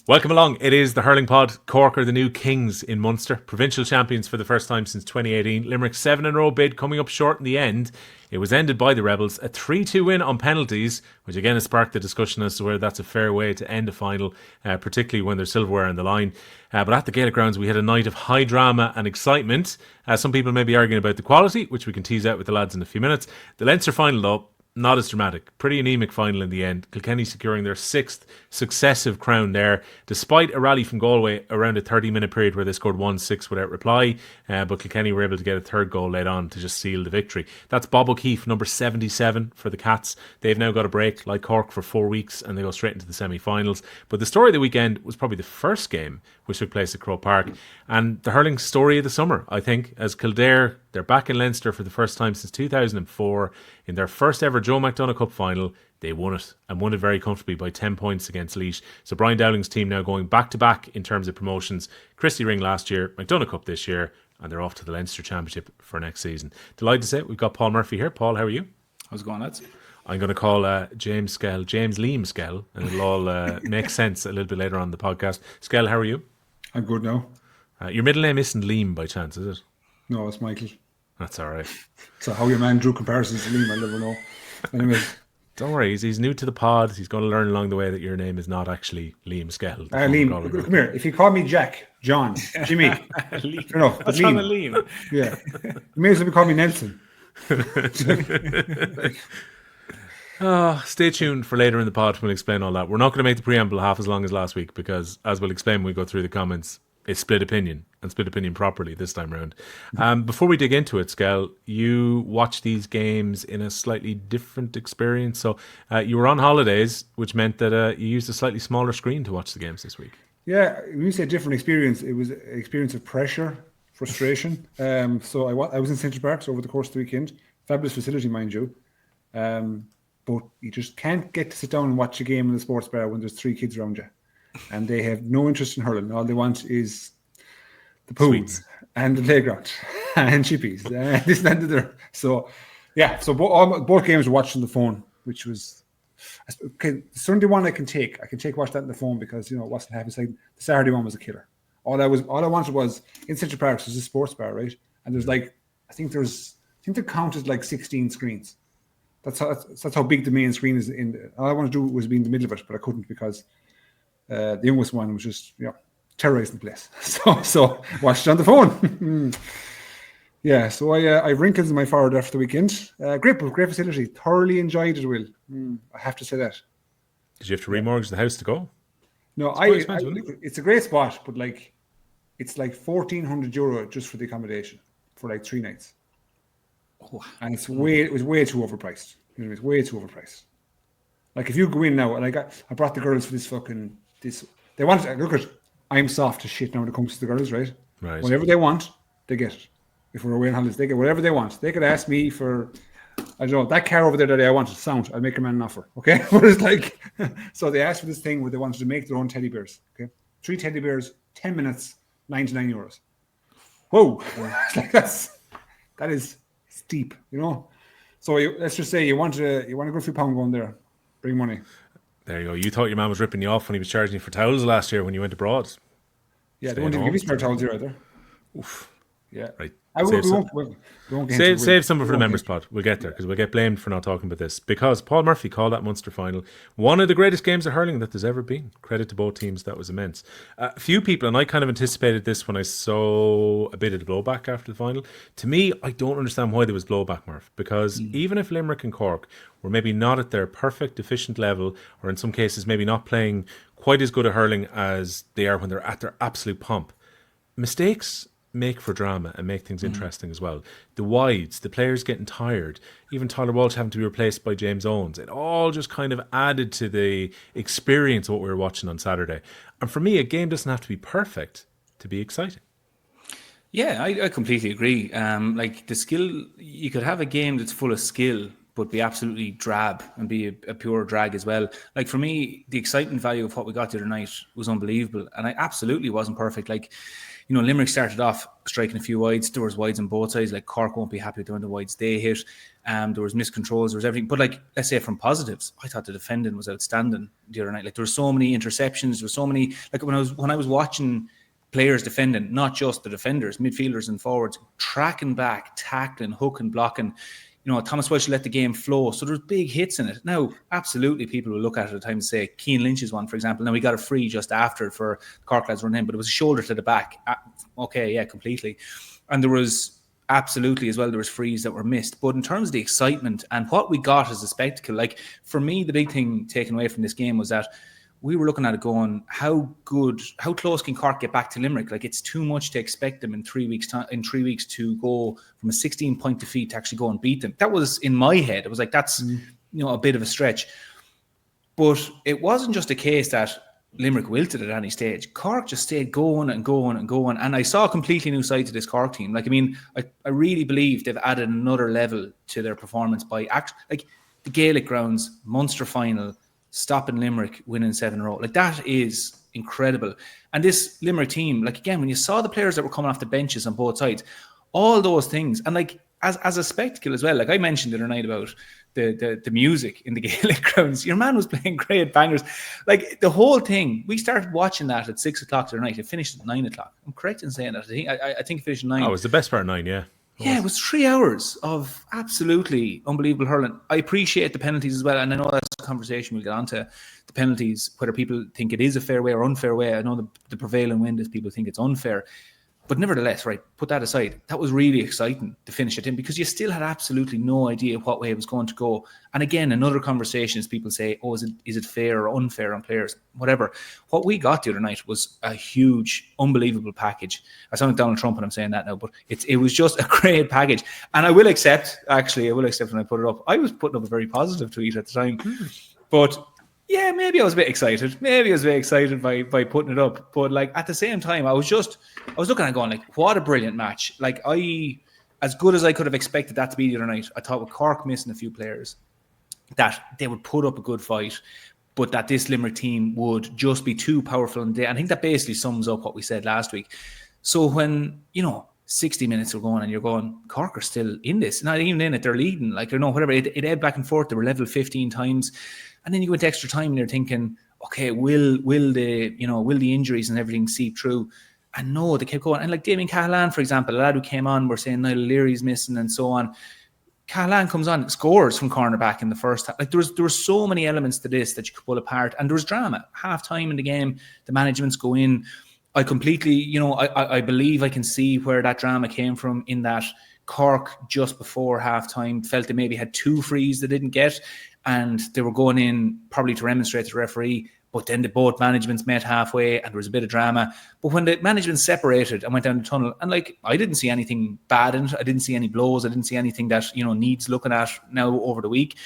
Welcome along. It is the Hurling Pod. Cork are the new kings in Munster. Provincial champions for the first time since 2018. Limerick's 7-in-a-row bid coming up short in the end. It was ended by the Rebels. A 3-2 win on penalties, which again has sparked the discussion as to whether that's a fair way to end a final, particularly when there's silverware on the line. But at the Gaelic grounds, we had a night of high drama and excitement. Some people may be arguing about the quality, which we can tease out with the lads in a few minutes. The Leinster final, though, not as dramatic. Pretty anemic final in the end. Kilkenny securing their 6th successive crown there, despite a rally from Galway around a 30-minute period where they scored 1-6 without reply. But Kilkenny were able to get a third goal late on to just seal the victory. That's Bob O'Keefe, number 77 for the Cats. They've now got a break, like Cork, for 4 weeks, and they go straight into the semi-finals. But the story of the weekend was probably the first game which took place at Croke Park, and the hurling story of the summer, I think, as Kildare, they're back in Leinster for the first time since 2004. In their first ever Joe McDonagh Cup final, they won it, and won it very comfortably by 10 points against Laois. So Brian Dowling's team now going back-to-back in terms of promotions. Christy Ring last year, McDonagh Cup this year, and they're off to the Leinster Championship for next season. Delighted to say we've got Paul Murphy here. Paul, how are you? How's it going, lads? I'm going to call James Skehill, James Liam Skehill, and it'll all make sense a little bit later on in the podcast. Skehill, how are you? I'm good now. Your middle name isn't Liam by chance, is it? No, it's Michael. That's all right. So how your man drew comparisons to Liam, I'll never know. Anyway. Don't worry, he's new to the pod. He's going to learn along the way that your name is not actually Liam Skehill. Liam, come here. If you call me Jack, John, Jimmy, Liam. No, What's wrong with Liam? Yeah. You may as well call me Nelson. Stay tuned for later in the pod. We'll explain all that. We're not going to make the preamble half as long as last week because, as we'll explain when we go through the comments, it's split opinion, and split opinion properly this time around. Before we dig into it, Skell, you watch these games in a slightly different experience. So you were on holidays, which meant that you used a slightly smaller screen to watch the games this week. Yeah, when you say different experience, it was an experience of pressure, frustration. So I was in Central Parks over the course of the weekend. Fabulous facility, mind you. But you just can't get to sit down and watch a game in the sports bar when there's 3 kids around you. And they have no interest in hurling. All they want is the pools and the playground and chippies and this and that. So, yeah. So both games were watched on the phone, which was okay. The Sunday one I can watch that on the phone because it wasn't half as like the Saturday one was a killer. All I wanted was in Central Parks was a sports bar, right? And there's I think they counted like 16 screens. That's how big the main screen is. All I wanted to do was be in the middle of it, but I couldn't because. The youngest one was just, terrorizing the place. So watched it on the phone. Yeah, so I have wrinkles in my forehead after the weekend. Great facility. Thoroughly enjoyed it, Will. I have to say that. Did you have to remortgage the house to go? No, it's a great spot, but it's like €1,400 just for the accommodation for 3 nights. Oh. And it was way too overpriced. It was way too overpriced. If you go in now, and I brought the girls for this. They wanted. Look at. I'm soft as shit now when it comes to the girls, right? Right. Whatever they want, they get it. If we're away on holidays, they get whatever they want. They could ask me for, I don't know, that car over there that I wanted. Sound. I'll make a man an offer. Okay. But it's so they asked for this thing where they wanted to make their own teddy bears. Okay. 3 teddy bears, 10 minutes, €99. Whoa. that is steep, So let's just say you want a good few pound going there. Bring money. There you go. You thought your man was ripping you off when he was charging you for towels last year when you went abroad. Yeah, they won't even give me spare towels here either. Oof. Yeah. Right. Save some for the members pod. We'll get there because we'll get blamed for not talking about this. Because Paul Murphy called that Munster final one of the greatest games of hurling that there's ever been. Credit to both teams. That was immense. A few people, and I kind of anticipated this when I saw a bit of the blowback after the final. To me, I don't understand why there was blowback, Murph. Because even if Limerick and Cork were maybe not at their perfect, efficient level, or in some cases maybe not playing quite as good a hurling as they are when they're at their absolute pomp, mistakes make for drama and make things interesting as well. The wides, the players getting tired, even Tyler Walsh having to be replaced by James Owens, it all just kind of added to the experience of what we were watching on Saturday. And for me, a game doesn't have to be perfect to be exciting. Yeah, I completely agree. The skill, you could have a game that's full of skill, but be absolutely drab and be a pure drag as well. Like for me, the excitement value of what we got the other night was unbelievable, and I absolutely wasn't perfect. Like, you know, Limerick started off striking a few wides. There was wides on both sides. Like Cork won't be happy with the amount of wides they hit. There was miscontrols. There was everything. But like, let's say from positives, I thought the defending was outstanding the other night. Like there were so many interceptions. There were so many. Like when I was watching players defending, not just the defenders, midfielders and forwards, tracking back, tackling, hooking, blocking. You know, Thomas Welsh let the game flow. So there's big hits in it. Now, absolutely, people will look at it at times and say, Cian Lynch's one, for example. Now, we got a free just after for Cork lads run in, but it was a shoulder to the back. Okay, yeah, completely. And there was absolutely as well, there was frees that were missed. But in terms of the excitement and what we got as a spectacle, like for me, the big thing taken away from this game was that we were looking at it going, how close can Cork get back to Limerick? Like it's too much to expect them in 3 weeks time, in 3 weeks to go from a 16-point defeat to actually go and beat them. That was in my head. It was like, that's, you know, a bit of a stretch. But it wasn't just a case that Limerick wilted at any stage. Cork just stayed going and going and going. And I saw a completely new side to this Cork team. Like, I mean, I really believe they've added another level to their performance by like the Gaelic grounds, Munster final, stopping Limerick, winning 7 in a row. Like that is incredible. And this Limerick team, like again, when you saw the players that were coming off the benches on both sides, all those things, and like as a spectacle as well, like I mentioned the other night about the music in the Gaelic grounds, your man was playing great bangers. Like the whole thing, we started watching that at 6 o'clock the other night. It finished at 9 o'clock. I'm correct in saying that. I think it finished at 9. Oh, it was the best part of 9, yeah. Yeah, it was 3 hours of absolutely unbelievable hurling. I appreciate the penalties as well, and I know that's a conversation we'll get onto the penalties, whether people think it is a fair way or unfair way. I know the prevailing wind is people think it's unfair. But nevertheless, right, put that aside. That was really exciting to finish it in because you still had absolutely no idea what way it was going to go. And again, another conversation is people say, oh, is it fair or unfair on players? Whatever. What we got the other night was a huge, unbelievable package. I sound like Donald Trump and I'm saying that now, but it was just a great package. And I will accept when I put it up. I was putting up a very positive tweet at the time. But yeah, maybe I was a bit excited. By putting it up. But like at the same time, I was looking at it going like, what a brilliant match. Like as good as I could have expected that to be the other night, I thought with Cork missing a few players, that they would put up a good fight, but that this Limerick team would just be too powerful on the day. I think that basically sums up what we said last week. So when, 60 minutes are going and you're going, Cork are still in this. Not even in it, they're leading. Like, whatever. It ebbed back and forth. They were level 15 times. And then you go into extra time and you're thinking, okay, will the injuries and everything seep through? And no, they kept going. And like Damien Cahalane, for example, a lad who came on, we're saying Niall Leary's missing and so on. Cahalane comes on, scores from cornerback in the first half. Like there were so many elements to this that you could pull apart. And there was drama. Half time in the game, the managements go in. I completely, I believe I can see where that drama came from, in that Cork just before half time felt they maybe had 2 frees they didn't get. And they were going in probably to remonstrate to the referee. But then both managements met halfway and there was a bit of drama. But when the management separated and went down the tunnel, and like, I didn't see anything bad in it. I didn't see any blows. I didn't see anything that, needs looking at now over the week.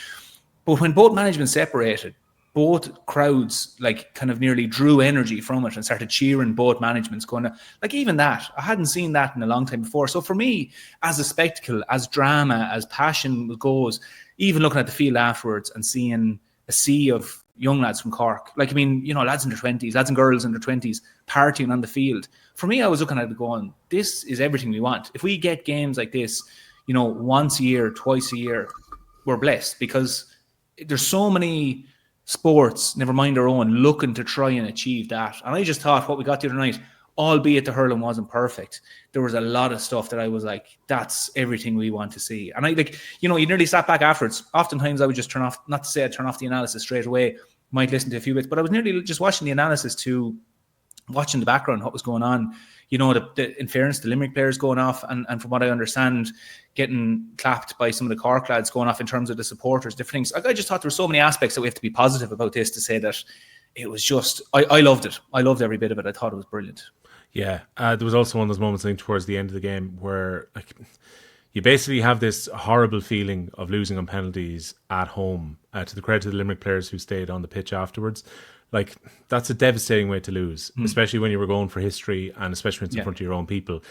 But when both managements separated, both crowds like kind of nearly drew energy from it and started cheering both managements, going like, even that, I hadn't seen that in a long time before. So for me, as a spectacle, as drama, as passion goes, even looking at the field afterwards and seeing a sea of young lads from Cork, like, lads in their 20s, lads and girls in their 20s, partying on the field. For me, I was looking at it going, this is everything we want. If we get games like this, once a year, twice a year, we're blessed, because there's so many sports, never mind our own, looking to try and achieve that. And I just thought what we got the other night, albeit the hurling wasn't perfect, there was a lot of stuff that I was like, that's everything we want to see. And I you nearly sat back afterwards. Oftentimes I would just turn off, not to say I'd turn off the analysis straight away, might listen to a few bits, but I was nearly just watching the analysis to watching the background, what was going on. In fairness, the Limerick players going off, and from what I understand, getting clapped by some of the Cork lads going off in terms of the supporters, different things. I just thought there were so many aspects that we have to be positive about this, to say that it was just, I loved it. I loved every bit of it. I thought it was brilliant. Yeah, there was also one of those moments, I think, towards the end of the game where you basically have this horrible feeling of losing on penalties at home, to the credit of the Limerick players who stayed on the pitch afterwards. Like, that's a devastating way to lose, especially when you were going for history and especially when it's in front of your own people.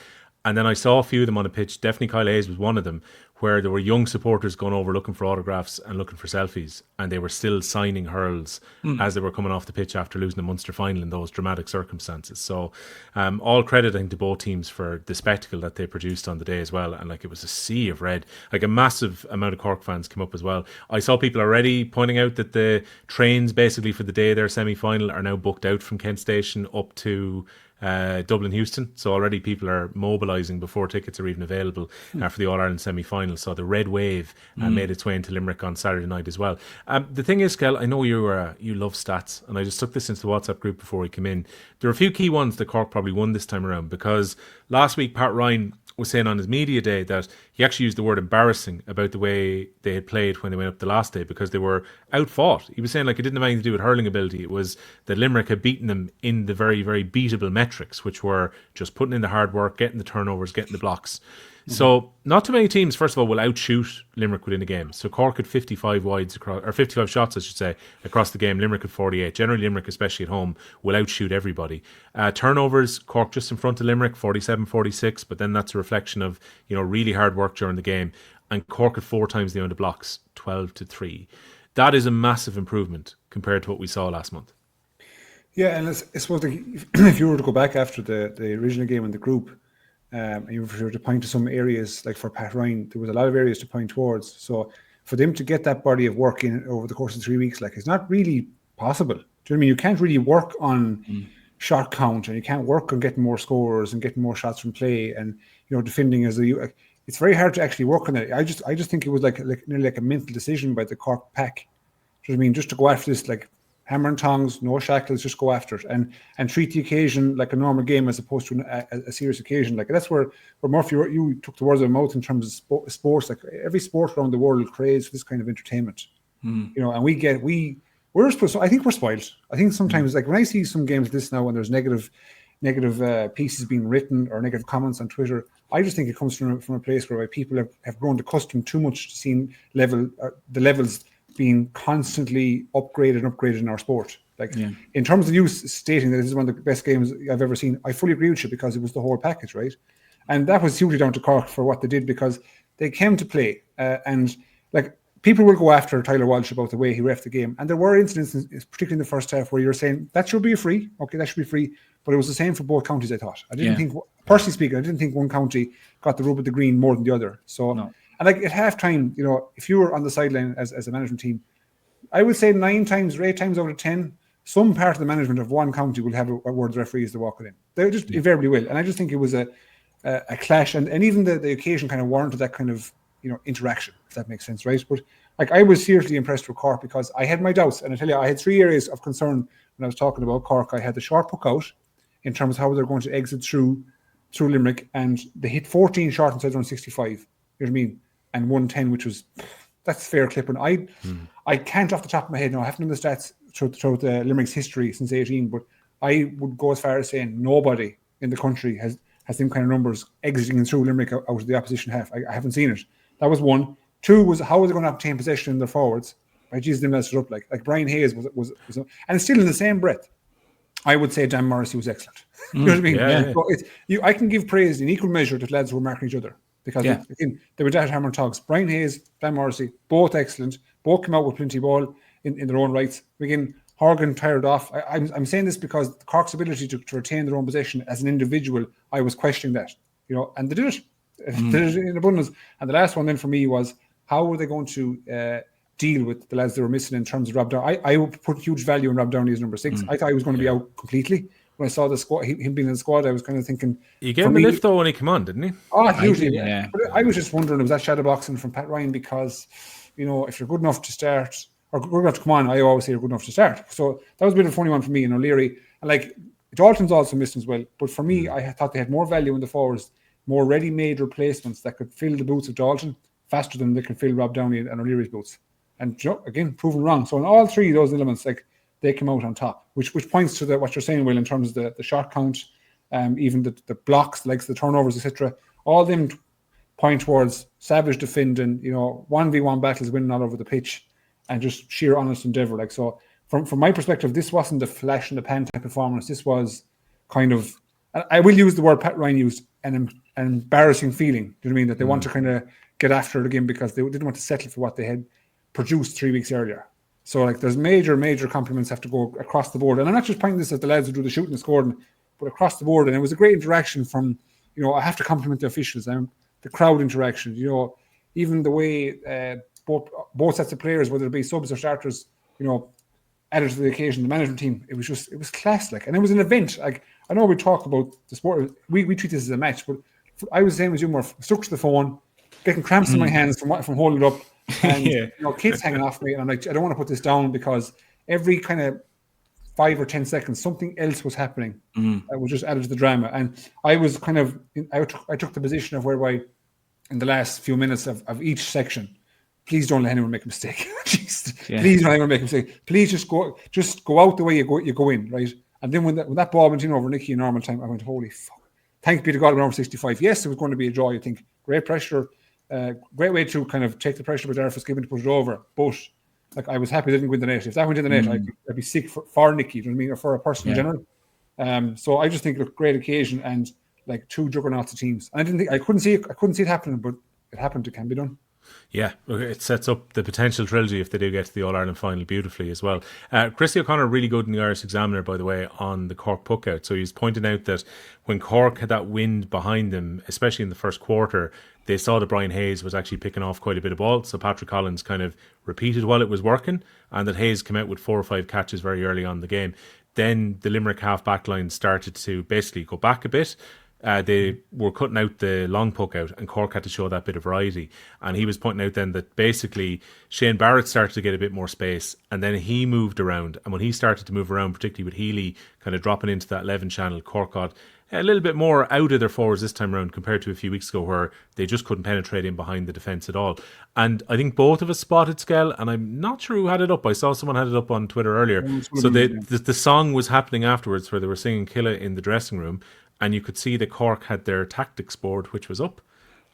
And then I saw a few of them on the pitch. Definitely Kyle Hayes was one of them, where there were young supporters going over looking for autographs and looking for selfies, and they were still signing hurls as they were coming off the pitch after losing the Munster final in those dramatic circumstances. So all crediting to both teams for the spectacle that they produced on the day as well. And like, it was a sea of red. Like, a massive amount of Cork fans came up as well. I saw people already pointing out that the trains basically for the day of their semi-final are now booked out from Kent Station up to Dublin Houston, so already people are mobilising before tickets are even available for the All-Ireland semi-final. So the red wave made its way into Limerick on Saturday night as well. The thing is, Kel, I know you love stats, and I just took this into the WhatsApp group before we came in. There are a few key ones that Cork probably won this time around, because last week Pat Ryan was saying on his media day that he actually used the word embarrassing about the way they had played when they went up the last day, because they were outfought. He was saying, like, it didn't have anything to do with hurling ability. It was that Limerick had beaten them in the very, very beatable metrics, which were just putting in the hard work, getting the turnovers, getting the blocks. So not too many teams, first of all, will outshoot Limerick within a game. So Cork had 55 wides across, or 55 shots, I should say, across the game. Limerick had 48. Generally, Limerick, especially at home, will outshoot everybody. Turnovers, Cork just in front of Limerick, 47-46, but then that's a reflection of, really hard work during the game. And Cork had 4 times the amount of blocks, 12-3. That is a massive improvement compared to what we saw last month. Yeah, and I suppose if you were to go back after the original game in the group, and you were to point to some areas, like for Pat Ryan, there was a lot of areas to point towards. So for them to get that body of work in over the course of 3 weeks, like, it's not really possible. Do you know what I mean? You can't really work on shot count, and you can't work on getting more scores and getting more shots from play, and defending as it's very hard to actually work on it. I just think it was like nearly like a mental decision by the Cork pack. Do you know what I mean? Just to go after this, like, hammer and tongs, no shackles, just go after it, and treat the occasion like a normal game as opposed to a serious occasion. Like, that's where Murphy, you took the words out of my mouth in terms of sports. Like, every sport around the world craves for this kind of entertainment, and we're supposed to, I think we're spoiled. I think sometimes, like, when I see some games like this now, when there's negative pieces being written or negative comments on Twitter, I just think it comes from a place where people have grown accustomed too much to seeing the levels being constantly upgraded in our sport. Like, in terms of you stating that this is one of the best games I've ever seen, I fully agree with you, because it was the whole package, right? And that was hugely down to Cork for what they did, because they came to play. And, like, people will go after Tyler Walsh about the way he reffed the game. And there were incidents, particularly in the first half, where you're saying, that should be a free. Okay, that should be free. But it was the same for both counties, I thought. I didn't think, personally speaking, I didn't think one county got the rub of the green more than the other. So, no. And, like, at halftime, if you were on the sideline as a management team, I would say 9 times or 8 times out of 10, some part of the management of one county will have a word of referee as they walk it in. They just invariably will. And I just think it was a clash, and even the occasion kind of warranted that kind of interaction, if that makes sense, right? But, like, I was seriously impressed with Cork, because I had my doubts, and I tell you, I had 3 areas of concern when I was talking about Cork. I had the short puck out in terms of how they're going to exit through Limerick, and they hit 14 short inside around 65. You know what I mean? And 110, which was, that's fair clipping. I can't off the top of my head now. I haven't done the stats throughout the Limerick's history since 18, but I would go as far as saying nobody in the country has them kind of numbers exiting and through Limerick out of the opposition half. I haven't seen it. That was 1. 2 was, how are they going to obtain possession in their forwards? By Jesus, they messed it up. Like Brian Hayes was, and still in the same breath, I would say Dan Morrissey was excellent. You know what I mean? Yeah. So I can give praise in equal measure to the lads who were marking each other. Because again, they were that hammer and togs. Brian Hayes, Dan Morrissey, both excellent. Both came out with plenty of ball in their own rights. Again, Horgan tired off. I'm saying this because Cork's ability to retain their own possession as an individual, I was questioning that. And they did it. They did it in abundance. And the last one then for me was, how were they going to deal with the lads they were missing in terms of Rob Downey? I would put huge value in Rob Downey as number 6. I thought he was going to be out completely. When I saw the squad, him being in the squad, I was kind of thinking. You gave him a lift though when he came on, didn't he? Oh, hugely. Yeah. But I was just wondering, was that shadow boxing from Pat Ryan? Because, if you're good enough to start, or good enough to come on, I always say you're good enough to start. So that was a bit of a funny one for me, O'Leary. And, like, Dalton's also missed as well. But for me, I thought they had more value in the forwards, more ready-made replacements that could fill the boots of Dalton faster than they could fill Rob Downey and O'Leary's boots. And, again, proven wrong. So in all 3 of those elements, like, they came out on top, which points to what you're saying, Will, in terms of the shot count, even the blocks, like the turnovers, etc. All them point towards savage defending, 1v1 battles, winning all over the pitch, and just sheer honest endeavour. Like, so, from my perspective, this wasn't the flash in the pan type performance. This was kind of, I will use the word Pat Ryan used, an embarrassing feeling. Do you know what I mean? That they want to kind of get after it again because they didn't want to settle for what they had produced 3 weeks earlier. So like there's major compliments have to go across the board. And I'm not just pointing this at the lads who do the shooting and scoring, but across the board. And it was a great interaction from, I have to compliment the officials and the crowd interaction, even the way both sets of players, whether it be subs or starters, added to the occasion, the management team, it was class, like, and it was an event. Like, I know we talk about the sport, we treat this as a match, but I was the same as you, more stuck to the phone, getting cramps in my hands from holding it up, and kids hanging off me, and I'm like, I don't want to put this down because every kind of 5 or 10 seconds, something else was happening that was just added to the drama. And I was kind of, I took the position of whereby in the last few minutes of each section, please don't let anyone make a mistake. Please don't let anyone make a mistake. Please just go out the way you go in, right? And then when that ball went in over Nicky in normal time, I went, holy fuck. Thanks be to God, it went over 65. Yes, it was going to be a draw, I think. Great pressure. Great way to kind of take the pressure with Darragh Fitzgibbon to put it over. But like, I was happy they didn't win the net. If that went in the net, I'd be sick for Nicky, you know what I mean, or for a person in general. So I just think, look, great occasion and like two juggernauts of teams. And I couldn't see it happening, but it happened. It can be done. Yeah, it sets up the potential trilogy if they do get to the All-Ireland final beautifully as well. Christy O'Connor, really good in the Irish Examiner, by the way, on the Cork puck out. So he's pointing out that when Cork had that wind behind them, especially in the first quarter, they saw that Brian Hayes was actually picking off quite a bit of ball. So Patrick Collins kind of repeated while it was working, and that Hayes came out with 4 or 5 catches very early on in the game. Then the Limerick half-back line started to basically go back a bit. They were cutting out the long puck out, and Cork had to show that bit of variety. And he was pointing out then that basically Shane Barrett started to get a bit more space, and then he moved around. And when he started to move around, particularly with Healy kind of dropping into that 11 channel, Cork got a little bit more out of their forwards this time around compared to a few weeks ago where they just couldn't penetrate in behind the defence at all. And I think both of us spotted Skehill, and I'm not sure who had it up. I saw someone had it up on Twitter earlier. So the song was happening afterwards where they were singing Killa in the dressing room, and you could see that Cork had their tactics board, which was up,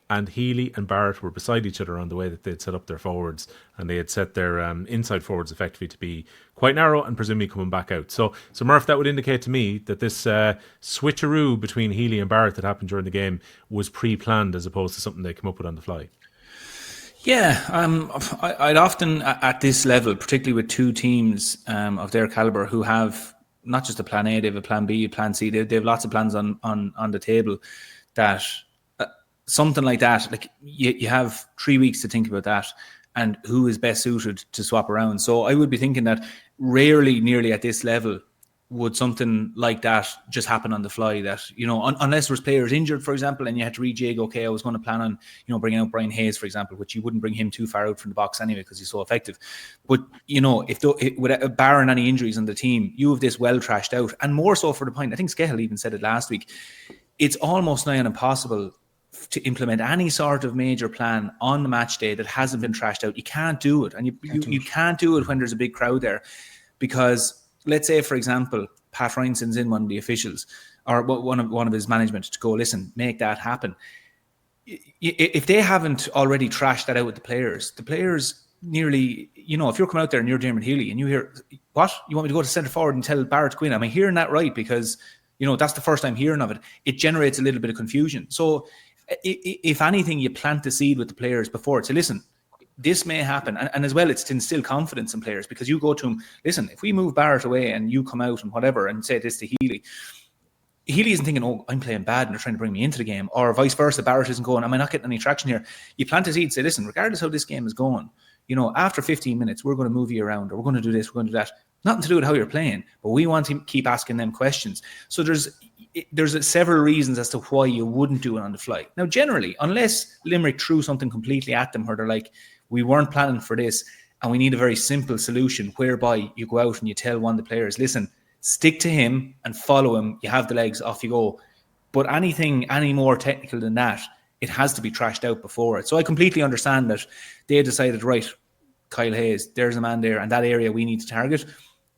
and Healy and Barrett were beside each other on the way that they'd set up their forwards, and they had set their inside forwards effectively to be quite narrow and presumably coming back out. So Murph, that would indicate to me that this switcheroo between Healy and Barrett that happened during the game was pre-planned as opposed to something they came up with on the fly. Yeah, I'd often at this level, particularly with two teams of their caliber who have not just a plan A, they have a plan B, a plan C. They have lots of plans on the table. That something like that, like you have 3 weeks to think about that, and who is best suited to swap around. So I would be thinking that rarely, nearly at this level, would something like that just happen on the fly. That unless there was players injured, for example, and you had to rejig. Okay, I was going to plan on bringing out Brian Hayes, for example, which you wouldn't bring him too far out from the box anyway because he's so effective. But if barring any injuries on the team, you have this well trashed out, and more so for the point. I think Skehill even said it last week. It's almost nigh on impossible to implement any sort of major plan on the match day that hasn't been trashed out. You can't do it, and you can't do it when there's a big crowd there, because let's say, for example, Pat Ryan sends in one of the officials or one of his management to go, listen, make that happen. If they haven't already trashed that out with the players nearly, if you're coming out there and you're Dermot Healy and you hear, what? You want me to go to centre forward and tell Barrett to go in? Am I hearing that right? Because, that's the first time hearing of it. It generates a little bit of confusion. So if anything, you plant the seed with the players before to listen, this may happen. And as well, it's to instill confidence in players, because you go to him, listen, if we move Barrett away and you come out and whatever and say this to Healy isn't thinking, oh, I'm playing bad and they're trying to bring me into the game, or vice versa. Barrett isn't going, am I not getting any traction here? You plant a seed, say, listen, regardless how this game is going, after 15 minutes, we're going to move you around, or we're going to do this, we're going to do that. Nothing to do with how you're playing, but we want to keep asking them questions. So there's several reasons as to why you wouldn't do it on the fly. Now, generally, unless Limerick threw something completely at them where they're like, we weren't planning for this, and we need a very simple solution whereby you go out and you tell one of the players, listen, stick to him and follow him. You have the legs, off you go. But anything any more technical than that, it has to be trashed out before it. So I completely understand that they decided, right, Kyle Hayes, there's a man there, and that area we need to target.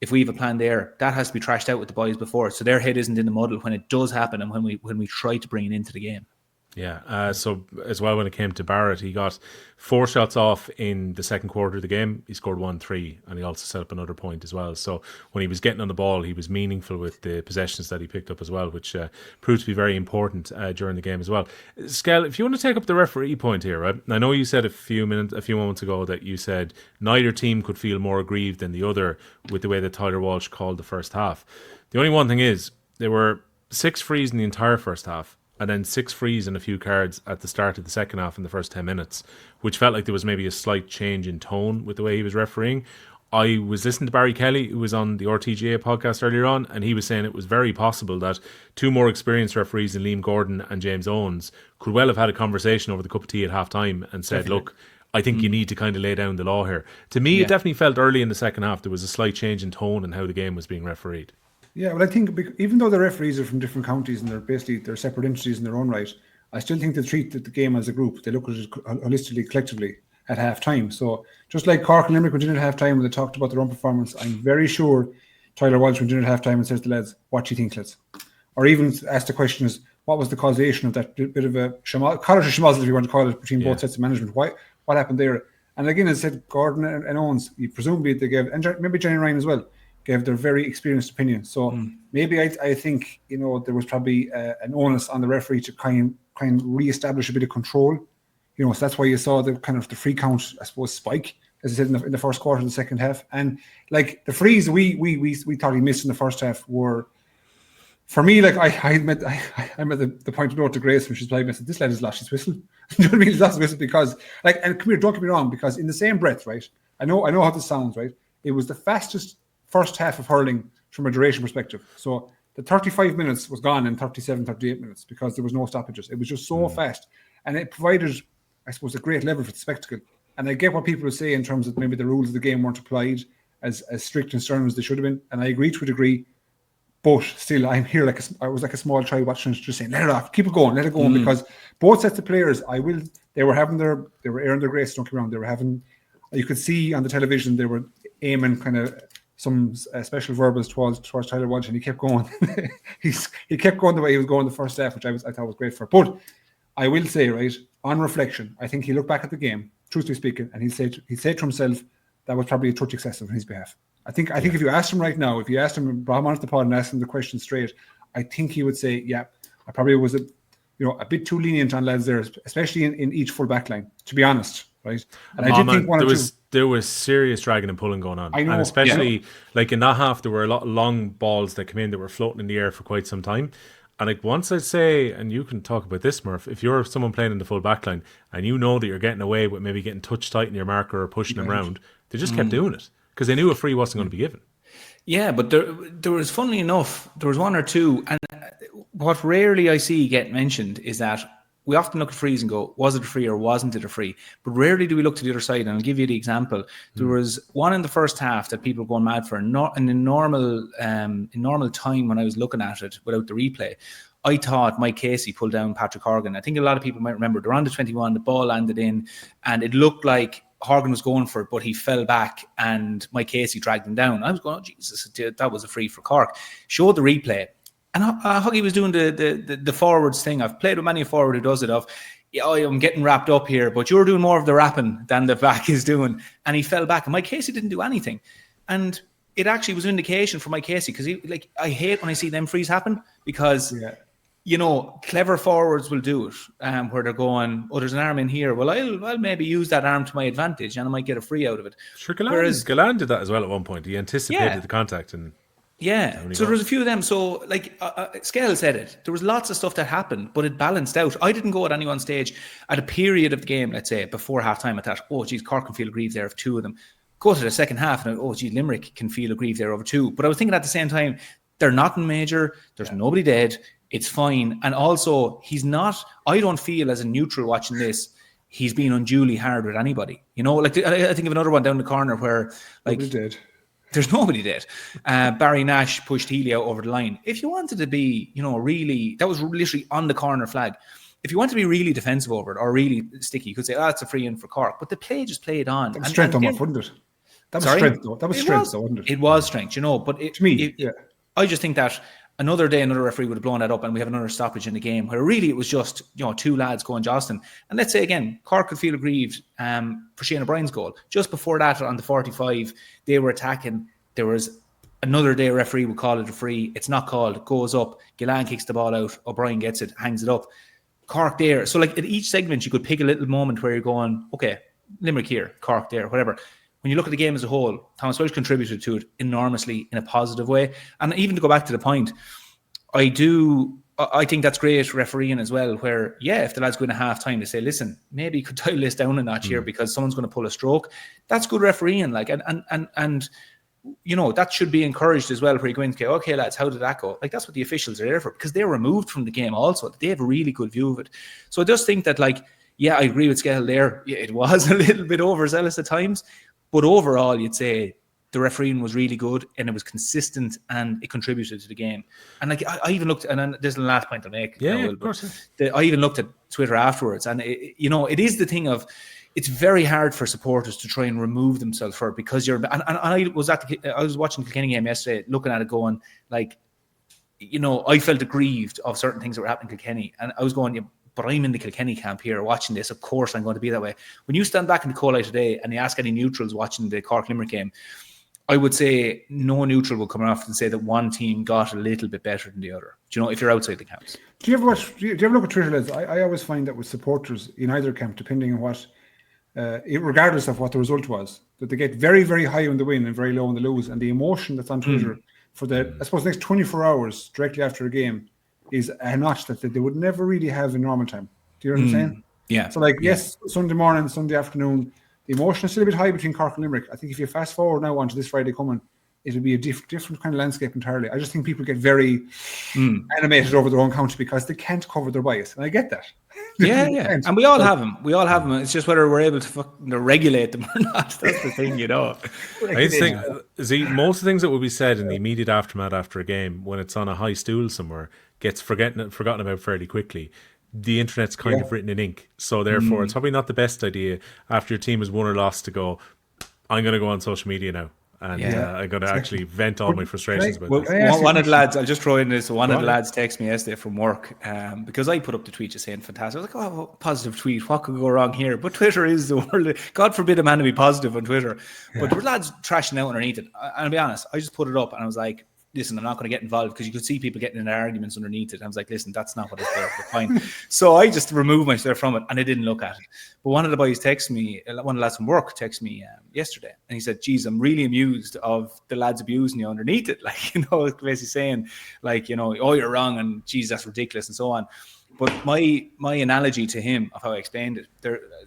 If we have a plan there, that has to be trashed out with the boys before it, so their head isn't in the muddle when it does happen and when we try to bring it into the game. Yeah, so as well when it came to Barrett, he got 4 shots off in the second quarter of the game. He scored 1-3 and he also set up another point as well. So when he was getting on the ball, he was meaningful with the possessions that he picked up as well, which proved to be very important during the game as well. Skehill, if you want to take up the referee point here, right? I know you said a few moments ago that you said neither team could feel more aggrieved than the other with the way that Tyler Walsh called the first half. The only one thing is there were 6 frees in the entire first half, and then 6 frees and a few cards at the start of the second half in the first 10 minutes, which felt like there was maybe a slight change in tone with the way he was refereeing. I was listening to Barry Kelly, who was on the RTGA podcast earlier on, and he was saying it was very possible that 2 more experienced referees in Liam Gordon and James Owens could well have had a conversation over the cup of tea at half-time and said, look, I think you need to kind of lay down the law here. To me, it definitely felt early in the second half there was a slight change in tone in how the game was being refereed. Yeah, well, I think even though the referees are from different counties and they're separate entities in their own right, I still think they treat the game as a group. They look at it holistically, collectively at half time. So just like Cork and Limerick went in at half time when they talked about their own performance, I'm very sure Tyler Walsh went in at half time and says to the lads, what do you think, lads? Or even asked the question is, what was the causation of that bit of a call it a schmozzle if you want to call it, between both sets of management? What happened there? And again, as I said, Gordon and Owens, presumably they gave, and maybe Jenny Ryan as well, gave their very experienced opinion. So maybe I think, there was probably an onus on the referee to kind of re-establish a bit of control. So that's why you saw the kind of the free count, I suppose, spike, as I said, in the first quarter of the second half. And like the frees we thought he missed in the first half were, for me, like I'm at the point of note to Grace when she's playing. I said, this lad has lost his whistle. You know what I mean? He's lost his whistle because, and come here, don't get me wrong, because in the same breath, right? I know how this sounds, right? It was the fastest first half of hurling from a duration perspective. So the 35 minutes was gone in 37, 38 minutes because there was no stoppages. It was just so fast. And it provided, I suppose, a great level for the spectacle. And I get what people say in terms of maybe the rules of the game weren't applied as strict and stern as they should have been. And I agree to a degree. But still, I'm here I was like a small child watching, just saying, let it off, keep it going, let it go. Because both sets of players, they were airing their grace, don't get me wrong. They were having, you could see on the television, they were aiming kind of some special verbals towards Tyler Walsh, and he kept going. he kept going the way he was going the first half, which I thought was great for. But I will say, right, on reflection, I think he looked back at the game, truthfully speaking, and he said to himself that was probably a touch excessive on his behalf. I think if you asked him right now, if you asked him, brought him onto the pod and asked him the question straight, I think he would say, yeah, I probably was a bit too lenient on lads there, especially in each full back line, to be honest, right? And I did think there was serious dragging and pulling going on. I know, and especially like in that half, there were a lot of long balls that came in that were floating in the air for quite some time. And like once I'd say, and you can talk about this, Murph, if you're someone playing in the full back line and you know that you're getting away with maybe getting touch tight in your marker or pushing them around, they just kept doing it because they knew a free wasn't going to be given. Yeah, but there was, funnily enough, there was one or two, and what rarely I see get mentioned is that we often look at frees and go, was it a free or wasn't it a free? But rarely do we look to the other side, and I'll give you the example. There was one in the first half that people were going mad for, in normal time when I was looking at it without the replay. I thought Mike Casey pulled down Patrick Horgan. I think a lot of people might remember, they're on the 21, the ball landed in, and it looked like Horgan was going for it, but he fell back and Mike Casey dragged him down. I was going, oh, Jesus, that was a free for Cork. Showed the replay. And Huggy was doing the forwards thing. I've played with many a forward who does it of, I'm getting wrapped up here, but you're doing more of the wrapping than the back is doing. And he fell back. And Mike Casey didn't do anything. And it actually was an indication for Mike Casey, because I hate when I see them frees happen, because clever forwards will do it, where they're going, there's an arm in here. Well, I'll maybe use that arm to my advantage and I might get a free out of it. Sure, Galán did that as well at one point. He anticipated the contact and... Yeah, so there was a few of them. So, Skehill said it. There was lots of stuff that happened, but it balanced out. I didn't go at any one stage at a period of the game, let's say, before half-time, I thought, Cork can feel aggrieved there of two of them. Go to the second half, and Limerick can feel aggrieved there over two. But I was thinking at the same time, they're nothing major. There's nobody dead. It's fine. And also, I don't feel as a neutral watching this, he's being unduly hard with anybody. I think of another one down the corner where, nobody dead. There's nobody dead. Barry Nash pushed Healy out over the line. If you wanted to be, really, that was literally on the corner flag. If you want to be really defensive over it or really sticky, you could say, it's a free in for Cork. But the play just played on. That was strength on wouldn't it? That was strength, though. That was strength, though, wasn't it? It was strength, but to me, I just think that another day, another referee would have blown that up and we have another stoppage in the game where really it was just, two lads going jostling. And let's say again, Cork could feel aggrieved for Shane O'Brien's goal. Just before that, on the 45, they were attacking. There was another day a referee would call it a free. It's not called. It goes up. Gillan kicks the ball out. O'Brien gets it, hangs it up. Cork there. So like at each segment, you could pick a little moment where you're going, okay, Limerick here, Cork there, whatever. When you look at the game as a whole, Thomas Welsh contributed to it enormously in a positive way. And even to go back to the point, I think that's great refereeing as well, where, if the lads go in a half time, they say, listen, maybe you could dial this down a notch here because someone's going to pull a stroke. That's good refereeing. Like, and that should be encouraged as well, where you go in, okay, lads, how did that go? Like, that's what the officials are there for, because they're removed from the game also. They have a really good view of it. So I just think that, like, I agree with Skehill there. Yeah, it was a little bit overzealous at times. But overall, you'd say the refereeing was really good and it was consistent and it contributed to the game. And like I even looked, and this is the last point I'll make. Of course. I even looked at Twitter afterwards, and it is the thing of, it's very hard for supporters to try and remove themselves for it because you're. And I was watching the Kilkenny game yesterday, looking at it, going like, I felt aggrieved of certain things that were happening in Kilkenny, and I was going, but I'm in the Kilkenny camp here watching this. Of course, I'm going to be that way. When you stand back in the co-light today and you ask any neutrals watching the Cork Limerick game, I would say no neutral will come off and say that one team got a little bit better than the other. If you're outside the camps. Do you ever look at Twitter, lads? I always find that with supporters in either camp, depending on what, regardless of what the result was, that they get very, very high on the win and very low on the lose. And the emotion that's on Twitter for the next 24 hours directly after a game is a notch that they would never really have in normal time. Do you know what I'm saying? Yeah. So yes, Sunday morning, Sunday afternoon, the emotion is still a bit high between Cork and Limerick. I think if you fast forward now onto this Friday coming, it'll be a different kind of landscape entirely. I just think people get very animated over their own county because they can't cover their bias. And I get that. Yeah. And we all have them. It's just whether we're able to regulate them or not. That's the thing, I just think, most of the things that will be said in the immediate aftermath after a game, when it's on a high stool somewhere, gets forgotten about fairly quickly. The internet's kind of written in ink. So therefore, it's probably not the best idea after your team has won or lost to go, I'm going to go on social media now. And I'm going to actually vent all my frustrations about this. One of the lads, I'll just throw in this. One of the lads texted me yesterday from work because I put up the tweet just saying fantastic. I was like, oh, positive tweet. What could go wrong here? But Twitter is the world. God forbid a man to be positive on Twitter. But there were lads trashing out underneath it. And I'll be honest, I just put it up and I was like, listen, I'm not going to get involved, because you could see people getting in arguments underneath it. I was like, listen, that's not what it's there for. Fine. So I just removed myself from it and I didn't look at it. But one of the boys texted me, one of the lads from work texted me yesterday, and he said, geez, I'm really amused of the lads abusing you underneath it. Like, basically saying like, oh, you're wrong and geez, that's ridiculous and so on. But my analogy to him of how I explained it,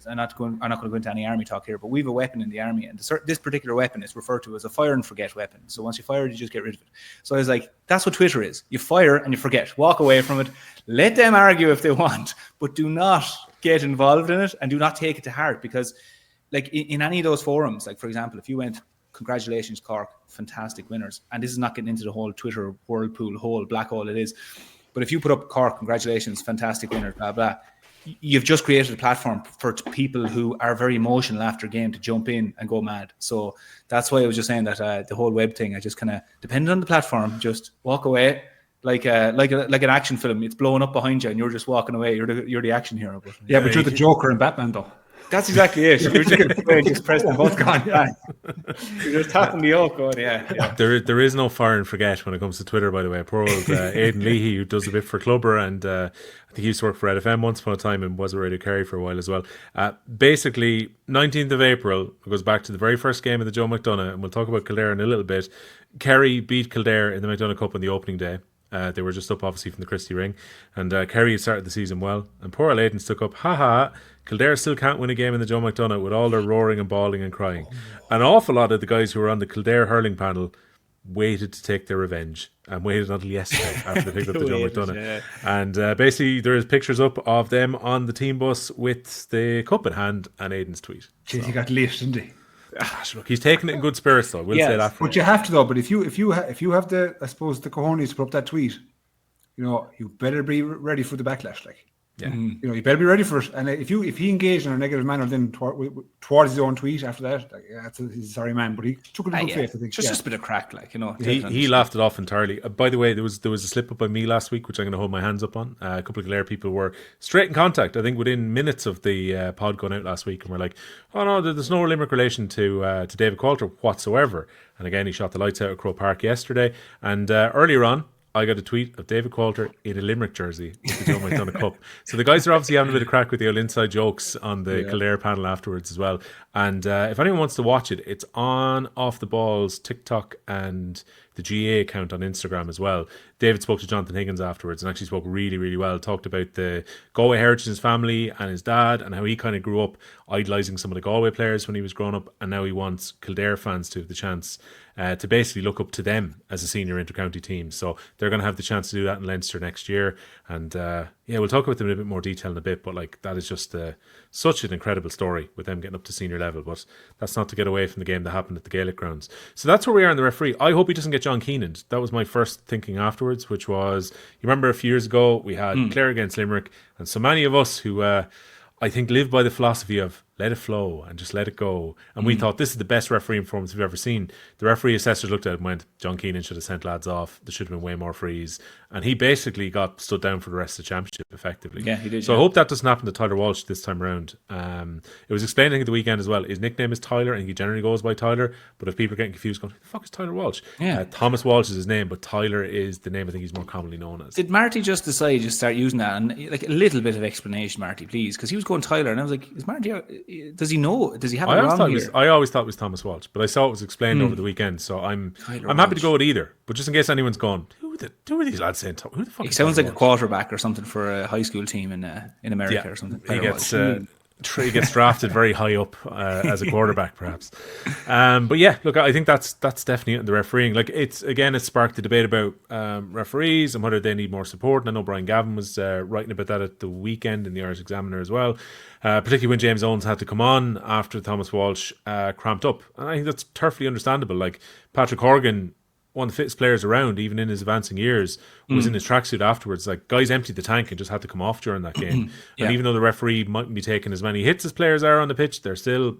I'm not going to go into any army talk here, but we have a weapon in the army, and this particular weapon is referred to as a fire and forget weapon. So once you fire it, you just get rid of it. So I was like, that's what Twitter is. You fire and you forget. Walk away from it. Let them argue if they want, but do not get involved in it and do not take it to heart, because like in any of those forums, like for example, if you went, congratulations Cork, fantastic winners, and this is not getting into the whole Twitter whirlpool hole, black hole it is, but if you put up Cork, congratulations, fantastic winner, blah, blah, you've just created a platform for people who are very emotional after a game to jump in and go mad. So that's why I was just saying that the whole web thing, I just kind of, depending on the platform, just walk away like an action film. It's blowing up behind you and you're just walking away. You're the action hero. But you're the Joker in Batman, though. That's exactly it. You're just pressing the button. You're just tapping the oak going, yeah. There is no fire and forget when it comes to Twitter, by the way. Poor old Aidan Leahy, who does a bit for Clubber, and I think he used to work for Red FM once upon a time and was a Radio Kerry for a while as well. Basically, 19th of April, it goes back to the very first game of the Joe McDonagh, and we'll talk about Kildare in a little bit. Kerry beat Kildare in the McDonagh Cup on the opening day. They were just up, obviously, from the Christie Ring. And Kerry started the season well. And poor old Aidan stuck up, Kildare still can't win a game in the Joe McDonagh with all their roaring and bawling and crying. An awful lot of the guys who were on the Kildare hurling panel waited to take their revenge and waited until yesterday after they picked up the Joe McDonagh. Yeah. And basically, there's pictures up of them on the team bus with the cup in hand and Aidan's tweet. Jeez, he got lit, didn't he? Look, he's taking it in good spirits, though. We'll say that. But you have to, though. But if you have the, I suppose, the cojones to put up that tweet, you better be ready for the backlash. Like, Yeah. You know, you better be ready for it. And if he engaged in a negative manner, then towards his own tweet after that, he's a sorry man, but he took it in good faith. I think just a bit of crack, like, you know. He laughed it off entirely. By the way, there was a slip up by me last week, which I'm going to hold my hands up on. A couple of Kildare people were straight in contact, I think, within minutes of the pod going out last week, and were like, "Oh no, there's no Limerick relation to David Coulter whatsoever." And again, he shot the lights out at Croke Park yesterday. And earlier on, I got a tweet of David Coulter in a Limerick jersey with the McDonagh Cup. So the guys are obviously having a bit of crack with the old inside jokes on the Kildare panel afterwards as well. And if anyone wants to watch it, it's on Off the Balls TikTok and the GA account on Instagram as well. David spoke to Jonathan Higgins afterwards and actually spoke really, really well. Talked about the Galway heritage in his family and his dad and how he kind of grew up idolising some of the Galway players when he was growing up, and now he wants Kildare fans to have the chance to basically look up to them as a senior intercounty team. So they're going to have the chance to do that in Leinster next year. And we'll talk about them in a bit more detail in a bit, but like that is just such an incredible story with them getting up to senior level. But that's not to get away from the game that happened at the Gaelic grounds. So that's where we are in the referee. I hope he doesn't get John Keenan. That was my first thinking afterwards, which was, you remember a few years ago we had Clare against Limerick, and so many of us who I think live by the philosophy of let it flow and just let it go. And we thought this is the best refereeing performance we've ever seen. The referee assessors looked at it and went, John Keenan should have sent lads off. There should have been way more frees. And he basically got stood down for the rest of the championship, effectively. Yeah, he did. So I hope that doesn't happen to Tyler Walsh this time around. It was explained, I think, at the weekend as well. His nickname is Tyler, and he generally goes by Tyler. But if people are getting confused, going, who the fuck is Tyler Walsh? Yeah. Thomas Walsh is his name, but Tyler is the name I think he's more commonly known as. Did Marty just decide to start using that? And like a little bit of explanation, Marty, please, because he was going Tyler, and I was like, is Marty? Does he know? Does he have it wrong here? I always thought it was Thomas Walsh, but I saw it was explained over the weekend, so I'm happy to go with either. But just in case anyone's gone, who are these lads saying? Who the fuck? He sounds like a quarterback or something for a high school team in America or something. He gets drafted very high up as a quarterback, perhaps. But yeah, look, I think that's definitely the refereeing. Like it sparked the debate about referees and whether they need more support. And I know Brian Gavin was writing about that at the weekend in the Irish Examiner as well. Particularly when James Owens had to come on after Thomas Walsh cramped up. And I think that's perfectly understandable. Like Patrick Horgan, one of the fittest players around, even in his advancing years, was in his tracksuit afterwards. Like, guys emptied the tank and just had to come off during that game. And even though the referee mightn't be taking as many hits as players are on the pitch, they're still,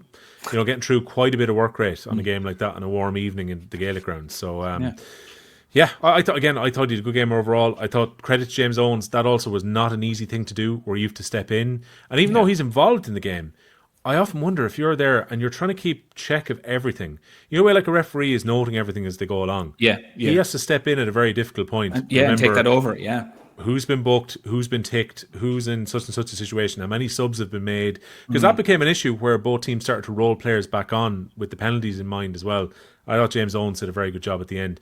getting through quite a bit of work rate on a game like that on a warm evening in the Gaelic ground. So, I thought he did a good game overall. I thought, credit to James Owens, that also was not an easy thing to do, where you have to step in. And even though he's involved in the game, I often wonder if you're there and you're trying to keep check of everything. You know, where like a referee is noting everything as they go along. Yeah. He has to step in at a very difficult point. And take that over. Yeah. Who's been booked? Who's been ticked? Who's in such and such a situation? How many subs have been made? Because that became an issue where both teams started to roll players back on with the penalties in mind as well. I thought James Owens did a very good job at the end.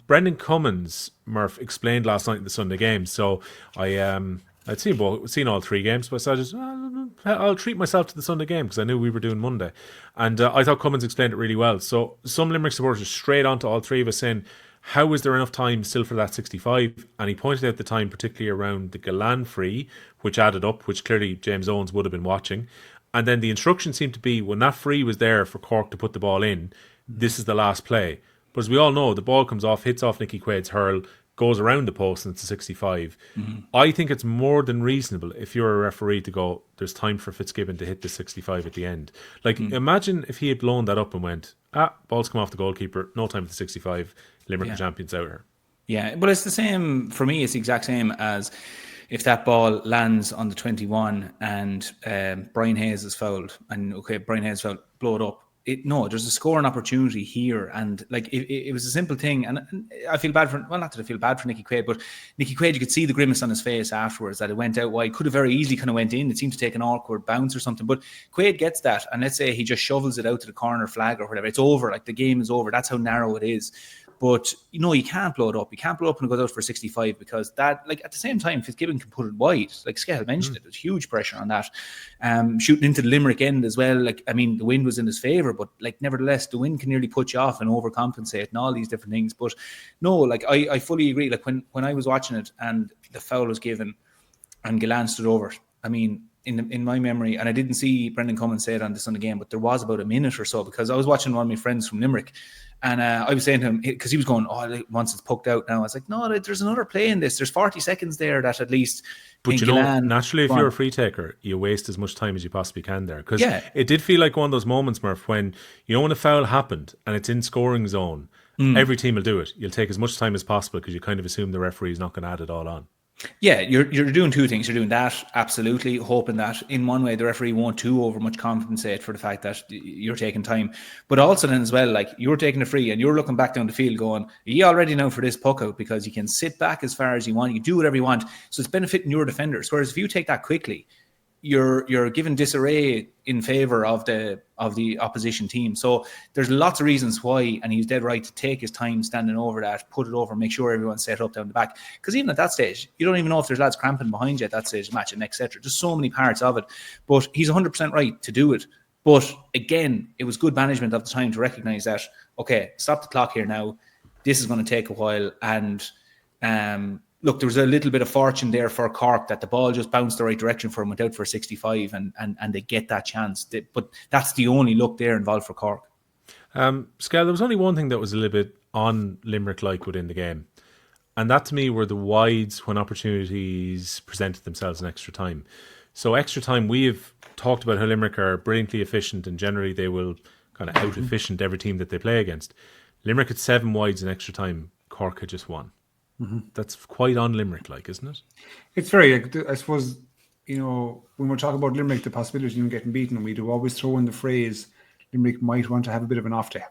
Brendan Cummins, Murph, explained last night in the Sunday game. So I'd seen all three games, but I just I'll treat myself to the Sunday game because I knew we were doing Monday. And I thought Cummins explained it really well. So some Limerick supporters straight on to all three of us saying, how is there enough time still for that 65? And he pointed out the time particularly around the Galan free, which added up, which clearly James Owens would have been watching. And then the instruction seemed to be, when that free was there for Cork to put the ball in, this is the last play. But as we all know, the ball comes off, hits off Nicky Quaid's hurl, goes around the post, and it's a 65. I think it's more than reasonable if you're a referee to go, there's time for Fitzgibbon to hit the 65 at the end. Like, imagine if he had blown that up and went, ball's come off the goalkeeper, no time for the 65, Limerick are champions out here. Yeah, but it's the same, for me, it's the exact same as if that ball lands on the 21 and Brian Hayes is fouled, and Brian Hayes fouled, blow it up. There's a scoring opportunity here, and like it was a simple thing, and I feel bad for, well, not that I feel bad for Nicky Quaid, but Nicky Quaid, you could see the grimace on his face afterwards that it went out wide, could have very easily kind of went in. It seemed to take an awkward bounce or something, but Quaid gets that, and let's say he just shovels it out to the corner flag or whatever, it's over, like the game is over. That's how narrow it is. But, you can't blow it up. You can't blow it up and it goes out for 65 because that, like, at the same time, Fitzgibbon can put it wide. Like Skehill mentioned it. There's huge pressure on that. Shooting into the Limerick end as well. Like, I mean, the wind was in his favour, but, like, nevertheless, the wind can nearly put you off and overcompensate and all these different things. But, no, like, I fully agree. Like, when I was watching it and the foul was given and Galan stood over, I mean, in my memory, and I didn't see Brendan Cummins say it on the Sunday game, but there was about a minute or so because I was watching one of my friends from Limerick, and I was saying to him, because he was going, once it's poked out now, I was like, no, there's another play in this. There's 40 seconds there that at least But in Gillane, naturally, if you're a free taker, you waste as much time as you possibly can there. Because it did feel like one of those moments, Murph, when when a foul happened and it's in scoring zone, every team will do it. You'll take as much time as possible because you kind of assume the referee is not going to add it all on. Yeah, you're doing two things. You're doing that, absolutely, hoping that in one way the referee won't too over much compensate for the fact that you're taking time. But also then as well, like you're taking a free and you're looking back down the field going, are you all ready now for this puck out? Because you can sit back as far as you want. You do whatever you want. So it's benefiting your defenders. Whereas if you take that quickly, you're given disarray in favour of the opposition team. So there's lots of reasons why, and he's dead right to take his time standing over that, put it over, make sure everyone's set up down the back. Because even at that stage, you don't even know if there's lads cramping behind you at that stage of the match and etc. Just so many parts of it. But he's 100% right to do it. But again, it was good management of the time to recognise that, okay, stop the clock here now. This is going to take a while. And look, there was a little bit of fortune there for Cork that the ball just bounced the right direction for him, went out for 65 and they get that chance. But that's the only look there involved for Cork. Skehill, there was only one thing that was a little bit on Limerick-like within the game. And that to me were the wides when opportunities presented themselves in extra time. So extra time, we have talked about how Limerick are brilliantly efficient and generally they will kind of out-efficient every team that they play against. Limerick had 7 wides in extra time. Cork had just 1. That's quite on Limerick-like, isn't it? It's very, I suppose, when we're talking about Limerick, the possibility of getting beaten, we do always throw in the phrase, Limerick might want to have a bit of an off day.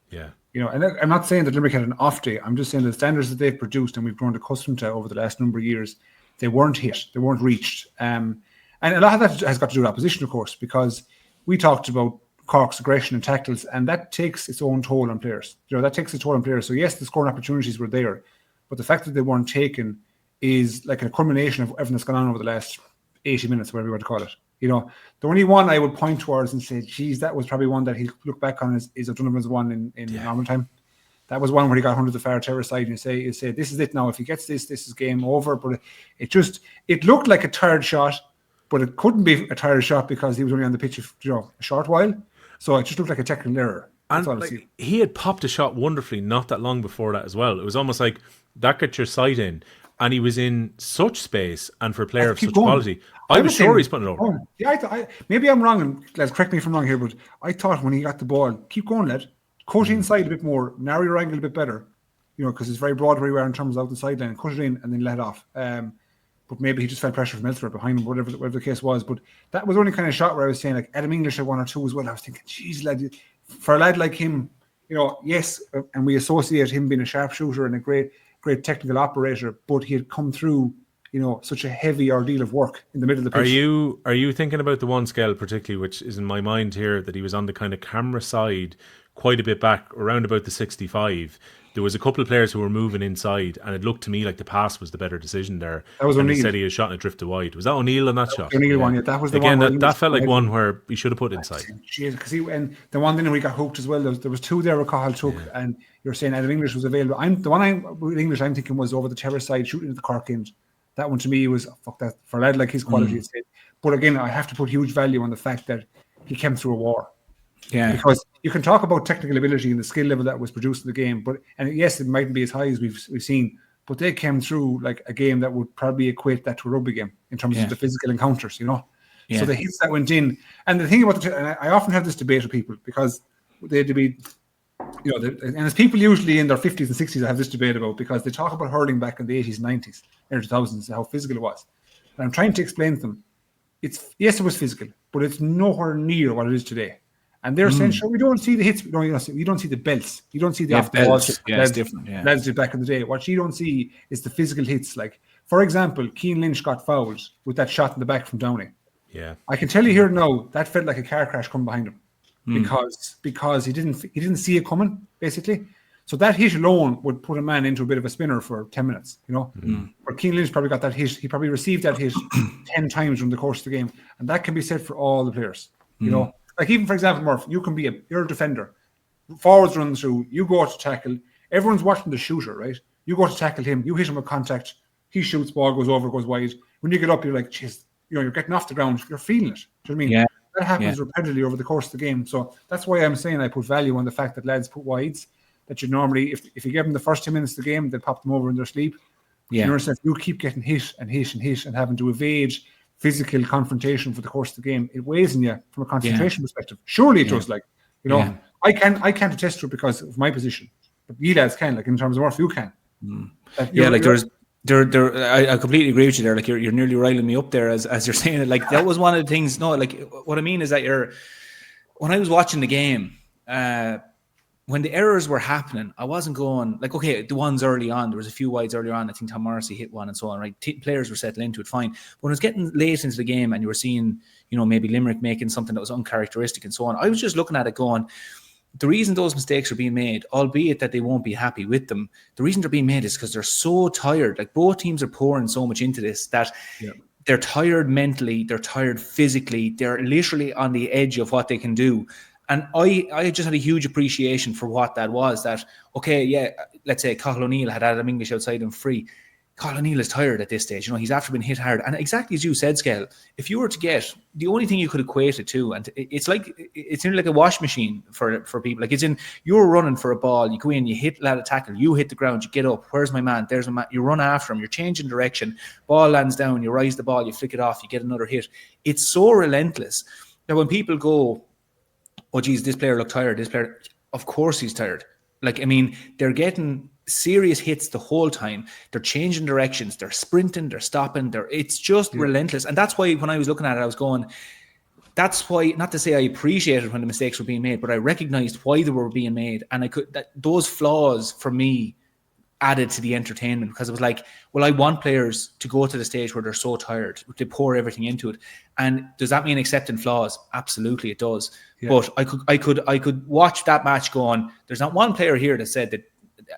Yeah. And I'm not saying that Limerick had an off day. I'm just saying the standards that they've produced and we've grown accustomed to over the last number of years, they weren't hit, they weren't reached. And a lot of that has got to do with opposition, of course, because we talked about Cork's aggression and tackles, and that takes its own toll on players. That takes its toll on players. So yes, the scoring opportunities were there, but the fact that they weren't taken is like a culmination of everything that's gone on over the last 80 minutes, whatever you want to call it. The only one I would point towards and say, geez, that was probably one that he'll look back on is O'Donovan's one in normal time. That was one where he got 100 the far terror side and you say, this is it now. If he gets this is game over. But it looked like a tired shot, but it couldn't be a tired shot because he was only on the pitch a short while. So it just looked like a technical error. And he had popped a shot wonderfully not that long before that as well. It was almost like that got your sight in, and he was in such space and for a player of such quality. I was sure he's putting it over. Yeah, maybe I'm wrong, and let's correct me if I'm wrong here, but I thought when he got the ball, keep going, lad. Cut inside a bit more, narrow your angle a bit better, because it's very broad where you are in terms of out the sideline. Cut it in and then let off. But maybe he just felt pressure from elsewhere behind him, whatever the case was. But that was the only kind of shot where I was saying, like, Adam English had 1 or 2 as well. I was thinking, geez, lad, for a lad like him, yes, and we associate him being a sharpshooter and a great technical operator, but he had come through, such a heavy ordeal of work in the middle of the pitch. Are you thinking about the one scale particularly, which is in my mind here, that he was on the kind of camera side quite a bit back, around about the 65. There was a couple of players who were moving inside, and it looked to me like the pass was the better decision there. That was O'Neill. He said he had shot and it drifted wide. Was that O'Neill on that shot? O'Neill one, yeah. That was the again, one. That felt like one where he should have put inside. Because and the one then we got hooked as well. There was 2 there. Cahill took, and you're saying Adam English was available. English I'm thinking was over the terrace side, shooting at the Cork end. That one to me was fuck that for a lad like his quality. But again, I have to put huge value on the fact that he came through a war. Yeah, because you can talk about technical ability and the skill level that was produced in the game, and yes, it mightn't be as high as we've seen, but they came through like a game that would probably equate that to a rugby game in terms of the physical encounters, So the hits that went in, and the thing about and I often have this debate with people because they debate, and it's people usually in their 50s and 60s I have this debate about because they talk about hurling back in the 80s and 90s, early 2000s, how physical it was, and I'm trying to explain to them, it was physical, but it's nowhere near what it is today. And they're saying, sure, we don't see the hits, we don't see the belts, you don't see the off belts. Yeah, it's different. Yeah. Lads did back in the day. What you don't see is the physical hits. Like, for example, Cian Lynch got fouled with that shot in the back from Downey. Yeah, I can tell you here now that felt like a car crash coming behind him because he didn't see it coming basically. So that hit alone would put a man into a bit of a spinner for 10 minutes. Where Cian Lynch probably got that hit, he probably received that hit 10 times during the course of the game, and that can be said for all the players. Like even for example, Murph, you're a defender. Forwards run through, you go to tackle. Everyone's watching the shooter, right? You go to tackle him, you hit him with contact. He shoots, ball goes over, goes wide. When you get up, you're like, jeez, you're getting off the ground. You're feeling it. Do you know what I mean? Yeah. That happens repeatedly over the course of the game. So that's why I'm saying I put value on the fact that lads put wides. That you normally, if you give them the first 10 minutes of the game, they'll pop them over in their sleep. You understand? You keep getting hit and having to evade physical confrontation for the course of the game. It weighs on you from a concentration perspective. Surely it does. Like, you know, I can't attest to it because of my position, but you lads can. Like in terms of what you can. I completely agree with you there. Like you're nearly riling me up there as you're saying it. Like that was one of the things. No, like what I mean is that when I was watching the game, when the errors were happening, I wasn't going like, okay, the ones early on, there was a few wides earlier on. I think Tom Morrissey hit one and so on, right? Players were settling into it fine. But when it was getting late into the game and you were seeing, you know, maybe Limerick making something that was uncharacteristic and so on, I was just looking at it going, the reason those mistakes are being made, albeit that they won't be happy with them, the reason they're being made is because they're so tired. Like both teams are pouring so much into this that they're tired mentally, they're tired physically, they're literally on the edge of what they can do. And I just had a huge appreciation for what that was. That, okay, let's say Cathal O'Neill had Adam English outside him free. Cathal O'Neill is tired at this stage. You know, he's after been hit hard. And exactly as you said, Skehill, if you were to get, the only thing you could equate it to, and it's nearly like a wash machine for people. Like you're running for a ball, you go in, you hit a tackle, you hit the ground, you get up, where's my man? There's my man. You run after him, you're changing direction, ball lands down, you rise the ball, you flick it off, you get another hit. It's so relentless that when people go, oh, geez, this player looked tired. This player, of course he's tired. Like, I mean, they're getting serious hits the whole time. They're changing directions. They're sprinting. They're stopping. It's just relentless. And that's why when I was looking at it, I was going, that's why, not to say I appreciated when the mistakes were being made, but I recognized why they were being made. And those flaws for me added to the entertainment, because it was like, well, I want players to go to the stage where they're so tired, they pour everything into it. And does that mean accepting flaws? Absolutely, it does. Yeah. But I could watch that match going, there's not one player here that said that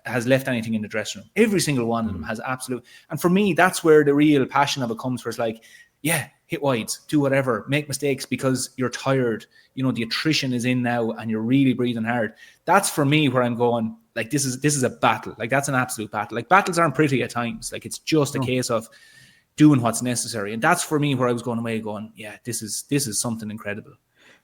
has left anything in the dressing room. Every single one of them has absolute. And for me, that's where the real passion of it comes, where it's like, yeah, hit wides, do whatever, make mistakes because you're tired. You know, the attrition is in now and you're really breathing hard. That's for me where I'm going, like, this is a battle. Like, that's an absolute battle. Like, battles aren't pretty at times. Like, it's just a case of doing what's necessary. And that's for me where I was going away going, yeah, this is something incredible.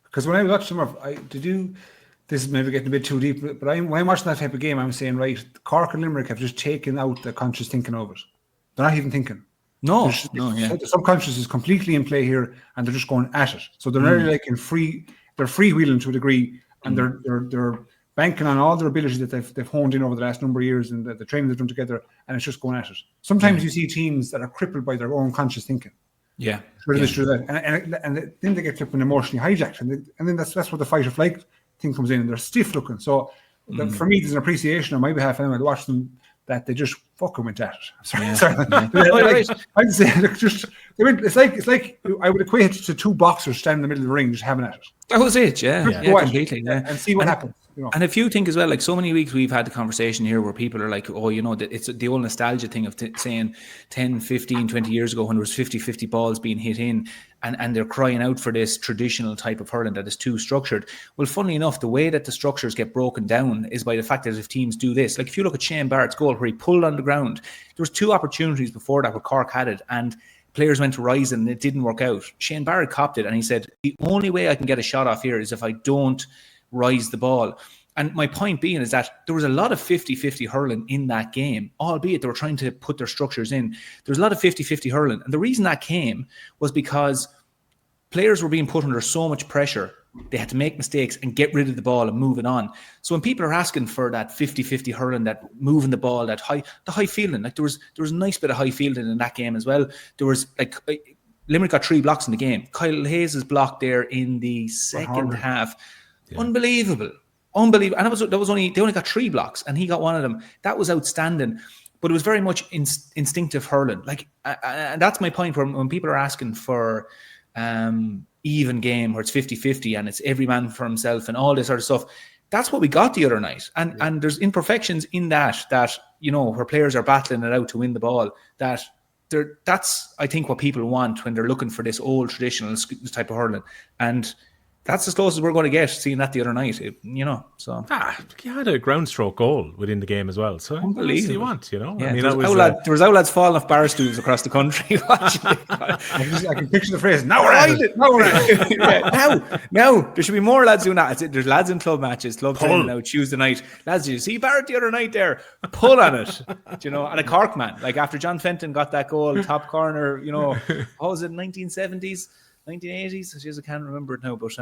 Because when I watched some of, this is maybe getting a bit too deep, but when I'm watching that type of game, I'm saying, right, Cork and Limerick have just taken out the conscious thinking of it. They're not even thinking. The subconscious is completely in play here, and they're just going at it. So they're really like they're freewheeling to a degree, and they're banking on all their ability that they've honed in over the last number of years and the training they've done together, and it's just going at it. Sometimes you see teams that are crippled by their own conscious thinking. Yeah. And then they get flipping emotionally hijacked, and then that's where the fight or flight thing comes in, and they're stiff looking. So for me, there's an appreciation on my behalf, and I watch them that they just fucking went at it. Sorry. I'd say it's like I would equate it to two boxers standing in the middle of the ring just having at it. That was it, completely. And see what happens. You know. And if you think as well, like so many weeks we've had the conversation here where people are like, oh, you know, it's the old nostalgia thing of saying 10, 15, 20 years ago when there was 50-50 balls being hit in and they're crying out for this traditional type of hurling that is too structured. Well, funnily enough, the way that the structures get broken down is by the fact that if teams do this, like if you look at Shane Barrett's goal where he pulled on the ground, there was two opportunities before that where Cork had it and players went to rise and it didn't work out. Shane Barrett copped it and he said, the only way I can get a shot off here is if I don't rise the ball. And my point being is that there was a lot of 50-50 hurling in that game, albeit they were trying to put their structures in. There was a lot of 50-50 hurling. And the reason that came was because players were being put under so much pressure. They had to make mistakes and get rid of the ball and move it on. So when people are asking for that 50-50 hurling, that moving the ball, the high fielding, like there was a nice bit of high fielding in that game as well. There was like Limerick got 3 blocks in the game. Kyle Hayes' block there in the second half. Yeah. Unbelievable. And that was only, they only got 3 blocks and he got one of them. That was outstanding. But it was very much instinctive hurling. Like, and that's my point when people are asking for even game where it's 50-50 and it's every man for himself and all this sort of stuff. That's what we got the other night. And there's imperfections in that, you know, where players are battling it out to win the ball, that's, I think, what people want when they're looking for this old traditional type of hurling. And that's as close as we're going to get seeing that the other night, so. He had a ground stroke goal within the game as well. So what else do you want, Yeah, I mean, there was outlads falling off bar stools across the country. I can picture the phrase, now we're at it. Now we're at it. Now, there should be more lads doing that. There's lads in club matches, club training now, Tuesday night. Lads, did you see Barrett the other night there? Pull on it. And a Cork man, like after John Fenton got that goal, top corner, what was it, 1970s? 1980s. I can't remember it now, but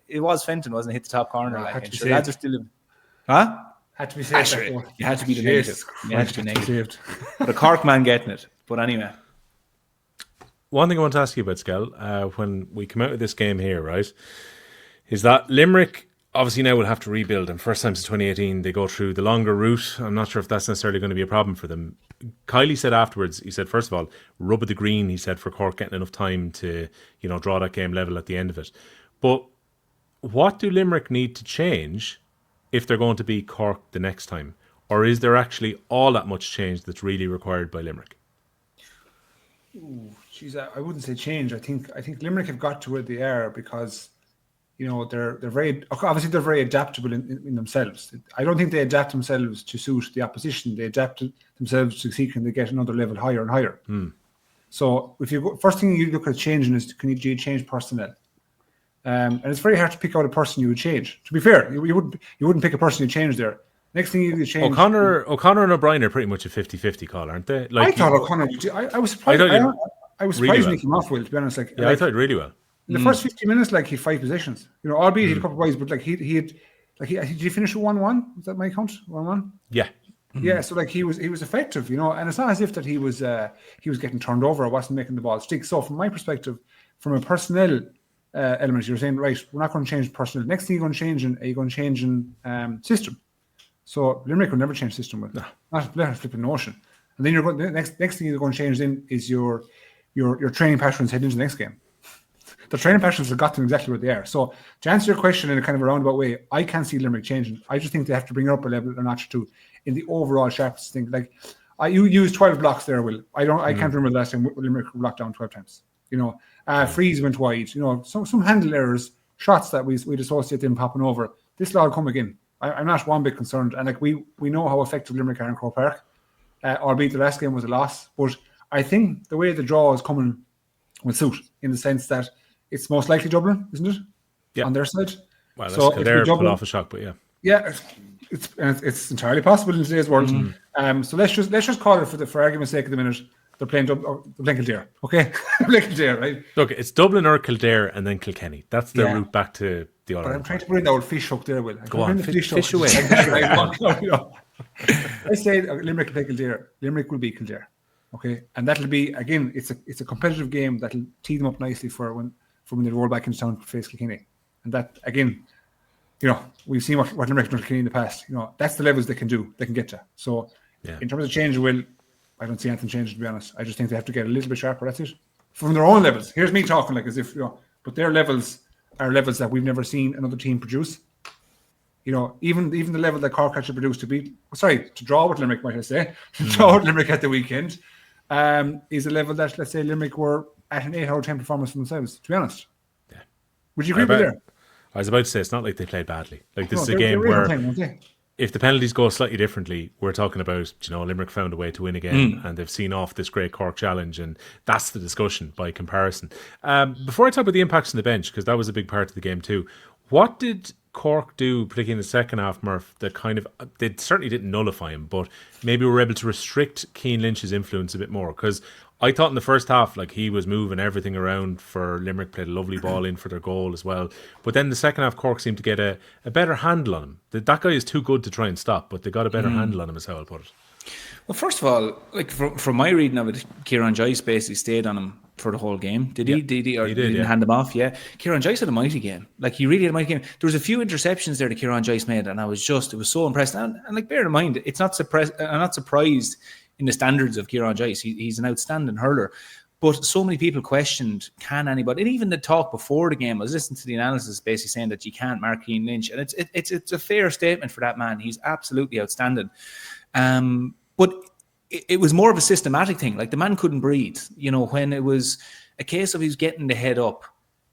it was Fenton, wasn't it? Hit the top corner. Lads are still in. Huh? Had to be saved. You had to be the negative. You had to be negative. The Cork man getting it. But anyway. One thing I want to ask you about, Skehill, when we come out of this game here, right, is that Limerick obviously now will have to rebuild, and first time since 2018 they go through the longer route. I'm not sure if that's necessarily going to be a problem for them. Kylie said afterwards, he said, first of all, rub of the green, he said, for Cork getting enough time to, draw that game level at the end of it. But what do Limerick need to change if they're going to be Cork the next time? Or is there actually all that much change that's really required by Limerick? I wouldn't say change. I think Limerick have got to where they are because they're very adaptable in themselves. I don't think they adapt themselves to suit the opposition. They adapt themselves to seeking to get another level higher and higher. So if you go, first thing you look at changing is, can you change personnel? And it's very hard to pick out a person you would change. To be fair, you wouldn't pick a person you change there. Next thing you change. O'Connor and O'Brien are pretty much a 50-50 call, aren't they? I thought O'Connor would. I was surprised. I was surprised when he came off well, to be honest. I thought really well. In the first 50 minutes, he had 5 possessions. Albeit he had a couple of wides, but did he finish with 1-1? Was that my count? 1-1? Yeah. Yeah, so he was effective, and it's not as if that he was getting turned over or wasn't making the ball stick. So from my perspective, from a personnel element, you're saying, right, we're not going to change personnel. Next thing you're going to change in system. So Limerick will never change system with not a flipping notion. And then you're going next thing you're going to change then is your training patterns heading into the next game. The training patterns have got them exactly where they are. So to answer your question in a kind of a roundabout way, I can't see Limerick changing. I just think they have to bring it up a level or notch or two in the overall sharpness thing. You used 12 blocks there, Will. I can't remember the last time Limerick blocked down 12 times. Freeze went wide. Some handle errors, shots that we'd associate them popping over. This will all come again. I'm not one bit concerned. And we know how effective Limerick are in Croke Park, albeit the last game was a loss. But I think the way the draw is coming will suit in the sense that it's most likely Dublin, isn't it? Yeah. On their side. Well, so Kildare pull off a shock, but yeah. Yeah, it's entirely possible in today's world. So let's just call it for argument's sake of the minute. They're playing Kildare, okay? Kildare, right? Look, it's Dublin or Kildare and then Kilkenny. That's the route back to the other. But I'm trying to bring the old fish hook there, Will. Go on, fish away. Let's say Limerick will play Kildare. Limerick will beat Kildare, okay? And that'll be, again, it's a competitive game that'll tee them up nicely for when they roll back into town to face Kilkenny. And that, again, we've seen what Limerick done to Kilkenny in the past. That's the levels they can get to. So in terms of change, Will, I don't see anything changing, to be honest. I just think they have to get a little bit sharper. That's it. From their own levels. Here's me talking as if, but their levels are levels that we've never seen another team produce. Even the level that Cork actually produced to draw with Limerick, might I say, to draw with Limerick at the weekend, is a level that, let's say, Limerick were at an 8 out of 10 performance for themselves, to be honest. Yeah. Would you agree with there? I was about to say, it's not like they played badly. This is a game where if the penalties go slightly differently, we're talking about, Limerick found a way to win again and they've seen off this great Cork challenge, and that's the discussion by comparison. Before I talk about the impacts on the bench, because that was a big part of the game too, what did Cork do, particularly in the second half, Murph, that they certainly didn't nullify him, but maybe were able to restrict Cian Lynch's influence a bit more? Because I thought in the first half, he was moving everything around for Limerick, played a lovely ball in for their goal as well. But then the second half, Cork seemed to get a better handle on him. That guy is too good to try and stop, but they got a better handle on him, is how I'll put it. Well, first of all, from my reading of it, Kieran Joyce basically stayed on him for the whole game. Did he? Did he? Or he didn't hand him off? Yeah. Kieran Joyce had a mighty game. He really had a mighty game. There was a few interceptions there that Kieran Joyce made, and it was so impressed. And bear in mind, I'm not surprised in the standards of Kieran Joyce. He's an outstanding hurler. But so many people questioned, can anybody? And even the talk before the game, I was listening to the analysis basically saying that you can't mark Cian Lynch. And it's a fair statement for that man. He's absolutely outstanding. But it was more of a systematic thing. The man couldn't breathe. When it was a case of he was getting the head up,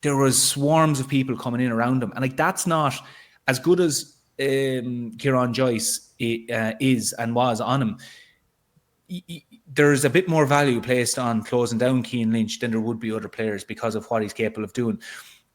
there was swarms of people coming in around him. And like, that's not as good as Kieran Joyce is and was on him. There's a bit more value placed on closing down Cian Lynch than there would be other players because of what he's capable of doing.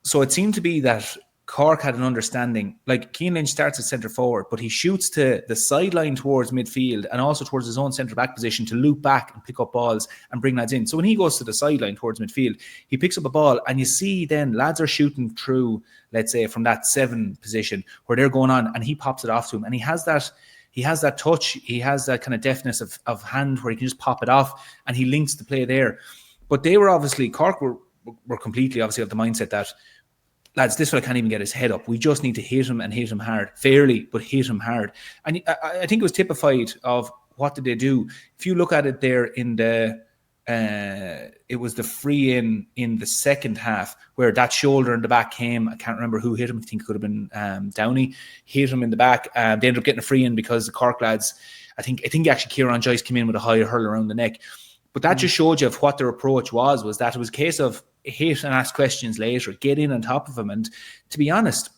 So it seemed to be that Cork had an understanding, like Cian Lynch starts at centre forward, but he shoots to the sideline towards midfield and also towards his own centre back position to loop back and pick up balls and bring lads in. So when he goes to the sideline towards midfield, he picks up a ball and you see then lads are shooting through, let's say, from that 7 position where they're going on, and he pops it off to him, and he has that touch, he has that kind of deftness of hand where he can just pop it off, and he links the play there. But they were obviously, Cork were completely obviously of the mindset that, lads, this fella can't even get his head up. We just need to hit him and hit him hard. Fairly, but hit him hard. And I think it was typified of what did they do. If you look at it there in the, it was the free in the second half where that shoulder in the back came. I can't remember who hit him. I think it could have been Downey. Hit him in the back. They ended up getting a free in because the Cork lads, I think actually Kieran Joyce came in with a high hurl around the neck. But that just showed you of what their approach was that it was a case of hit and ask questions later, get in on top of him. And to be honest,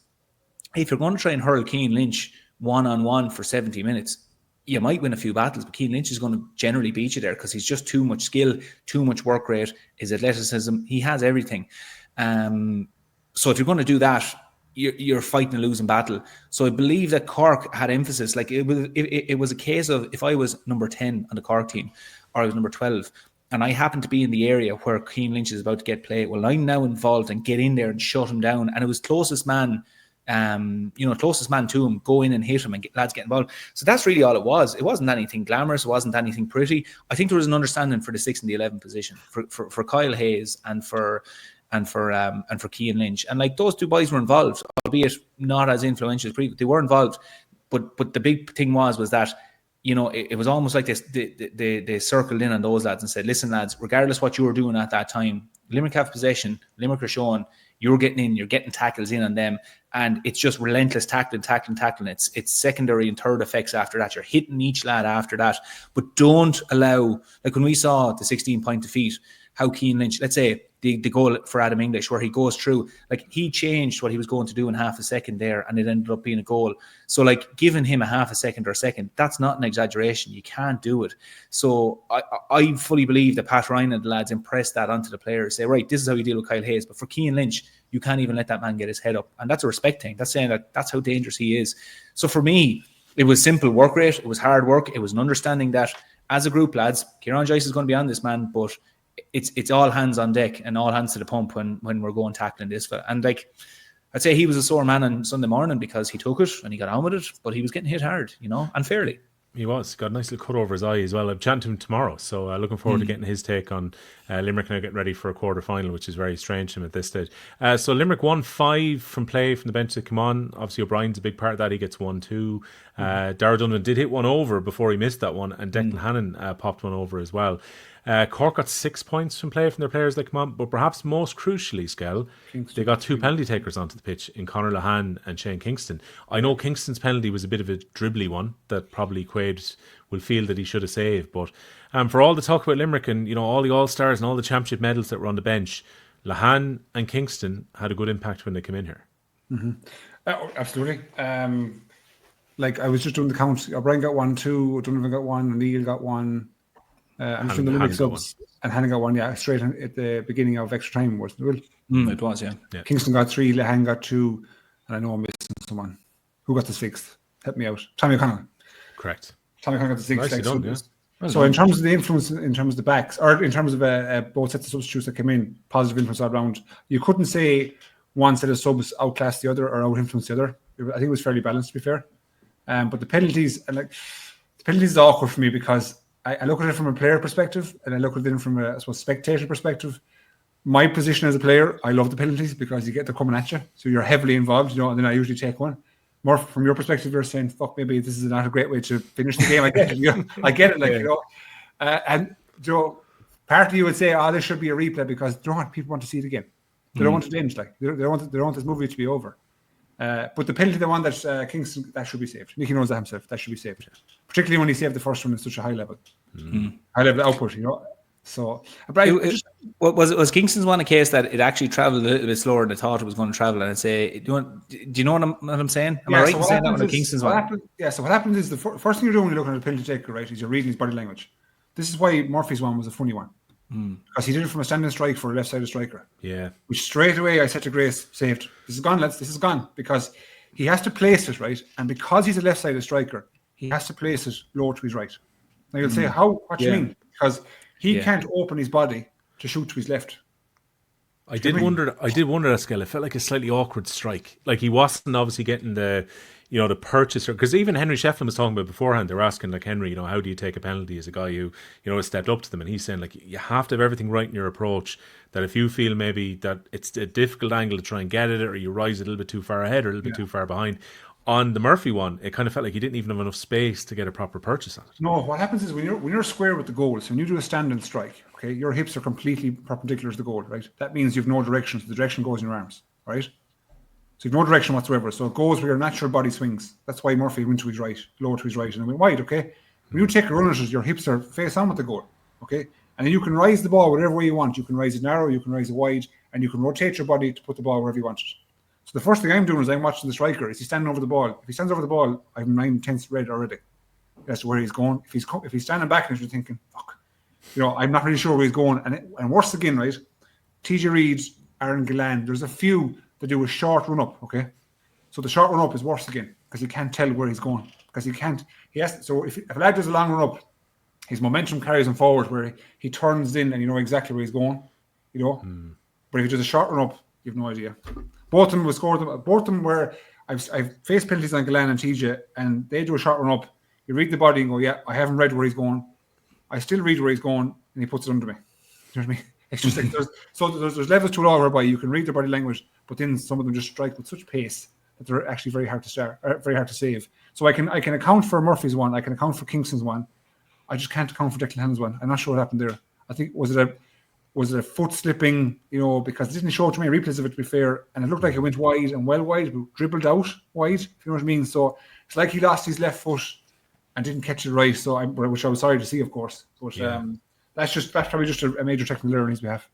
if you're going to try and hurl Cian Lynch one-on-one for 70 minutes, you might win a few battles, but Cian Lynch is going to generally beat you there because he's just too much skill, too much work rate, his athleticism, he has everything. So if you're going to do that, you're fighting a losing battle. So I believe that Cork had emphasis. Like it was a case of, if I was number 10 on the Cork team, or I was number 12, and I happen to be in the area where Cian Lynch is about to get play, well, I'm now involved and get in there and shut him down. And it was closest man to him, go in and hit him and lads get involved. So that's really all it was. It wasn't anything glamorous. It wasn't anything pretty. I think there was an understanding for the 6 and the 11 position for Kyle Hayes and for Cian Lynch. And like, those two boys were involved, albeit not as influential as previous. They were involved. But the big thing was that, you know, it was almost like they circled in on those lads and said, listen, lads, regardless what you were doing at that time, Limerick have possession, Limerick are showing, you're getting in, you're getting tackles in on them, and it's just relentless tackling. It's secondary and third effects after that. You're hitting each lad after that, but don't allow, like when we saw the 16-point defeat, how Cian Lynch, let's say the goal for Adam English where he goes through, like he changed what he was going to do in half a second there and it ended up being a goal. So like giving him a half a second or a second, that's not an exaggeration. You can't do it. So I fully believe that Pat Ryan and the lads impressed that onto the players, say, right, this is how you deal with Kyle Hayes. But for Cian Lynch, you can't even let that man get his head up. And that's a respect thing. That's saying that that's how dangerous he is. So for me, it was simple work rate. It was hard work. It was an understanding that as a group, lads, Kieran Joyce is going to be on this man, but it's all hands on deck and all hands to the pump when we're going tackling this. And like, I'd say he was a sore man on Sunday morning because he took it and he got on with it, but he was getting hit hard, you know, and fairly. He was. Got a nice little cut over his eye as well. I'm chatting to him tomorrow, so looking forward to getting his take on Limerick now getting ready for a quarter-final, which is very strange to him at this stage. So Limerick won 5 from play from the bench that come on. Obviously O'Brien's a big part of that. He gets 1-2. Dara Donovan did hit one over before he missed that one, and Declan Hannon popped one over as well. Cork got 6 points from play from their players that come on, but perhaps most crucially, Skell, they got 2 penalty takers onto the pitch in Conor Lahan and Shane Kingston. I know Kingston's penalty was a bit of a dribbly one that probably Quaid will feel that he should have saved, but for all the talk about Limerick and, you know, all the All-Stars and all the championship medals that were on the bench, Lahan and Kingston had a good impact when they came in here. Absolutely. Like I was just doing the count. O'Brien got 1, 2, Donovan got 1, Neil got 1. I'm just doing the Limerick subs, and Hannon got 1, straight at the beginning of extra time, wasn't it? It was, yeah. Kingston got 3, Lahan got 2, and I know I'm missing someone. Who got the 6th? Help me out. Tommy O'Connell. Correct. Tommy O'Connell got the 6th. Nicely done, yeah. So in terms of the influence, in terms of the backs, or in terms of both sets of substitutes that came in, positive influence all around, you couldn't say one set of subs outclassed the other or out-influenced the other. I think it was fairly balanced, to be fair. But the penalties, the penalties is awkward for me because I look at it from a player perspective and I look at it from a spectator perspective. My position as a player, I love the penalties because you get them coming at you. So you're heavily involved, you know, and then I usually take one. More from your perspective, you're saying, fuck, maybe this is not a great way to finish the game. I get it, you know? I get it, like, you know. And, you know, partly you would say, this should be a replay because, you know what, people want to see it again. They don't want it to end, like, they don't want this movie to be over. But the penalty, the one that Kingston, that should be saved. Nicky knows that himself. That should be saved, particularly when he saved the first one in such a high level, high level output. You know, So, but was Kingston's one a case that it actually travelled a little bit slower than I thought it was going to travel? And I'd say, do you know what I'm saying? Am I right in saying that one? Kingston's one. So what happens is the first thing you're doing when you're looking at a penalty taker, right, is you're reading his body language. This is why Murphy's one was a funny one. Because he did it from a standing strike for a left-sided striker. Yeah. Which straight away I said to Grace, saved. This is gone, lads. This is gone. Because he has to place it, right? And because he's a left-sided striker, he has to place it lower to his right. Now you'll say, what do you mean? Because he can't open his body to shoot to his left. I did wonder that, Skehill. It felt like a slightly awkward strike. Like he wasn't obviously getting the purchaser. Because even Henry Shefflin was talking about beforehand, they were asking, like, Henry, how do you take a penalty as a guy who, has stepped up to them? And he's saying, like, you have to have everything right in your approach. That if you feel maybe that it's a difficult angle to try and get at it, or you rise a little bit too far ahead or a little bit too far behind. On the Murphy one, it kind of felt like he didn't even have enough space to get a proper purchase on it. No, what happens is when you're square with the goal, so when you do a standing strike, okay, your hips are completely perpendicular to the goal, right? That means you've no direction, so the direction goes in your arms, right? So you've no direction whatsoever. So it goes where your natural body swings. That's why Murphy went to his right, lower to his right, and then went wide, okay? When you take a run at it, your hips are face on with the goal, okay? And then you can rise the ball whatever way you want. You can rise it narrow, you can rise it wide, and you can rotate your body to put the ball wherever you want it. So the first thing I'm doing is I'm watching the striker. Is he standing over the ball? If he stands over the ball, I have 9 tenths red already. That's where he's going. If he's standing back and you're thinking, fuck, I'm not really sure where he's going. And worse again, right? TJ Reid, Aaron Gillan, there's a few that do a short run up, okay? So the short run up is worse again because he can't tell where he's going. Because so if a lad does a long run up, his momentum carries him forward where he turns in and you know exactly where he's going, But if he does a short run up, you have no idea. Both of them will score them. Both of them where I've faced penalties on Gillan and TJ, and they do a shot run up. You read the body and go, yeah, I haven't read where he's going. I still read where he's going, and he puts it under me. You know what I mean? It's just like there's levels to it all whereby you can read their body language, but then some of them just strike with such pace that they're actually very hard to save. So I can account for Murphy's one, I can account for Kingston's one. I just can't account for Declan Hannon's one. I'm not sure what happened there. I think was it a foot slipping, because it didn't show to me replays of it, to be fair, and it looked like it went wide and well wide, but dribbled out wide, if you know what I mean. So it's like he lost his left foot and didn't catch it right, which I was sorry to see, of course. But that's probably just a major technical error on his behalf.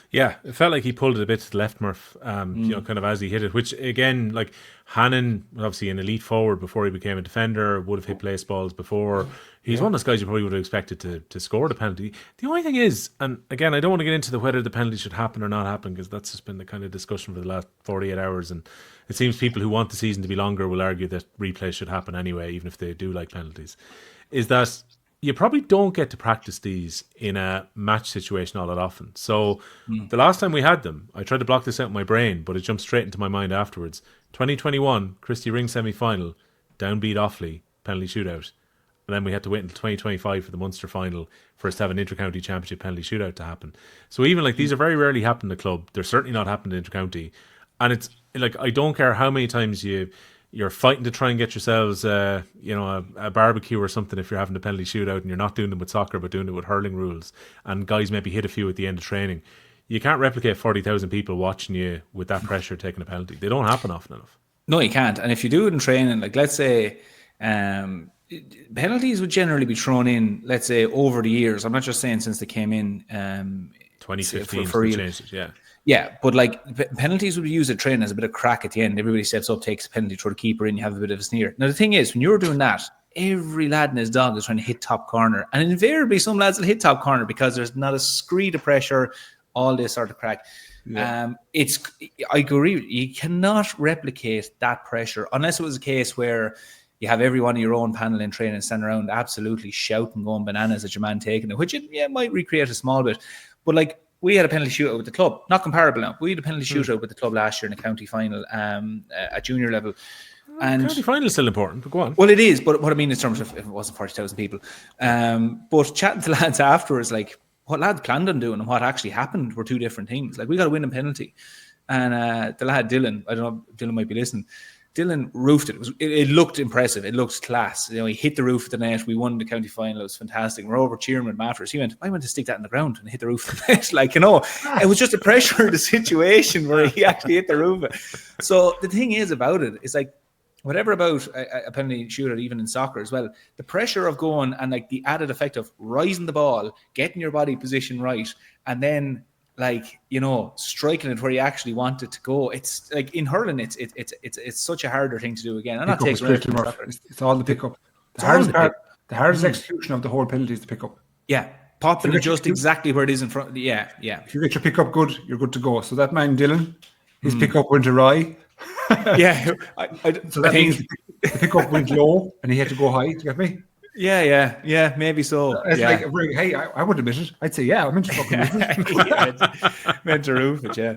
Yeah, it felt like he pulled it a bit to the left, Murph, kind of as he hit it, which again, like Hannon, obviously an elite forward before he became a defender, would have hit place balls before. He's one of those guys you probably would have expected to score the penalty. The only thing is, and again, I don't want to get into whether the penalty should happen or not happen, because that's just been the kind of discussion for the last 48 hours, and it seems people who want the season to be longer will argue that replay should happen anyway, even if they do like penalties, is that you probably don't get to practice these in a match situation all that often. So the last time we had them, I tried to block this out in my brain, but it jumped straight into my mind afterwards. 2021, Christie Ring semi-final, downbeat Offaly, penalty shootout. And then we had to wait until 2025 for the Munster final for us to have an inter-county championship penalty shootout to happen. So even like these are very rarely happened in the club. They're certainly not happened in inter-county. And it's like, I don't care how many times you're fighting to try and get yourselves a barbecue or something if you're having a penalty shootout and you're not doing them with soccer but doing it with hurling rules, and guys maybe hit a few at the end of training. You can't replicate 40,000 people watching you with that pressure taking a penalty. They don't happen often enough. No, you can't. And if you do it in training, like let's say penalties would generally be thrown in, let's say, over the years. I'm not just saying since they came in 2015 for real. Changed it, yeah. Yeah, but like penalties would be used at training as a bit of crack at the end. Everybody steps up, takes a penalty, throw the keeper in, you have a bit of a sneer. Now, the thing is, when you're doing that, every lad and his dog is trying to hit top corner. And invariably, some lads will hit top corner because there's not a screed of pressure, all this sort of crack. Yeah. I agree, you cannot replicate that pressure unless it was a case where you have everyone in your own panel in training stand around absolutely shouting, going bananas at your man taking it, which it might recreate a small bit. But like, we had a penalty shootout with the club, not comparable now. We had a penalty shootout with the club last year in a county final at junior level. And county final is still important, but go on. Well, it is, but what I mean in terms of if it wasn't 40,000 people. But chatting to lads afterwards, like what lads planned on doing and what actually happened were two different things. Like we got to win a penalty. And the lad Dylan, I don't know if Dylan might be listening, Dylan roofed it. It looked impressive. It looked class. He hit the roof of the net. We won the county final. It was fantastic. We're over cheering with Matters. He went, I went to stick that in the ground and hit the roof of the net. It was just a pressure of the situation where he actually hit the roof. So the thing is about it, it's like whatever about a penalty shootout, even in soccer as well, the pressure of going and like the added effect of rising the ball, getting your body position right, and then like, you know, striking it where you actually want it to go. It's like in hurling, it's such a harder thing to do again. I'm not taking away from soccer. It's all the pickup. The hardest execution of the whole penalty is the pickup. Yeah, popping it just exactly where it is in front. Yeah. If you get your pickup good, you're good to go. So that man Dylan, his pickup went awry. Yeah, so that means the pickup went low and he had to go high. Do you get me? Yeah, maybe so. It's like, hey, I would admit it. I'd say, yeah, I meant to fucking admit it. Meant to roof it, yeah.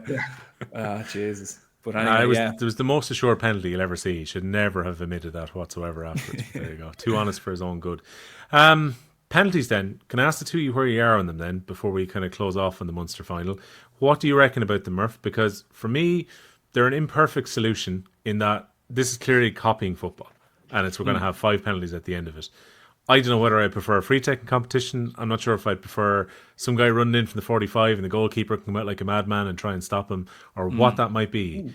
Oh, Jesus. But anyway, There was the most assured penalty you'll ever see. He should never have admitted that whatsoever afterwards. There you go. Too honest for his own good. Penalties then. Can I ask the two of you where you are on them then before we kind of close off on the Munster final? What do you reckon about the Murph? Because for me, they're an imperfect solution in that this is clearly copying football. And we're going to have 5 penalties at the end of it. I don't know whether I prefer a free-taking competition. I'm not sure if I'd prefer some guy running in from the 45 and the goalkeeper can come out like a madman and try and stop him, or what that might be.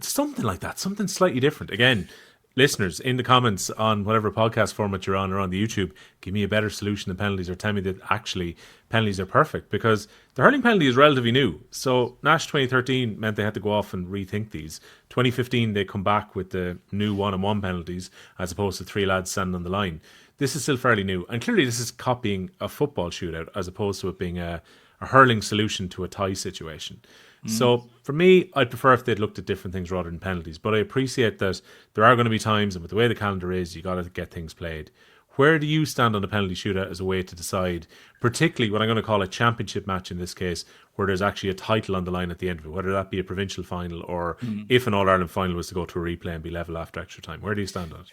Something like that, something slightly different. Again, listeners, in the comments on whatever podcast format you're on or on the YouTube, give me a better solution than penalties, or tell me that actually penalties are perfect, because the hurling penalty is relatively new. So Nash 2013 meant they had to go off and rethink these. 2015 they come back with the new 1-on-1 penalties as opposed to 3 lads standing on the line. This is still fairly new, and clearly this is copying a football shootout as opposed to it being a hurling solution to a tie situation. So for me, I'd prefer if they'd looked at different things rather than penalties, but I appreciate that there are going to be times, and with the way the calendar is, you got to get things played. Where do you stand on a penalty shootout as a way to decide, particularly what I'm going to call a championship match in this case, where there's actually a title on the line at the end of it, whether that be a provincial final or if an All-Ireland final was to go to a replay and be level after extra time? Where do you stand on it?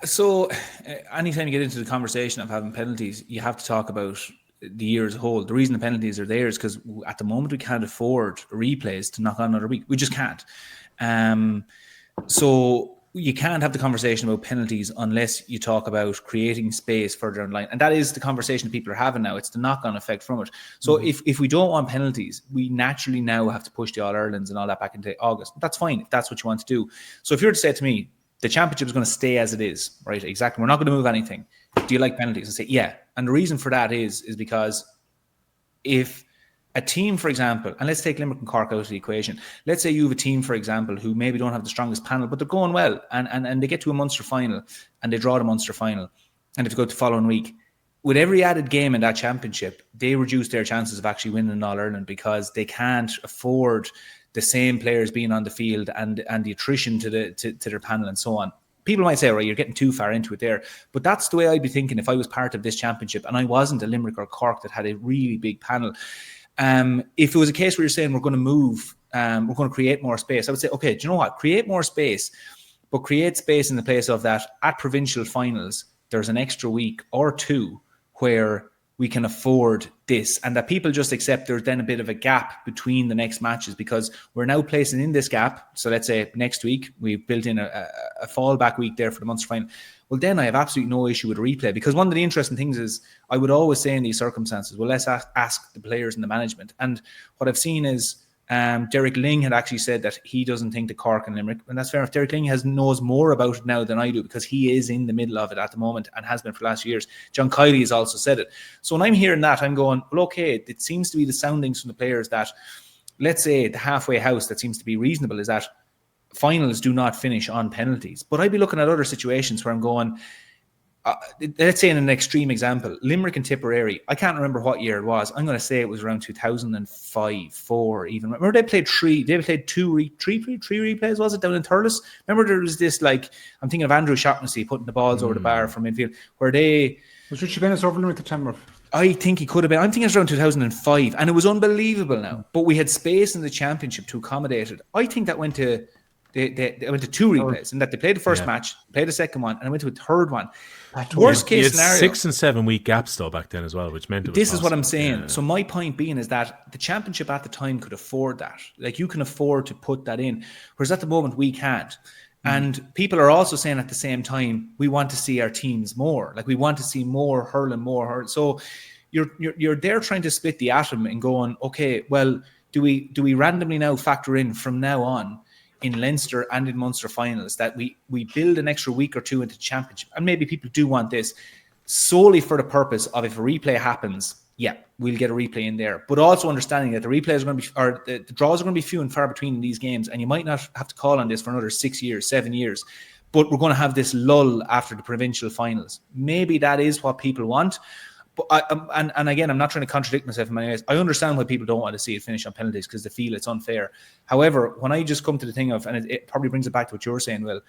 So anytime you get into the conversation of having penalties, you have to talk about the year as a whole. The reason the penalties are there is because at the moment we can't afford replays to knock on another week. We just can't. So you can't have the conversation about penalties unless you talk about creating space further down the line. And that is the conversation people are having now. It's the knock-on effect from it. So if we don't want penalties, we naturally now have to push the All-Irelands and all that back into August. That's fine if that's what you want to do. So if you were to say to me, the championship is going to stay as it is, right? Exactly. We're not going to move anything. Do you like penalties? I say, yeah. And the reason for that is because if a team, for example, and let's take Limerick and Cork out of the equation. Let's say you have a team, for example, who maybe don't have the strongest panel, but they're going well, and they get to a Munster final, and they draw the Munster final, and if you go to the following week, with every added game in that championship, they reduce their chances of actually winning All-Ireland because they can't afford the same players being on the field and the attrition to their panel and so on. People might say, right, you're getting too far into it there. But that's the way I'd be thinking if I was part of this championship and I wasn't a Limerick or Cork that had a really big panel. If it was a case where you're saying we're going to move, we're going to create more space, I would say, okay, do you know what? Create more space, but create space in the place of that at provincial finals, there's an extra week or two where we can afford this, and that people just accept there's then a bit of a gap between the next matches because we're now placing in this gap. So let's say next week we've built in a fallback week there for the Munster final. Well, then I have absolutely no issue with a replay, because one of the interesting things is I would always say in these circumstances, well, let's ask the players and the management. And what I've seen is Derek Ling had actually said that he doesn't think the Cork and Limerick, and that's fair enough. Derek Ling knows more about it now than I do because he is in the middle of it at the moment and has been for the last few years. John Kiley has also said it. So when I'm hearing that, I'm going, well, okay, it seems to be the soundings from the players that, let's say, the halfway house that seems to be reasonable is that finals do not finish on penalties. But I'd be looking at other situations where I'm going, let's say in an extreme example, Limerick and Tipperary, I can't remember what year it was. I'm going to say it was around 2005, 4 even. Remember they played three replays, was it, down in Thurles? Remember there was this, like, I'm thinking of Andrew Shaughnessy putting the balls over the bar from midfield, where they... Was Richie Bennett over Limerick at the time? I think he could have been. I'm thinking it's around 2005, and it was unbelievable now. But we had space in the championship to accommodate it. I think that went to... They went to 2 replays, and that they played the first match, played the second one, and went to a third one. Worst case scenario, 6 and 7 week gaps though back then as well, which meant it was this is possible. what I'm saying. Yeah. So my point being is that the championship at the time could afford that. Like, you can afford to put that in, whereas at the moment we can't. And people are also saying at the same time, we want to see our teams more. Like, we want to see more hurling. So you're there trying to split the atom and going, okay, well, do we randomly now factor in from now on? in Leinster and in Munster finals, that we build an extra week or two into the championship. And maybe people do want this solely for the purpose of, if a replay happens, yeah, we'll get a replay in there. But also understanding that the replays are going to be, or the draws are going to be few and far between in these games, and you might not have to call on this for another 6 years, 7 years. But we're going to have this lull after the provincial finals. Maybe that is what people want. But and again, I'm not trying to contradict myself in many ways. I understand why people don't want to see it finish on penalties, because they feel it's unfair. However, when I just come to the thing of, and it probably brings it back to what you were saying, Will,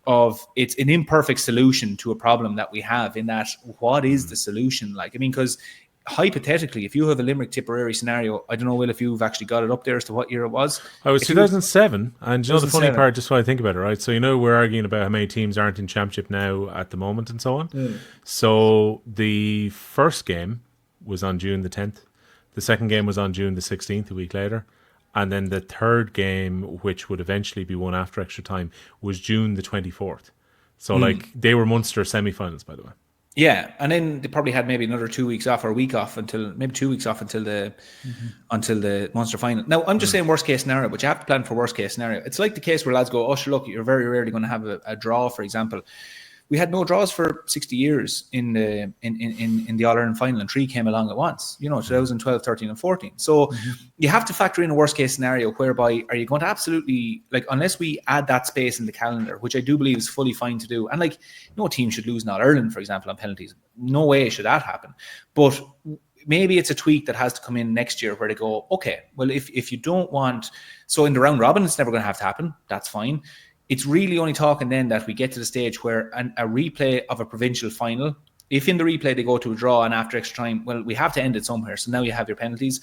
of it's an imperfect solution to a problem that we have, in that, what is the solution? Like, I mean, because hypothetically, if you have a Limerick Tipperary scenario, I don't know, Will, if you've actually got it up there as to what year it was. Oh, it was 2007. And you know the funny part, just when I think about it, right? So, you know, we're arguing about how many teams aren't in championship now at the moment and so on. So the first game was on June the 10th. The second game was on June the 16th, a week later. And then the third game, which would eventually be won after extra time, was June the 24th. So, like, they were Munster semi-finals, by the way. Yeah, and then they probably had maybe another 2 weeks off, or a week off, until maybe 2 weeks off until the Munster final. Now, I'm just saying worst case scenario, but you have to plan for worst case scenario. It's like the case where lads go, oh, sure, look, you're very rarely going to have a draw, for example. We had no draws for 60 years in the All-Ireland final, and 3 came along at once, 2012, 13 and 14. So you have to factor in a worst case scenario whereby, are you going to absolutely, like, unless we add that space in the calendar, which I do believe is fully fine to do, and like, no team should lose in All-Ireland, for example, on penalties. No way should that happen. But maybe it's a tweak that has to come in next year where they go, okay, well, if you don't want, so in the round robin, it's never going to have to happen. That's fine. It's really only talking then that we get to the stage where a replay of a provincial final, if in the replay they go to a draw and after extra time, well, we have to end it somewhere. So now you have your penalties,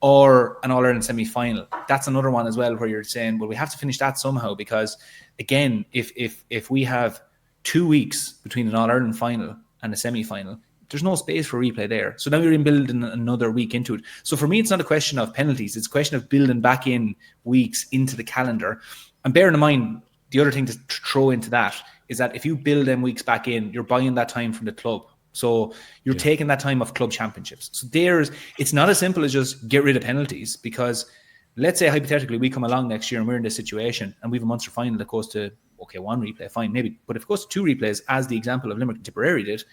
or an All-Ireland semi-final. That's another one as well, where you're saying, well, we have to finish that somehow, because again, if we have 2 weeks between an All-Ireland final and a semi-final, there's no space for replay there. So now you're in building another week into it. So for me, it's not a question of penalties. It's a question of building back in weeks into the calendar. And bearing in mind, the other thing to throw into that is that if you build them weeks back in, you're buying that time from the club. So you're taking that time off club championships. So it's not as simple as just get rid of penalties, because let's say hypothetically we come along next year and we're in this situation and we have a Munster final that goes to, okay, 1 replay, fine, maybe. But if it goes to 2 replays, as the example of Limerick and Tipperary did,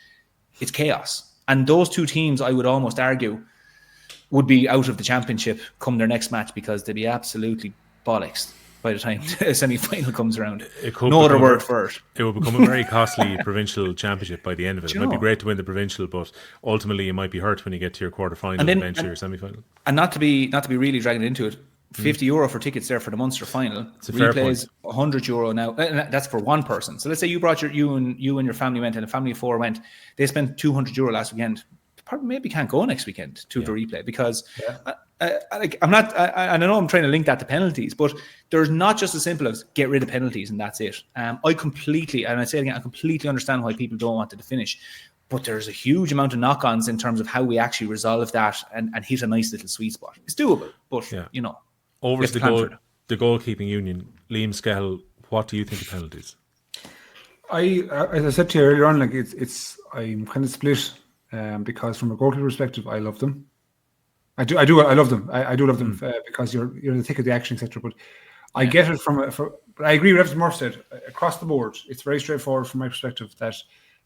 it's chaos. And those 2 teams, I would almost argue, would be out of the championship come their next match, because they'd be absolutely bollocks by the time the semi-final comes around. No other word for it. It will become a very costly provincial championship by the end of it. It might be great to win the provincial, but ultimately you might be hurt when you get to your quarter-final and eventually your semi-final. And not to be really dragging into it, €50 for tickets there for the Munster final. It's a fair Replays point. €100 now. That's for one person. So let's say you brought you and your family went, and a family of 4 went. They spent €200 last weekend. Probably maybe can't go next weekend to the replay, because I'm not. I know I'm trying to link that to penalties, but there's not just as simple as get rid of penalties and that's it. I completely, and I say it again, I completely understand why people don't want it to finish, but there's a huge amount of knock-ons in terms of how we actually resolve that and hit a nice little sweet spot. It's doable, but over to the goalkeeping union, Liam Skehill, what do you think of penalties? As I said to you earlier on, like I'm kind of split. Because from a goalkeeper perspective, I love them. I love them. I do love them because you're in the thick of the action, etc. But I get it but I agree with everything Murph said. Across the board, it's very straightforward from my perspective that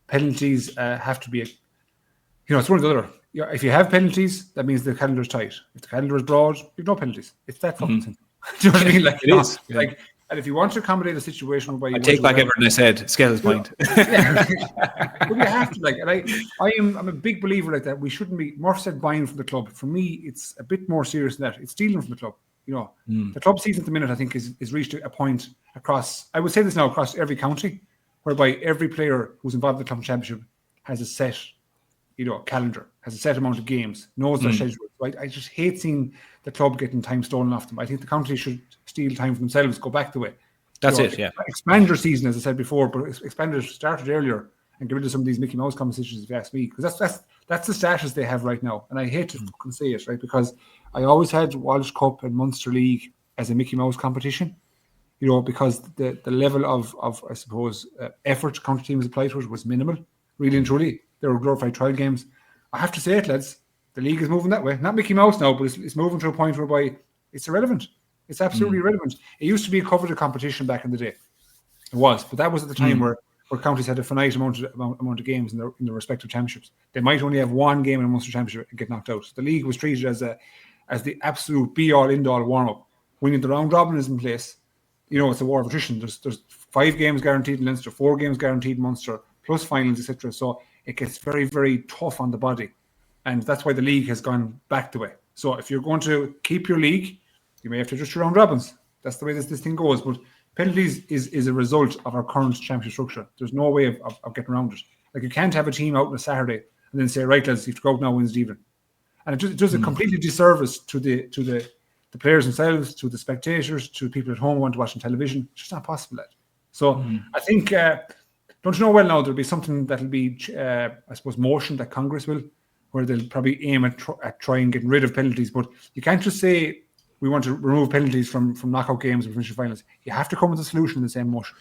penalties have to be, it's one or the other. If you have penalties, that means the calendar is tight. If the calendar is broad, you've no penalties. It's that fucking simple. Do you know what I mean? Like, it is. Like, and if you want to accommodate a situation where I take back everything I said, Skehill's point. But you have to, like, and I'm a big believer like that. We shouldn't be. Murph said buying from the club. For me, it's a bit more serious than that. It's stealing from the club. The club season at the minute, I think, is reached a point across. I would say this now across every county, whereby every player who's involved in the club championship has a set, calendar, has a set amount of games, knows their schedule. So I just hate seeing the club getting time stolen off them. I think the county should steal time for themselves, go back the way. That's it, yeah. Expand your season, as I said before, but expand it, started earlier, and get rid of some of these Mickey Mouse competitions, if you ask me, because that's the status they have right now. And I hate to fucking say it, right, because I always had Walsh Cup and Munster League as a Mickey Mouse competition, because the level of I suppose, effort county teams applied to it was minimal, really and truly. They were glorified trial games. I have to say it, lads, the league is moving that way. Not Mickey Mouse now, but it's moving to a point whereby it's irrelevant. It's absolutely irrelevant. It used to be a coveted competition back in the day. It was, but that was at the time where counties had a finite amount of games in their respective championships. They might only have one game in a Munster championship and get knocked out. The league was treated as the absolute be-all, end-all warm-up. When the round robin is in place, it's a war of attrition. There's 5 games guaranteed in Leinster, 4 games guaranteed in Munster, plus finals, etc. So it gets very, very tough on the body. And that's why the league has gone back the way. So if you're going to keep your league, you may have to adjust your round robins. That's the way this thing goes. But penalties is a result of our current championship structure. There's no way of getting around it. Like, you can't have a team out on a Saturday and then say, right, lads, you have to go out now Wednesday evening. And it does a completely disservice to the players themselves, to the spectators, to people at home who want to watch on television. It's just not possible, lad. So I think, don't you know well now, there'll be something that'll be, I suppose, motioned at Congress will, where they'll probably aim at trying getting rid of penalties. But you can't just say we want to remove penalties from knockout games and provincial finals. You have to come with a solution in the same motion.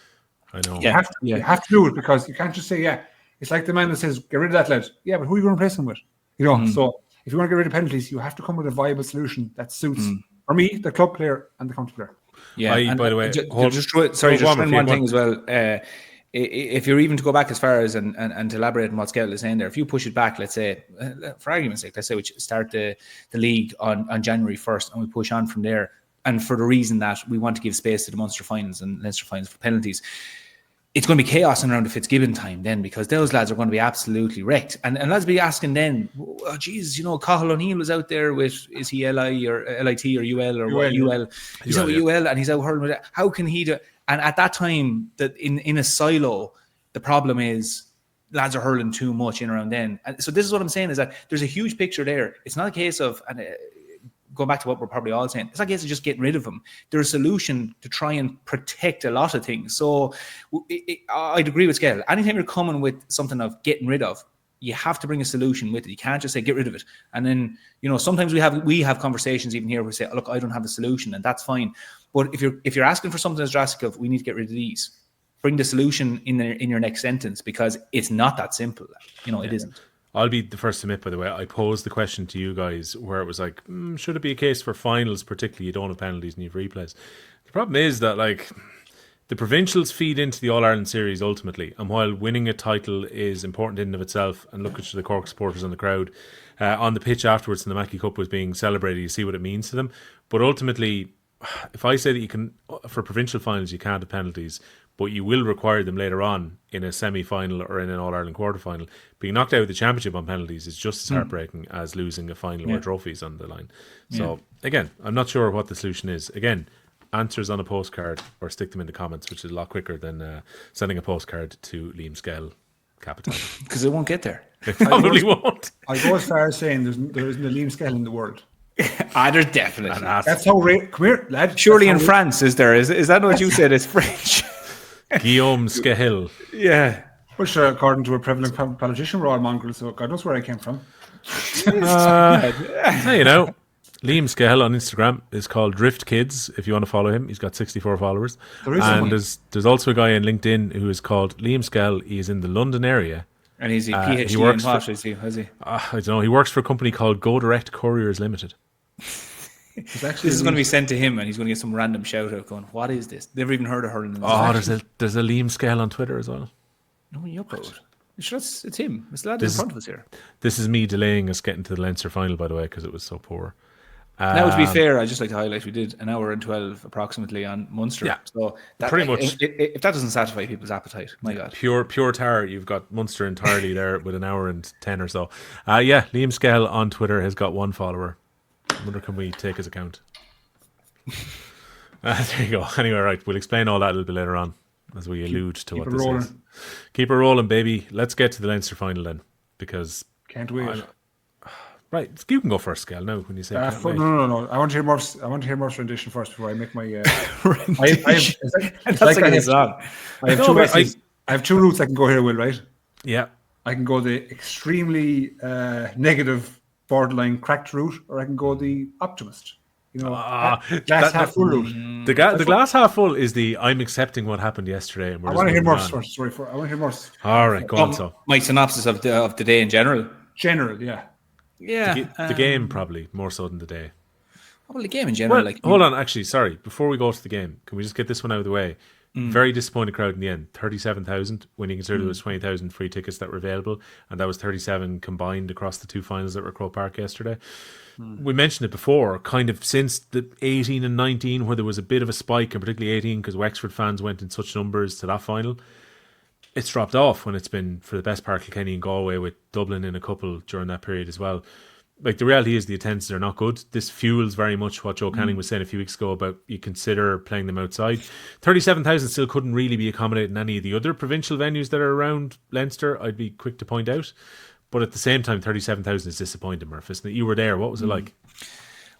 I know. Yeah. You have to do it, because you can't just say, it's like the man that says, get rid of that lad. Yeah, but who are you going to replace him with? So if you want to get rid of penalties, you have to come with a viable solution that suits, for me, the club player and the county player. Yeah. By the way, just one thing as well. If you're even to go back as far as and to elaborate on what Skehill is saying there, if you push it back, let's say, for argument's sake, let's say we start the league on January 1st and we push on from there, and for the reason that we want to give space to the Munster finals and Leinster finals for penalties, it's going to be chaos around the Fitzgibbon time then, because those lads are going to be absolutely wrecked. And lads be asking then, oh, Jesus, Cathal O'Neill was out there with, is he LI or LIT or UL or what? UL. He's out with UL and he's out hurling with it. How can he do? And at that time, that in a silo, the problem is lads are hurling too much in around then. And so this is what I'm saying, is that there's a huge picture there. It's not a case of, going back to what we're probably all saying, it's not a case of just getting rid of them. There's a solution to try and protect a lot of things. So I'd agree with Skehill. Anytime you're coming with something of getting rid of, you have to bring a solution with it. You can't just say get rid of it. And then, sometimes we have conversations even here where we say, look, I don't have the solution, and that's fine. But if you're asking for something as drastic of, we need to get rid of these, bring the solution in your next sentence, because it's not that simple. It isn't. I'll be the first to admit, by the way, I posed the question to you guys where it was like, should it be a case for finals, particularly you don't have penalties and you have replays? The problem is that, the provincials feed into the All-Ireland series ultimately, and while winning a title is important in and of itself, and look at the Cork supporters and the crowd on the pitch afterwards, and the McDonagh Cup was being celebrated, you see what it means to them. But ultimately, if I say that you can, for provincial finals, you can't have penalties, but you will require them later on in a semi-final or in an All-Ireland quarter-final, being knocked out of the championship on penalties is just as heartbreaking as losing a final where trophies on the line. So, again, I'm not sure what the solution is. Again, answers on a postcard or stick them in the comments, which is a lot quicker than sending a postcard to Liam Skehill, Capital. Because they won't get there. They probably won't. I go as far as saying there isn't a Liam Skehill in the world. There's definitely. That's how come here, lad. Surely in France, is there? Is that what you said? It's French. Guillaume Skehill. Yeah. Well, sure, according to a prevalent politician, we're all mongrels, so God knows where I came from. Liam Skehill on Instagram is called Drift Kids. If you want to follow him, he's got 64 followers. There's also a guy on LinkedIn who is called Liam Skehill. He is in the London area. And he's a PhD in what, is he? I don't know. He works for a company called Go Direct Couriers Limited. This is going to be sent to him, and he's going to get some random shout out going, what is this? Never even heard of her. There's a Liam Skehill on Twitter as well. No, you're good. Sure, it's him. It's the lad in front of us here. This is me delaying us getting to the Leinster final, by the way, because it was so poor. Now, to be fair, I'd just like to highlight we did an hour and 12 approximately on Munster. Yeah, so that, pretty much. If that doesn't satisfy people's appetite, my God. Pure tar. You've got Munster entirely there with an hour and 10 or so. Liam Skehill on Twitter has got 1 follower. I wonder, can we take his account? There you go. Anyway, right, we'll explain all that a little bit later on as we allude to what this is. Keep it rolling, baby. Let's get to the Leinster final then, because can't wait. Right, you can go first, Skehill. Now, when you say no. I want to hear Murph's rendition first before I make my. I have 2 routes I can go here, Will. Right? Yeah. I can go the extremely negative, borderline cracked route, or I can go the optimist. Glass half full route. The glass half full is the I'm accepting what happened yesterday. And I want to hear Murph's first. I want to hear Murph's. All right, go on. So my synopsis of the day in general. Yeah. The game probably more so than the day. Well, the game in general. Well, hold on. Actually, sorry. Before we go to the game, can we just get this one out of the way? Very disappointed crowd in the end. 37,000 when you consider there was 20,000 free tickets that were available, and that was 37 combined across the two finals that were at Croke Park yesterday. We mentioned it before, kind of since the 18 and 19, where there was a bit of a spike, and particularly 18, because Wexford fans went in such numbers to that final. It's dropped off when it's been, for the best part, Kilkenny and Galway, with Dublin in a couple during that period as well. Like, the reality is the attendances are not good. This fuels very much what Joe Canning was saying a few weeks ago about you consider playing them outside. 37,000 still couldn't really be accommodating any of the other provincial venues that are around Leinster, I'd be quick to point out. But at the same time, 37,000 is disappointing, Murph, isn't it? You were there. What was it like?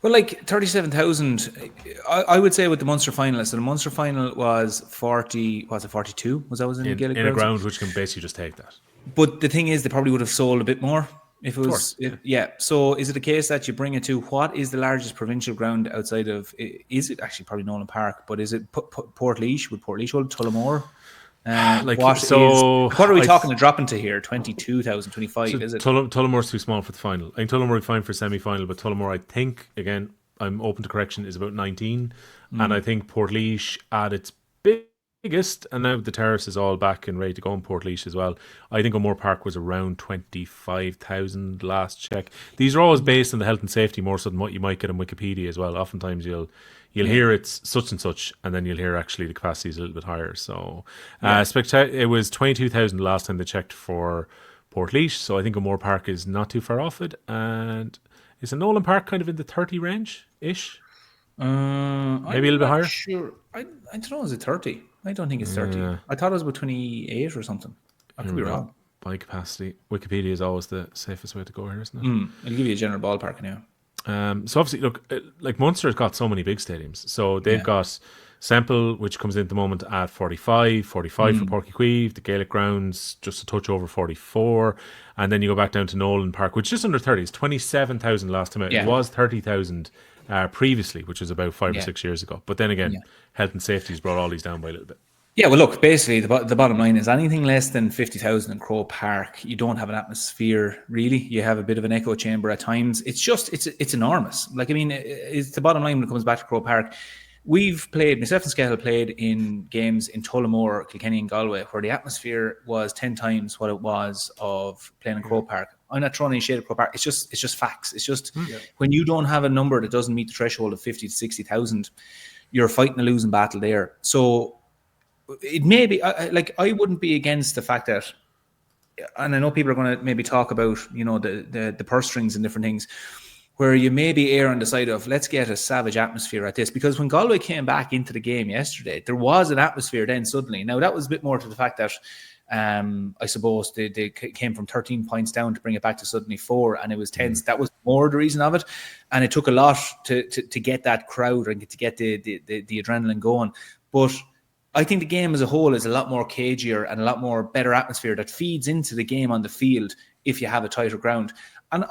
Well, like 37,000, I would say with the Munster finalists, and the Munster final was 42? Was that was in Gaelic a ground which can basically just take that. But the thing is, they probably would have sold a bit more if it was. Yeah. So is it a case that you bring it to what is the largest provincial ground outside of? Is it actually probably Nolan Park? But is it Portlaoise? Would Portlaoise hold Tullamore? What are we talking to dropping to here? 22,000, 25, so is it? Tullamore's too small for the final. I think Tullamore would be fine for semi-final, but Tullamore, I think, again, I'm open to correction, is about 19. And I think Portlaoise at its biggest, and now the terrace is all back and ready to go in Portlaoise as well. I think O'Moore Park was around 25,000 last check. These are always based on the health and safety more so than what you might get on Wikipedia as well. Oftentimes you'll hear it's such and such, and then you'll hear actually the capacity is a little bit higher. So it was 22,000 last time they checked for Portlaoise, so I think O'Moore Park is not too far off it. And is a Nolan Park kind of in the 30 range-ish? Maybe a little bit higher? Sure. I don't know, is it 30? I don't think it's 30. I thought it was about 28 or something. I could be wrong. By capacity. Wikipedia is always the safest way to go here, isn't it? I'll give you a general ballpark now. So obviously, look, like Munster's got so many big stadiums. So they've got Semple, which comes in at the moment at 45 for Porky Queeve, the Gaelic Grounds just a touch over 44, and then you go back down to Nolan Park, which is just under 30. It's 27,000 last time out. It was 30,000 previously, which was about 5 or 6 years ago. But then again, health and safety has brought all these down by a little bit. Yeah, well, look, basically, the bottom line is anything less than 50,000 in Croke Park, you don't have an atmosphere, really. You have a bit of an echo chamber at times. It's just, it's enormous. Like, I mean, it's the bottom line when it comes back to Croke Park. We've played, myself and Skehill played in games in Tullamore, Kilkenny and Galway, where the atmosphere was 10 times what it was of playing in Croke Park. I'm not throwing any shade at Croke Park. It's just facts. It's just when you don't have a number that doesn't meet the threshold of 50 to 60,000, you're fighting a losing battle there. So it may be, I wouldn't be against the fact that, and I know people are going to maybe talk about, the purse strings and different things, where you maybe err on the side of let's get a savage atmosphere at this. Because when Galway came back into the game yesterday, there was an atmosphere then suddenly. Now, that was a bit more to the fact that I suppose they came from 13 points down to bring it back to suddenly 4, and it was tense. That was more the reason of it. And it took a lot to get that crowd and to get the adrenaline going. But I think the game as a whole is a lot more cagier and a lot more better atmosphere that feeds into the game on the field if you have a tighter ground. And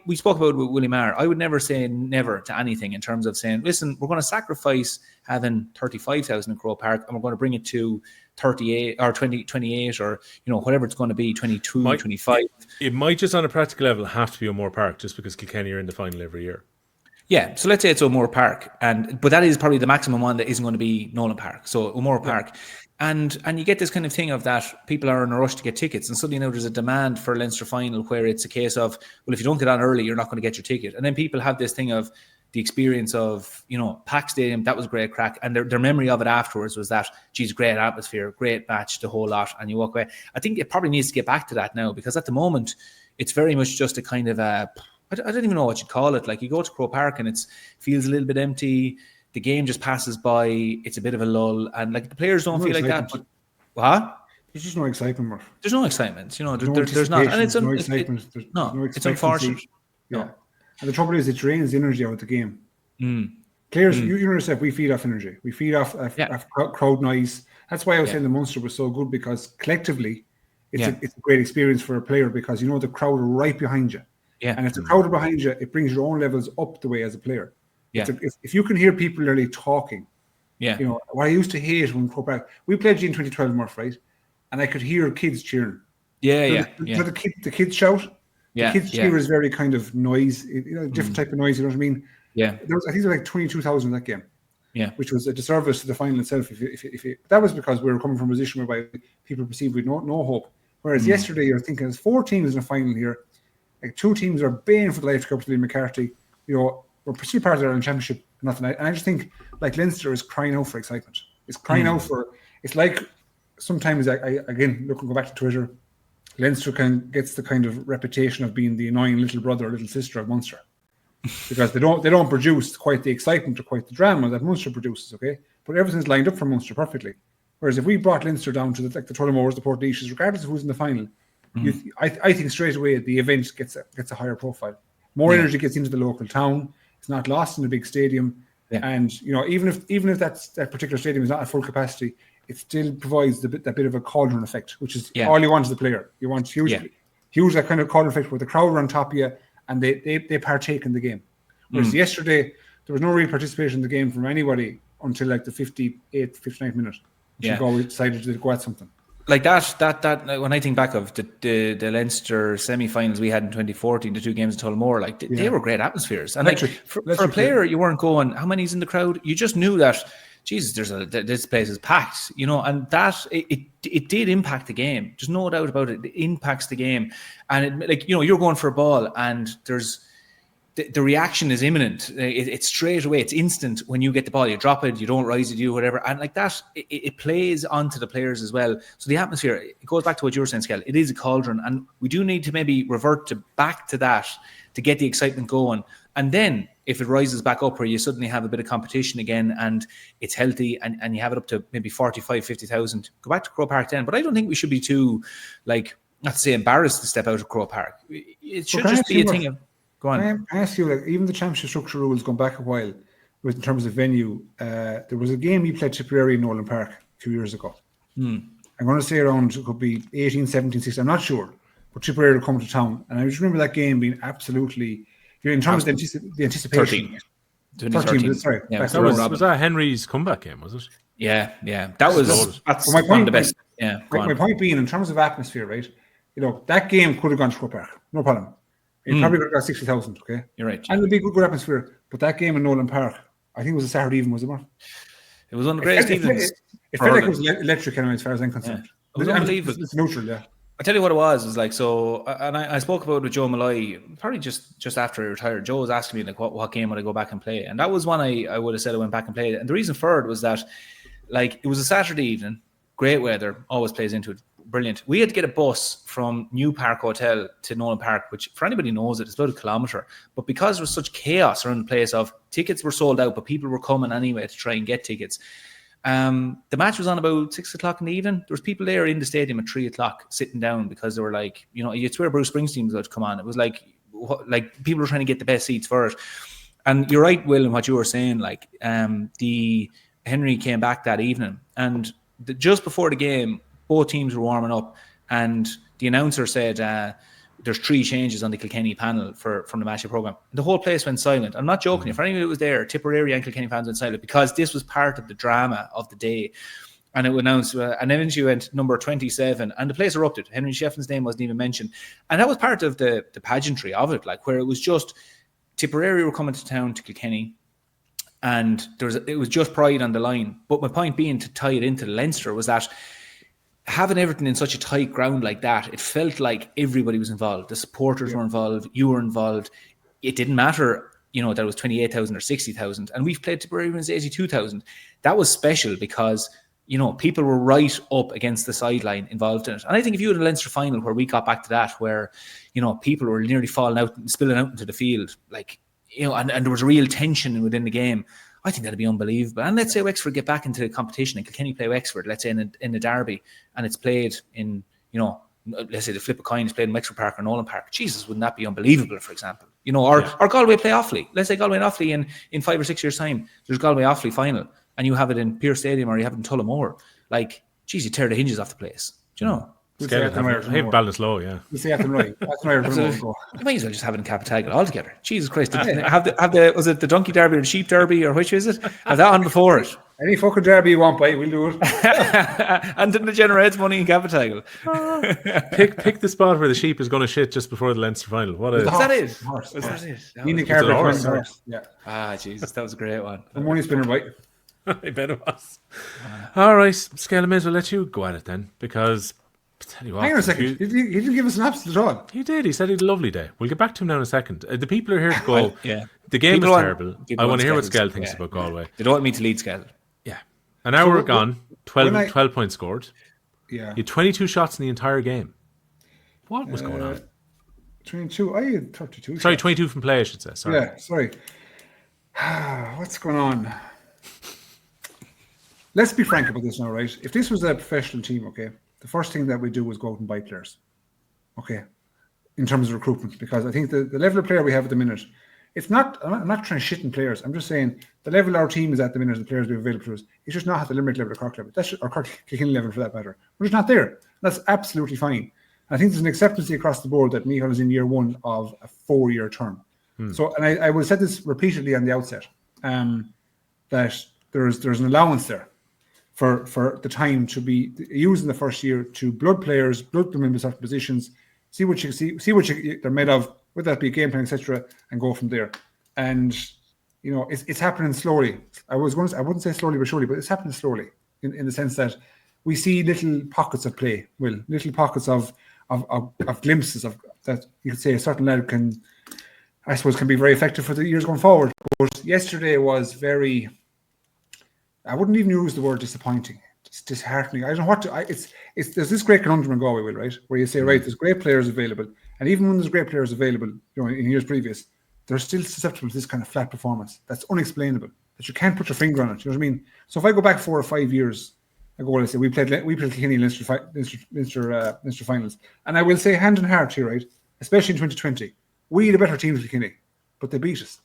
we spoke about it with Willie Maher. I would never say never to anything in terms of saying, listen, we're going to sacrifice having 35,000 in Croke Park and we're going to bring it to 38 or 28 or, whatever it's going to be, 22, 25. It might just on a practical level have to be O'Moore Park just because Kilkenny are in the final every year. Yeah, so let's say it's O'Moore Park, but that is probably the maximum one that isn't going to be Nolan Park. So O'Moore Park. And you get this kind of thing of that people are in a rush to get tickets, and suddenly now there's a demand for a Leinster final where it's a case of, well, if you don't get on early, you're not going to get your ticket. And then people have this thing of the experience of, Pack Stadium, that was great crack, and their memory of it afterwards was that, geez, great atmosphere, great match, the whole lot, and you walk away. I think it probably needs to get back to that now, because at the moment, it's very much just a kind of a, I don't even know what you'd call it. Like, you go to Croke Park and it feels a little bit empty. The game just passes by. It's a bit of a lull, and like the players don't feel like that. But what? There's just no excitement, Murph. There's no excitement. There's not, and it's no excitement. It's unfortunate. Yeah, and the trouble is, it drains the energy out of the game. Players, you know yourself, we feed off energy. We feed off crowd noise. That's why I was saying the Munster was so good, because collectively, it's a great experience for a player, because the crowd are right behind you. Yeah. And if the crowd are behind you, it brings your own levels up the way as a player. Yeah. If you can hear people literally talking, what I used to hate when Croke Park, we played G in 2012, Murph, right? And I could hear kids cheering. So the kids shout. The kids cheer is very kind of noise, different type of noise, you know what I mean? Yeah. I think there were like 22,000 in that game. Yeah. Which was a disservice to the final itself. If that was because we were coming from a position whereby people perceived we'd no hope. Whereas yesterday you're thinking there's 4 teams in a final here. Like 2 teams are baying for the life to go up to Lee McCarthy. We're still part of the Ireland Championship. Nothing. And I just think like Leinster is crying out for excitement. It's crying out for. It's like sometimes I again go back to Twitter. Leinster gets the kind of reputation of being the annoying little brother or little sister of Munster, because they don't produce quite the excitement or quite the drama that Munster produces. Okay, but everything's lined up for Munster perfectly. Whereas if we brought Leinster down to the Tullamores, the Portlaoise, regardless of who's in the final, I think straight away the event gets a higher profile. More energy gets into the local town. It's not lost in a big stadium, and even if that particular stadium is not at full capacity, it still provides that bit of a cauldron effect, which is all you want as a player. You want huge that kind of cauldron effect where the crowd are on top of you and they partake in the game. Whereas yesterday there was no real participation in the game from anybody until like the 58th, 59th minute. Galway decided to go at something. Like that when I think back of the Leinster semi-finals we had in 2014, the 2 games in Tullamore, like they were great atmospheres. And for a player, you weren't going, how many's in the crowd? You just knew that, Jesus, this place is packed, and that it did impact the game. There's no doubt about it. It impacts the game, and you're going for a ball, and there's the reaction is imminent. It's straight away. It's instant when you get the ball. You drop it, you don't rise it, you do whatever, and like that, it plays onto the players as well. So the atmosphere, it goes back to what you were saying, Skehill. It is a cauldron, and we do need to maybe revert back to that to get the excitement going, and then. If it rises back up where you suddenly have a bit of competition again and it's healthy and you have it up to maybe 45, 50,000, go back to Croke Park then. But I don't think we should be too, not to say embarrassed to step out of Croke Park. It should just be a thing of, go on. I ask you, even the championship structure rules going back a while, in terms of venue, there was a game you played Tipperary in Nolan Park a few years ago. I'm going to say around, it could be 18, 17, 16, I'm not sure. But Tipperary will come to town. And I just remember that game being absolutely... In terms of the anticipation. 13. Sorry. Yeah, was that Henry's comeback game, was it? Yeah. That's one of the best. Yeah. My point being, in terms of atmosphere, right? That game could have gone to Croke Park. No problem. It probably would have got 60,000, okay? You're right. And it would be good atmosphere. But that game in Nolan Park, I think it was a Saturday evening, was it, Mark? It was one of the greatest evenings. It felt like it was electric anyway, as far as I'm concerned. It was unbelievable. It's neutral, yeah. I tell you what it was like, so, and I spoke about it with Joe Malloy, probably just after he retired. Joe was asking me, what game would I go back and play? And that was one I would have said I went back and played. And the reason for it was that, it was a Saturday evening, great weather, always plays into it, brilliant. We had to get a bus from New Park Hotel to Nolan Park, which, for anybody who knows it, is about a kilometre. But because there was such chaos around the place of tickets were sold out, but people were coming anyway to try and get tickets. The match was on about 6 o'clock in the evening. There was people there in the stadium at 3 o'clock sitting down because they were like, you swear Bruce Springsteen was about to come on. It was like people were trying to get the best seats for it. And you're right, Will, in what you were saying. The Henry came back that evening, and just before the game, both teams were warming up, and the announcer said, there's 3 changes on the Kilkenny panel from the match programme. The whole place went silent. I'm not joking. If anyone who was there, Tipperary and Kilkenny fans went silent because this was part of the drama of the day. And it announced, and eventually went number 27, and the place erupted. Henry Shefflin's name wasn't even mentioned. And that was part of the pageantry of it, where it was just Tipperary were coming to town to Kilkenny, and it was just pride on the line. But my point being, to tie it into Leinster, was that having everything in such a tight ground like that, it felt like everybody was involved. The supporters were involved. You were involved. It didn't matter, that it was 28,000 or 60,000. And we've played Tipperary when it was 82,000. That was special because, people were right up against the sideline involved in it. And I think if you had a Leinster final where we got back to that, where, people were nearly falling out and spilling out into the field, and there was real tension within the game, I think that'd be unbelievable. And let's say Wexford get back into the competition and Kilkenny play Wexford, let's say in the derby, and it's played in, let's say the flip of coin is played in Wexford Park or Nolan Park. Jesus, wouldn't that be unbelievable, for example? Or Galway play Offaly. Let's say Galway and Offaly in 5 or 6 years' time, there's Galway Offaly final, and you have it in Pearse Stadium or you have it in Tullamore. You tear the hinges off the place. Do you know? Ballinasloe, yeah. You say Athenry. You might as well just have it in Capitagle altogether. Jesus Christ. Was it the Donkey Derby or the Sheep Derby, or which is it? Have that on before it. Any fucking derby you want, boy, we'll do it. And then it generates money in capital. Pick the spot where the sheep is going to shit just before the Leinster final. What Is a that it? Horse. Was that it? Nina an Carver, horse. horse. Yeah. Ah, Jesus, that was a great one. The money spinner, boy. I bet it was. All right, Skehill, I may as well let you go at it then, because tell you what, Hang on a second. He didn't give us an absence at all. He did. He said he had a lovely day. We'll get back to him now in a second. The people are here to go. Well, yeah. The game People is want- terrible. people I want want to hear what Skehill. Skehill thinks Yeah. about Galway. They don't want me to lead Skehill. Yeah. An hour So, gone, 12, when I- 12 points scored. Yeah. You had 22 shots in the entire game. What was going on? 22. I had 32. Sorry, shots. 22 from play, I should say. Sorry. Yeah, sorry. What's going on? Let's be frank about this now, right? If this was a professional team, okay, the first thing that we do is go out and buy players. Okay. In terms of recruitment, because I think the level of player we have at the minute, it's not, I'm not trying to shit in players. I'm just saying the level our team is at the minute, the players we have available to us, it's just not at the Limerick level or Cork level. That's just, or Cork Kilkenny level for that matter. We're just not there. That's absolutely fine. I think there's an acceptance across the board that Michael is in year one of a 4-year term. So, and I will say this repeatedly on the outset, that there's an allowance there for the time to be used in the first year to blood players, blood them into certain positions, see what they're made of, whether that be game plan, etc., and go from there. And you know, it's happening slowly. I wouldn't say slowly but surely, but it's happening slowly in the sense that we see little pockets of play, little pockets of glimpses of that. You could say a certain lad can be very effective for the years going forward. But yesterday was very, I wouldn't even use the word disappointing. It's disheartening. I don't know what to. There's this great conundrum in Galway, Will, right, where you say, right, there's great players available, and even when there's great players available, you know, in years previous, they're still susceptible to this kind of flat performance that's unexplainable, that you can't put your finger on it. You know what I mean? So if I go back 4 or 5 years ago, let's say we played Kilkenny in Leinster finals, and I will say hand in heart here, right, especially in 2020, we had a better team than Kilkenny, but they beat us.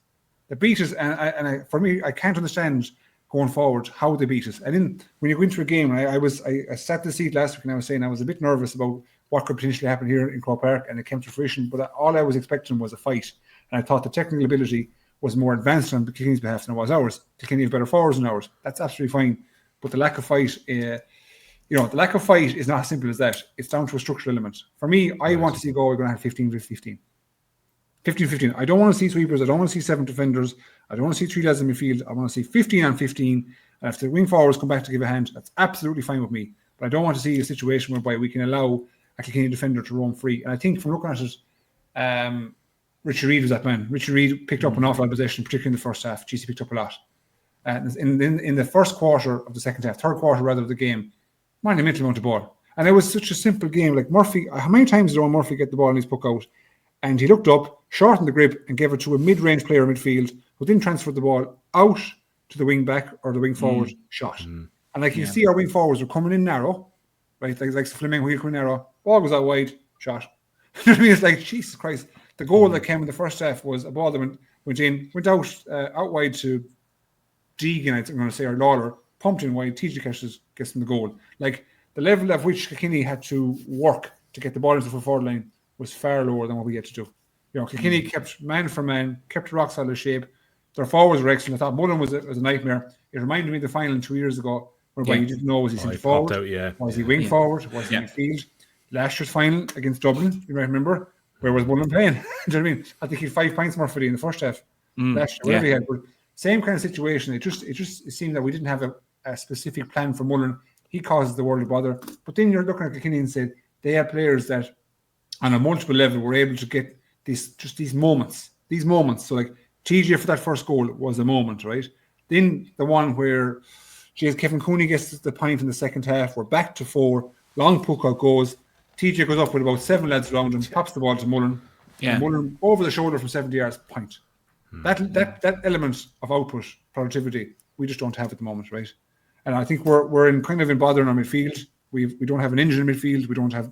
And for me, I can't understand going forward how they beat us. And then when you go into a game, I sat in the seat last week and I was saying I was a bit nervous about what could potentially happen here in Croke Park, and it came to fruition. But all I was expecting was a fight, and I thought the technical ability was more advanced on Kilkenny's behalf than it was ours. Kilkenny have better forwards than ours. That's absolutely fine. But the lack of fight, the lack of fight is not as simple as that. It's down to a structural element. For me, I want to see Galway going to have 15-15. 15-15. I don't want to see sweepers. I don't want to see 7 defenders. I don't want to see 3 lads in midfield. I want to see 15-15. And if the wing forwards come back to give a hand, that's absolutely fine with me. But I don't want to see a situation whereby we can allow a Kilkenny defender to roam free. And I think from looking at it, Richie Reid was that man. Richie Reid picked up an awful lot of possession, particularly in the first half. GC picked up a lot. In the first quarter of the second half, third quarter rather of the game, monumental amount of ball. And it was such a simple game. Like Murphy, how many times did Owen Murphy get the ball in his puck out? And he looked up, shortened the grip, and gave it to a mid-range player in midfield who then transferred the ball out to the wing back or the wing forward shot. And like you see, our wing forwards are coming in narrow, right? Like Fleming, who coming narrow, ball goes out wide, shot. You know what I mean? It's like, Jesus Christ. The goal that came in the first half was a ball that went out wide to Deegan, I'm going to say, or Lawler, pumped in wide. TJ gets in the goal. Like the level at which Kilkenny had to work to get the ball into the forward line was far lower than what we had to do. You know, Kilkenny kept man for man, kept rock solid shape. Their forwards were excellent. I thought Mullen was a nightmare. It reminded me of the final 2 years ago, whereby you didn't know, was he centre forward? Was he wing forward? Was he midfield? Last year's final against Dublin, you might remember, where was Mullen playing? Do you know what I mean? I think he had 5 points more for in the first half. Last year, whatever he had. But same kind of situation. It seemed that we didn't have a specific plan for Mullen. He causes the world of bother. But then you're looking at Kilkenny and said they have players that on a multiple level were able to get these moments. So like TJ for that first goal was a moment, right? Then the one where Kevin Cooney gets the point in the second half. We're back to 4. Long puck out goes. TJ goes up with about 7 lads around him, pops the ball to Mullen. And Mullen over the shoulder from 70 yards, point. That element of output, productivity, we just don't have at the moment, right? And I think we're in bother in our midfield. We don't have an engine in midfield. We don't have,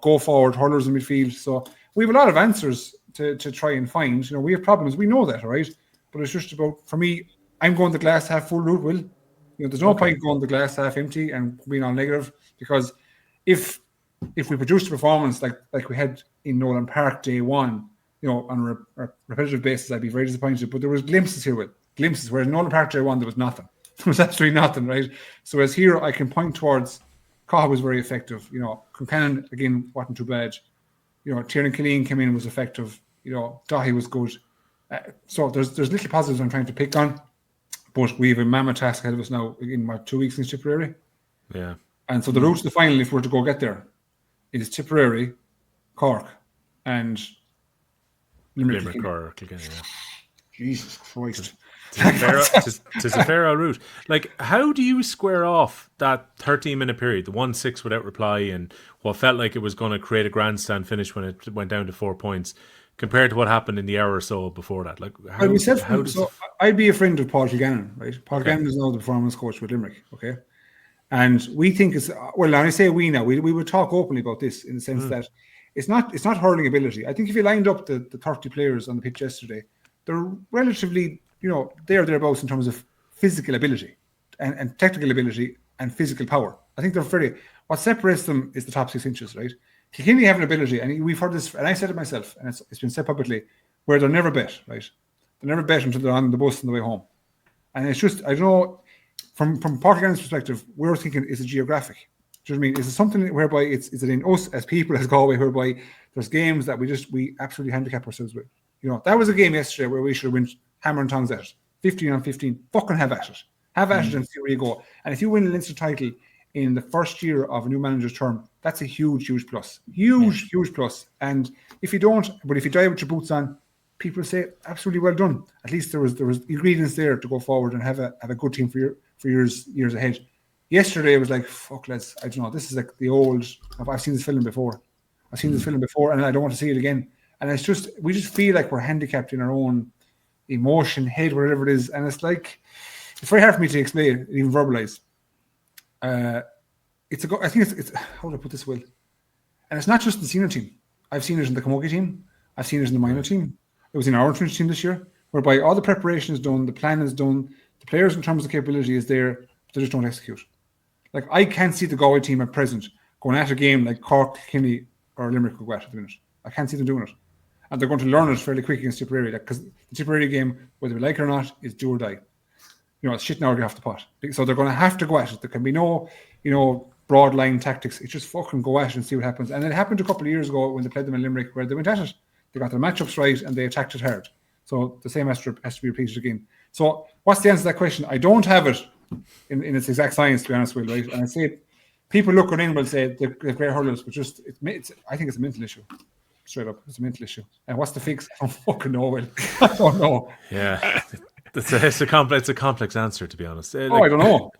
go forward hurlers in midfield. So we have a lot of answers to try and find. We have problems. We know that, all right? But it's just about, for me, I'm going the glass half full route, Will. There's no point going the glass half empty and being all negative, because if we produce a performance like we had in Nolan Park day one, on a repetitive basis, I'd be very disappointed. But there was glimpses here, Will. Glimpses, whereas in Nolan Park day one, there was nothing. was absolutely nothing, right? So as here, I can point towards Cahill was very effective. Kilkenny, again, wasn't too bad. Tiernan Killeen came in and was effective. Dahi was good. So there's little positives I'm trying to pick on. But we have a mammoth task ahead of us now in 2 weeks in Tipperary. Yeah. And so the route to the final, if we're to go get there, is Tipperary, Cork, and Limerick. Cork, Kilkenny, yeah. Jesus Christ. It's a fair old route. Like, how do you square off that 13-minute period, the 1-6 without reply, and what felt like it was going to create a grandstand finish when it went down to 4 points, compared to what happened in the hour or so before that? Like, I'd be a friend of Paul Gannon, right? Paul Gannon is now the performance coach with Limerick, okay? And we think it's, well, and I say we now, we would talk openly about this in the sense that it's not hurling ability. I think if you lined up the 30 players on the pitch yesterday, they're relatively, thereabouts in terms of physical ability and technical ability and physical power. I think they're fairly, what separates them is the top 6 inches, right? Kilkenny have an ability, and we've heard this, and I said it myself, and it's been said publicly, where they're never bet, right? They never bet until they're on the bus on the way home. And it's just, I don't know, from Portugalian's perspective, we're thinking, is it geographic? Do you know what I mean? Is it something whereby is it in us as people, as Galway, whereby there's games that we absolutely handicap ourselves with? That was a game yesterday where we should have went hammer and tongs at it. 15 on 15, fucking have at it. Have at it and see where you go. And if you win the Leinster title in the first year of a new manager's term, that's a huge plus. Huge plus. And if you don't, but if you die with your boots on, people say, absolutely well done. At least there was ingredients there to go forward and have a good team for years ahead. Yesterday it was like, fuck, lads, I don't know. This is like the old, I've seen this film before. And I don't want to see it again. And it's just, we just feel like we're handicapped in our own emotion, head, whatever it is. And it's like, it's very hard for me to explain, even verbalize. I think it's how do I put this well? And it's not just the senior team. I've seen it in the Camogie team. I've seen it in the minor team. It was in our French team this year, whereby all the preparation is done, the plan is done, the players in terms of capability is there, but they just don't execute. Like, I can't see the Galway team at present going at a game like Cork, Kilkenny, or Limerick will go at the minute. I can't see them doing it. And they're going to learn it fairly quickly against Tipperary, because the Tipperary game, whether we like it or not, is do or die. It's shit now or get off the pot. So they're going to have to go at it. There can be no, broad line tactics. It's just fucking go at it and see what happens. And it happened a couple of years ago when they played them in Limerick, where they went at it. They got their matchups right and they attacked it hard. So the same has to be repeated again. So what's the answer to that question? I don't have it in its exact science, to be honest with you, right? And I say people looking in will say they're great hurlers, but just I think it's a mental issue. Straight up, it's a mental issue. And what's the fix? I don't fucking know. Well, I don't know. Yeah, it's a complex answer, to be honest. I don't know.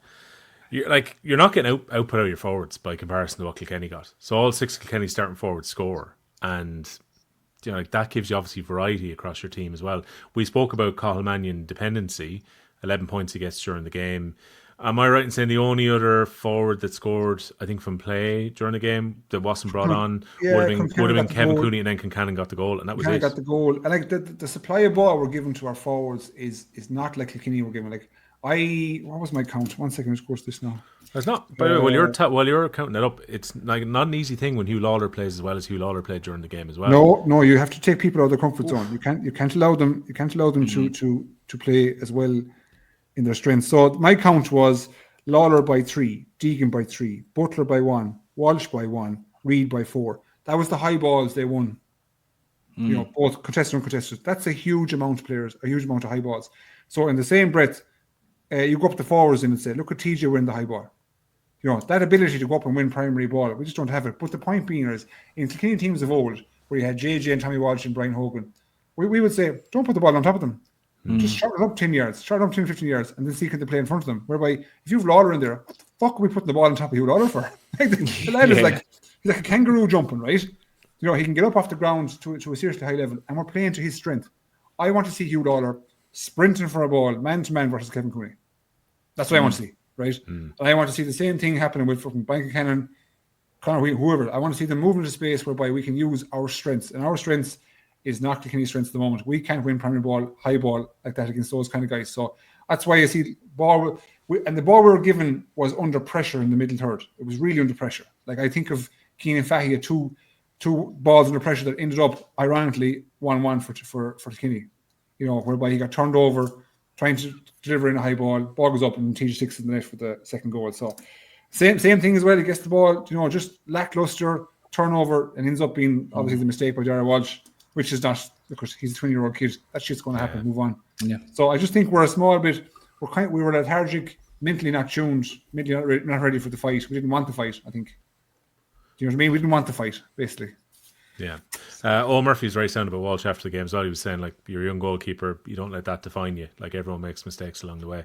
You're not getting output out of your forwards by comparison to what Kilkenny got. So all 6 Kilkenny starting forwards score, and that gives you obviously variety across your team as well. We spoke about Cahill Mannion dependency, 11 points he gets during the game. Am I right in saying the only other forward that scored, I think, from play during the game that wasn't brought on would have been Kevin Cooney, and then Kincannon got the goal, and that was it. Got the goal, and like the supply of ball we're giving to our forwards is not like Kilkenny were giving. Like, what was my count? 1 second, of course, this now. It's not. By the way, while you're counting it up, it's like not an easy thing when Hugh Lawler plays as well as Hugh Lawler played during the game as well. No, you have to take people out of their comfort zone. You can't allow them to play as well in their strength. So my count was Lawler by 3, Deegan by 3, Butler by 1, Walsh by 1, Reid by 4. That was the high balls they won. Both contested and uncontested. That's a huge amount of players, a huge amount of high balls. So in the same breath, you go up the forwards in and say, look at TJ win the high ball. That ability to go up and win primary ball, we just don't have it. But the point being is, in Kilkenny teams of old, where you had JJ and Tommy Walsh and Brian Hogan, we would say, don't put the ball on top of them. Just shut it up 10 yards, shut it up 10, 15 yards, and then see can they play in front of them. Whereby, if you've Lawler in there, what the fuck are we putting the ball on top of Hugh Lawler for? The lad is he's like a kangaroo jumping, right? He can get up off the ground to a seriously high level, and we're playing to his strength. I want to see Hugh Lawler sprinting for a ball, man-to-man versus Kevin Cooney. That's what I want to see, right? And I want to see the same thing happening with fucking Brian Kincannon, Conor Whelan, whoever. I want to see them moving into space whereby we can use our strengths. And our strengths is not Kilkenny's strengths at the moment. We can't win primary ball, high ball like that against those kind of guys. So that's why you see ball. And the ball we were given was under pressure in the middle third. It was really under pressure. Like, I think of Keenan Fahy had two balls under pressure that ended up, ironically, 1-1 for Kilkenny. Whereby he got turned over trying to deliver in a high ball goes up and TJ sticks in the net for the second goal. So same thing as well. He gets the ball, just lackluster turnover and ends up being obviously the mistake by Dara Walsh, which is not, because he's a 20-year-old kid. That shit's going to happen. Move on. Yeah. So I just think we're a small bit. We were lethargic, mentally not tuned, mentally not ready for the fight. We didn't want the fight, I think. Do you know what I mean? We didn't want the fight, basically. Yeah. Owen Murphy's very sound about Walsh after the game as well. He was saying, like, you're a young goalkeeper, you don't let that define you. Like, everyone makes mistakes along the way.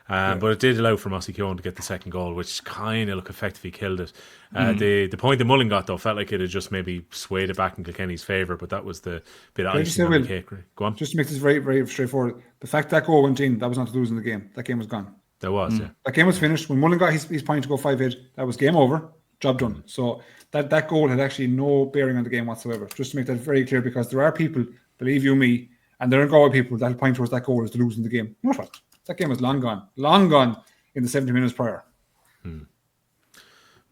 But it did allow for Mossy Keown to get the second goal, which kind of effectively killed it. The point that Mullen got, though, felt like it had just maybe swayed it back in Kilkenny's favour, but that was the bit of icing on the cake. Go on. Just to make this very, very straightforward, the fact that goal went in, that was not losing the game. That game was gone. That was, yeah. That game was finished. When Mullen got his point to go 5-8, that was game over, job done. So that goal had actually no bearing on the game whatsoever. Just to make that very clear, because there are people, believe you me, and there are Galway people that point towards that goal as to losing the game. You know what? That game was long gone in the 70 minutes prior.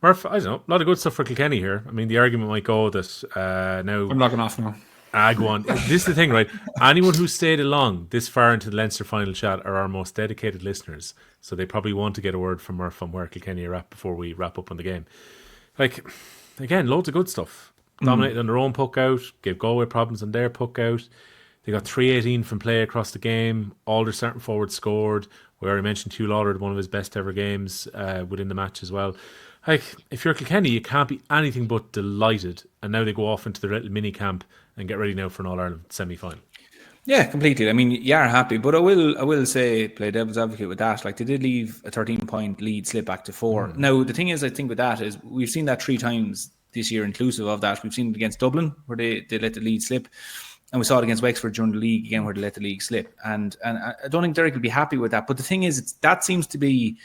Murph, I don't know, a lot of good stuff for Kilkenny here. I mean, the argument might go that now... I'm logging off now. Go on. This is the thing, right? Anyone who stayed along this far into the Leinster final chat are our most dedicated listeners, so they probably want to get a word from Murph on where Kilkenny are at before we wrap up on the game. Like, again, loads of good stuff. Dominated on their own puck out, gave Galway problems on their puck out. They got 318 from play across the game. All their starting forwards scored. We already mentioned Hugh Lawler had one of his best ever games within the match as well. Like, if you're Kilkenny, you can't be anything but delighted. And now they go off into their little mini camp and get ready now for an All-Ireland semi-final. Yeah, completely. I mean, you are happy, but I will say, play devil's advocate with that. Like, they did leave a 13-point lead slip back to 4. Now, the thing is, I think with that is we've seen that 3 times this year, inclusive of that. We've seen it against Dublin, where they let the lead slip. And we saw it against Wexford during the league again, where they let the league slip. And I don't think Derek will be happy with that. But the thing is, that seems to be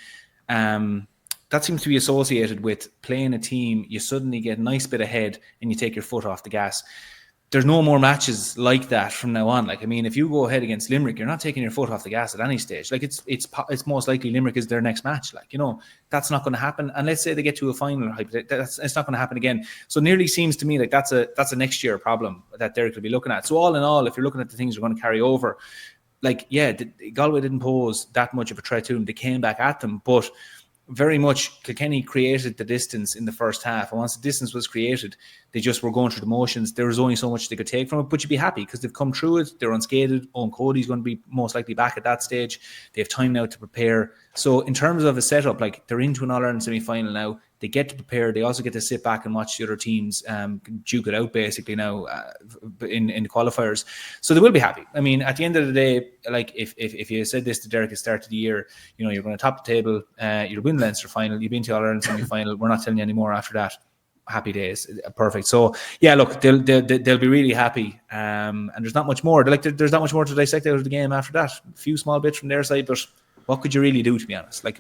associated with playing a team. You suddenly get a nice bit ahead and you take your foot off the gas. There's no more matches like that from now on. Like, I mean, if you go ahead against Limerick, you're not taking your foot off the gas at any stage. Like, it's most likely Limerick is their next match. Like, that's not going to happen. And let's say they get to a final, it's not going to happen again. So it nearly seems to me like that's a next year problem that Derek will be looking at. So all in all, if you're looking at the things you're going to carry over, like, yeah, Galway didn't pose that much of a threat to them. They came back at them, but very much Kilkenny created the distance in the first half. And once the distance was created, they just were going through the motions. There was only so much they could take from it, but you'd be happy because they've come through it. They're unscathed. Owen Cody's going to be most likely back at that stage. They have time now to prepare. So in terms of a setup, like, they're into an All-Ireland semi-final now. They get to prepare. They also get to sit back and watch the other teams duke it out basically now in the qualifiers. So they will be happy. I mean, at the end of the day, like, if you said this to Derek at the start of the year, you're going to top the table, you'll win the Leinster final, you've been to All-Ireland semi-final. We're not telling you anymore after that. Happy days. Perfect. So yeah, look, they'll be really happy. And there's not much more. There's not much more to dissect out of the game after that. A few small bits from their side, but what could you really do, to be honest? Like,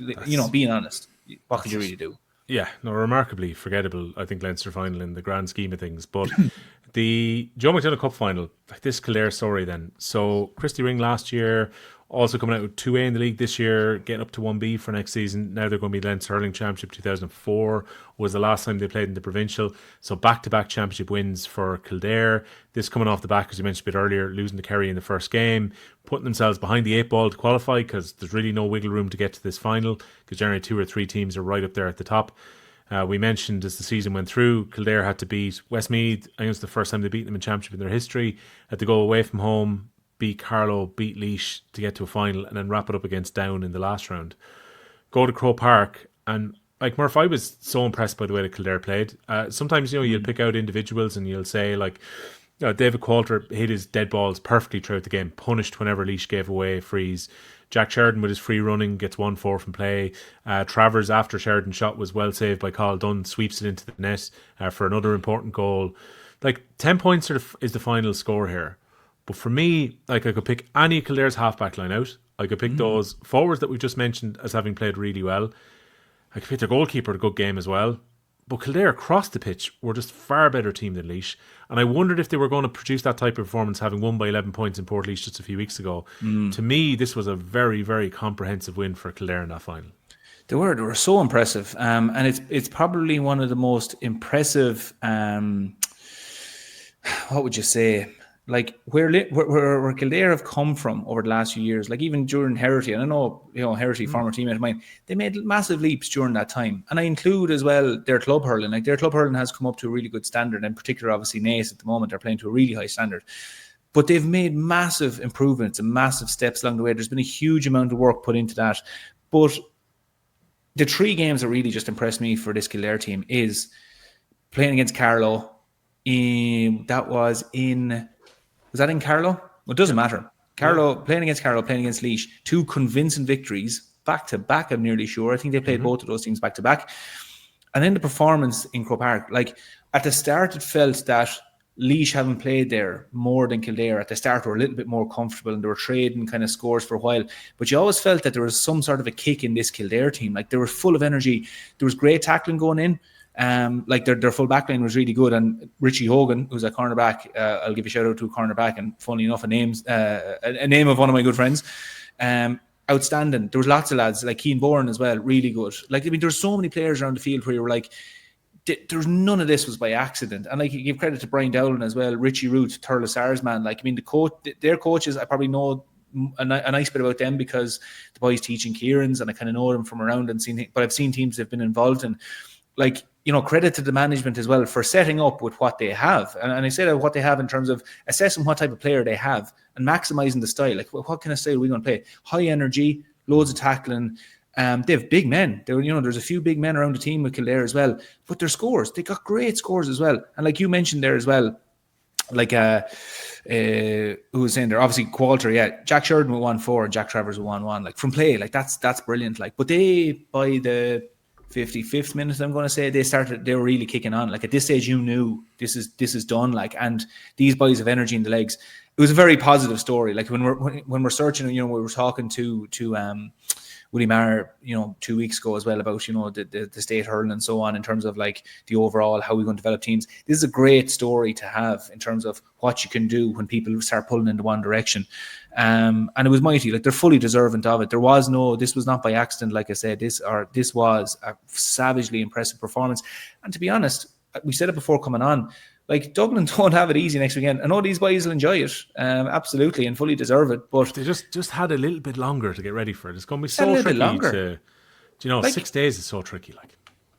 being honest, what could you really do? Yeah, no, remarkably forgettable, I think, Leinster final in the grand scheme of things. But the Joe McDonagh Cup final, like, this Kildare story then. So Christy Ring last year, also coming out with 2A in the league this year, getting up to 1B for next season. Now they're going to be Leinster Hurling Championship. 2004 was the last time they played in the provincial. So back-to-back championship wins for Kildare. This coming off the back, as you mentioned a bit earlier, losing to Kerry in the first game, putting themselves behind the 8 ball to qualify, because there's really no wiggle room to get to this final, because generally 2 or 3 teams are right up there at the top. We mentioned as the season went through, Kildare had to beat Westmeath. I think it was the first time they beat them in championship in their history. Had to go away from home, beat Carlow, beat Laois to get to a final, and then wrap it up against Down in the last round. Go to Croke Park, and like, Murph, I was so impressed by the way that Kildare played. Sometimes, you'll pick out individuals and you'll say, like, David Coulter hit his dead balls perfectly throughout the game, punished whenever Laois gave away frees. Jack Sheridan with his free running gets 1-4 from play. Travers, after Sheridan's shot was well saved by Carl Dunn, sweeps it into the net for another important goal. Like, 10 points is the final score here. But for me, like, I could pick any of Kildare's half-back line out. I could pick those forwards that we just mentioned as having played really well. I could pick their goalkeeper a good game as well. But Kildare across the pitch were just far better team than Laois. And I wondered if they were going to produce that type of performance, having won by 11 points in Port Laois just a few weeks ago. To me, this was a very, very comprehensive win for Kildare in that final. They were so impressive. And it's probably one of the most impressive, what would you say, like where Kildare have come from over the last few years, like even during Herity, and I know, Herity, former teammate of mine, they made massive leaps during that time. And I include as well their club hurling. Like their club hurling has come up to a really good standard. In particular, obviously, Naas at the moment are playing to a really high standard. But they've made massive improvements and massive steps along the way. There's been a huge amount of work put into that. But the 3 games that really just impressed me for this Kildare team is playing against Carlow. Was that in Carlow? Well, it doesn't matter. Playing against Carlow, playing against Laois, 2 convincing victories back to back. I'm nearly sure. I think they played both of those teams back to back. And then the performance in Croke Park. Like at the start, it felt that Laois haven't played there more than Kildare. At the start, were a little bit more comfortable and they were trading kind of scores for a while. But you always felt that there was some sort of a kick in this Kildare team. Like they were full of energy. There was great tackling going in. Like their full back line was really good, and Richie Hogan, who's a cornerback, I'll give a shout out to a cornerback, and funny enough, a name of one of my good friends, outstanding. There was lots of lads like Keane Bourne as well, really good. Like I mean, there's so many players around the field where you were like, there's none of this was by accident. And like you give credit to Brian Dowling as well, Richie Root, Turle Sars man. Like I mean, their coaches, I probably know a nice bit about them because the boys teaching Kieran's, and I kind of know them from around and seen. But I've seen teams they've been involved in. Like, credit to the management as well for setting up with what they have. And I say that what they have in terms of assessing what type of player they have and maximizing the style. Like, what kind of style are we going to play? High energy, loads of tackling. They have big men. There's a few big men around the team with Kildare as well. But their scores, they got great scores as well. And like you mentioned there as well, like who was saying there, obviously Qualter, Jack Sheridan with 1-4 and Jack Travers with 1-1. Like from play, like that's brilliant. Like, but they by the 55th minute, I'm going to say, they were really kicking on. Like at this stage, you knew this is done. Like, and these boys have energy in the legs. It was a very positive story. Like when we're searching, we were talking to Willie Maher, 2 weeks ago as well about, the state hurling and so on in terms of like the overall, how we're going to develop teams. This is a great story to have in terms of what you can do when people start pulling into one direction. And it was mighty, like they're fully deserving of it. This was not by accident. Like I said, this was a savagely impressive performance. And to be honest, we said it before coming on, like Dublin don't have it easy next weekend. I know these boys will enjoy it, absolutely, and fully deserve it. But they just had a little bit longer to get ready for it. It's going to be so tricky. 6 days is so tricky.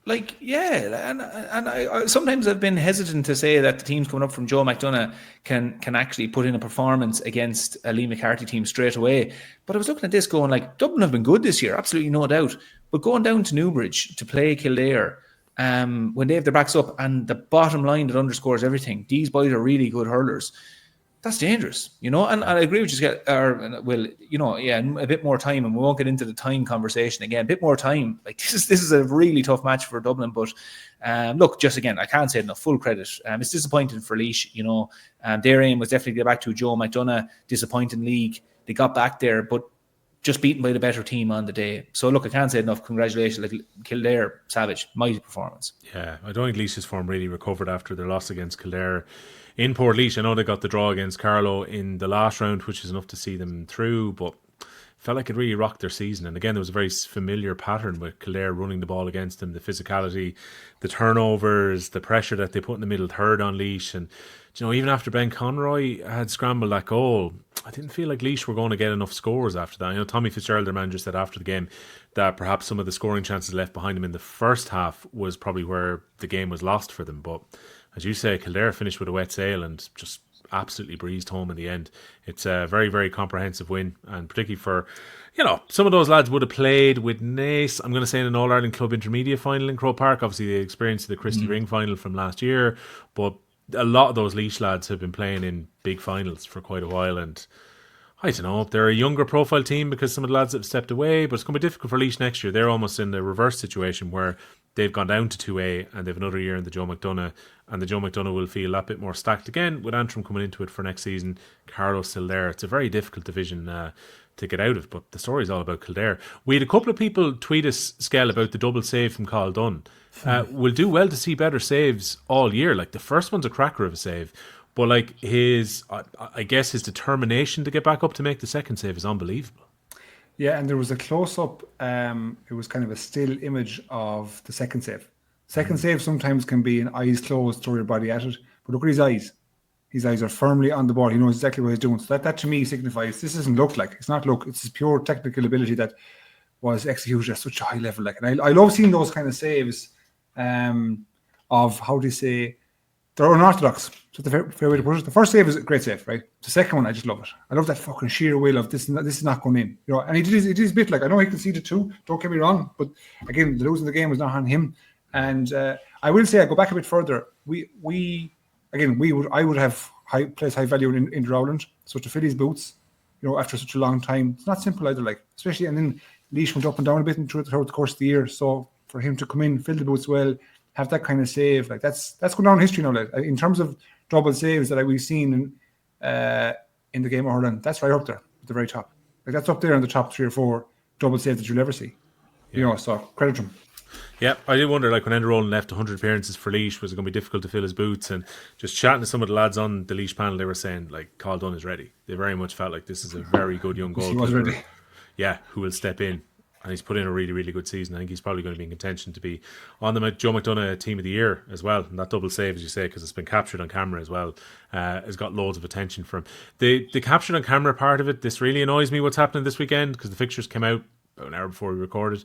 Like, yeah, and I sometimes I've been hesitant to say that the teams coming up from Joe McDonagh can actually put in a performance against a Lee McCarthy team straight away. But I was looking at this going like, Dublin have been good this year, absolutely no doubt. But going down to Newbridge to play Kildare, when they have their backs up and the bottom line that underscores everything, these boys are really good hurlers. That's dangerous, and I agree with you, a bit more time, and we won't get into the time conversation again. A bit more time, like this is a really tough match for Dublin, but look, just again, I can't say enough, full credit. It's disappointing for Laois, their aim was definitely to get back to Joe McDonagh, disappointing league. They got back there, but just beaten by the better team on the day. So look, I can't say enough. Congratulations, like Kildare, savage, mighty performance. Yeah, I don't think Laois's form really recovered after their loss against Kildare in Port Laois. I know they got the draw against Carlow in the last round, which is enough to see them through, but felt like it really rocked their season. And again, there was a very familiar pattern with Kildare running the ball against them, the physicality, the turnovers, the pressure that they put in the middle third on Laois. And even after Ben Conroy had scrambled that goal, I didn't feel like Laois were going to get enough scores after that. Tommy Fitzgerald, their manager, said after the game that perhaps some of the scoring chances left behind them in the first half was probably where the game was lost for them. But as you say, Kildare finished with a wet sail and just absolutely breezed home in the end. It's a very, very comprehensive win, and particularly for, some of those lads would have played with Naas, I'm going to say, in an All-Ireland Club Intermediate final in Croke Park. Obviously, they experienced the Christie Ring final from last year, but a lot of those Laois lads have been playing in big finals for quite a while, and I don't know, they're a younger profile team because some of the lads have stepped away, but it's going to be difficult for Laois next year. They're almost in the reverse situation where they've gone down to 2A and they've another year in the Joe McDonagh, and the Joe McDonagh will feel a bit more stacked again with Antrim coming into it for next season. Carlow's still there. It's a very difficult division to get out of, but the story is all about Kildare. We had a couple of people tweet us, Skell, about the double save from Carl Dunn. We'll do well to see better saves all year. Like the first one's a cracker of a save, but like his determination to get back up to make the second save is unbelievable. Yeah, and there was a close-up, it was kind of a still image of the second save. Second save sometimes can be an eyes closed, throw your body at it, but look at his eyes. His eyes are firmly on the ball. He knows exactly what he's doing. So that to me signifies this isn't look like. It's not look. It's his pure technical ability that was executed at such a high level. Like, and I love seeing those kind of saves of, how do you say, they're unorthodox. So the fair way to put it. The first save is a great save, right? The second one, I just love it. I love that fucking sheer will of this is not going in. You know, and he did his bit. Like, I know he conceded too. Don't get me wrong, but again, the losing the game was not on him. And I will say, I go back a bit further. I would have placed high value in Rowland. So to fill his boots, you know, after such a long time, it's not simple either. Like, especially, and then Laois went up and down a bit throughout the course of the year. So for him to come in, fill the boots well, have that kind of save, like that's going down in history now. Like, in terms of double saves that we've seen in the game of hurling, that's right up there at the very top. Like, that's up there in the top 3 or 4 double saves that you'll ever see. Yeah. You know, so credit to him. Yeah, I did wonder, like, when Enda Rowland left 100 appearances for Laois, was it going to be difficult to fill his boots? And just chatting to some of the lads on the Laois panel, they were saying, like, Carl Dunn is ready. They very much felt like this is a very good young goalkeeper. He was ready. Yeah, who will step in. And he's put in a really, really good season. I think he's probably going to be in contention to be on the Joe McDonagh Team of the Year as well. And that double save, as you say, because it's been captured on camera as well, has got loads of attention from the captured on camera part of it. This really annoys me, what's happening this weekend, because the fixtures came out about an hour before we recorded.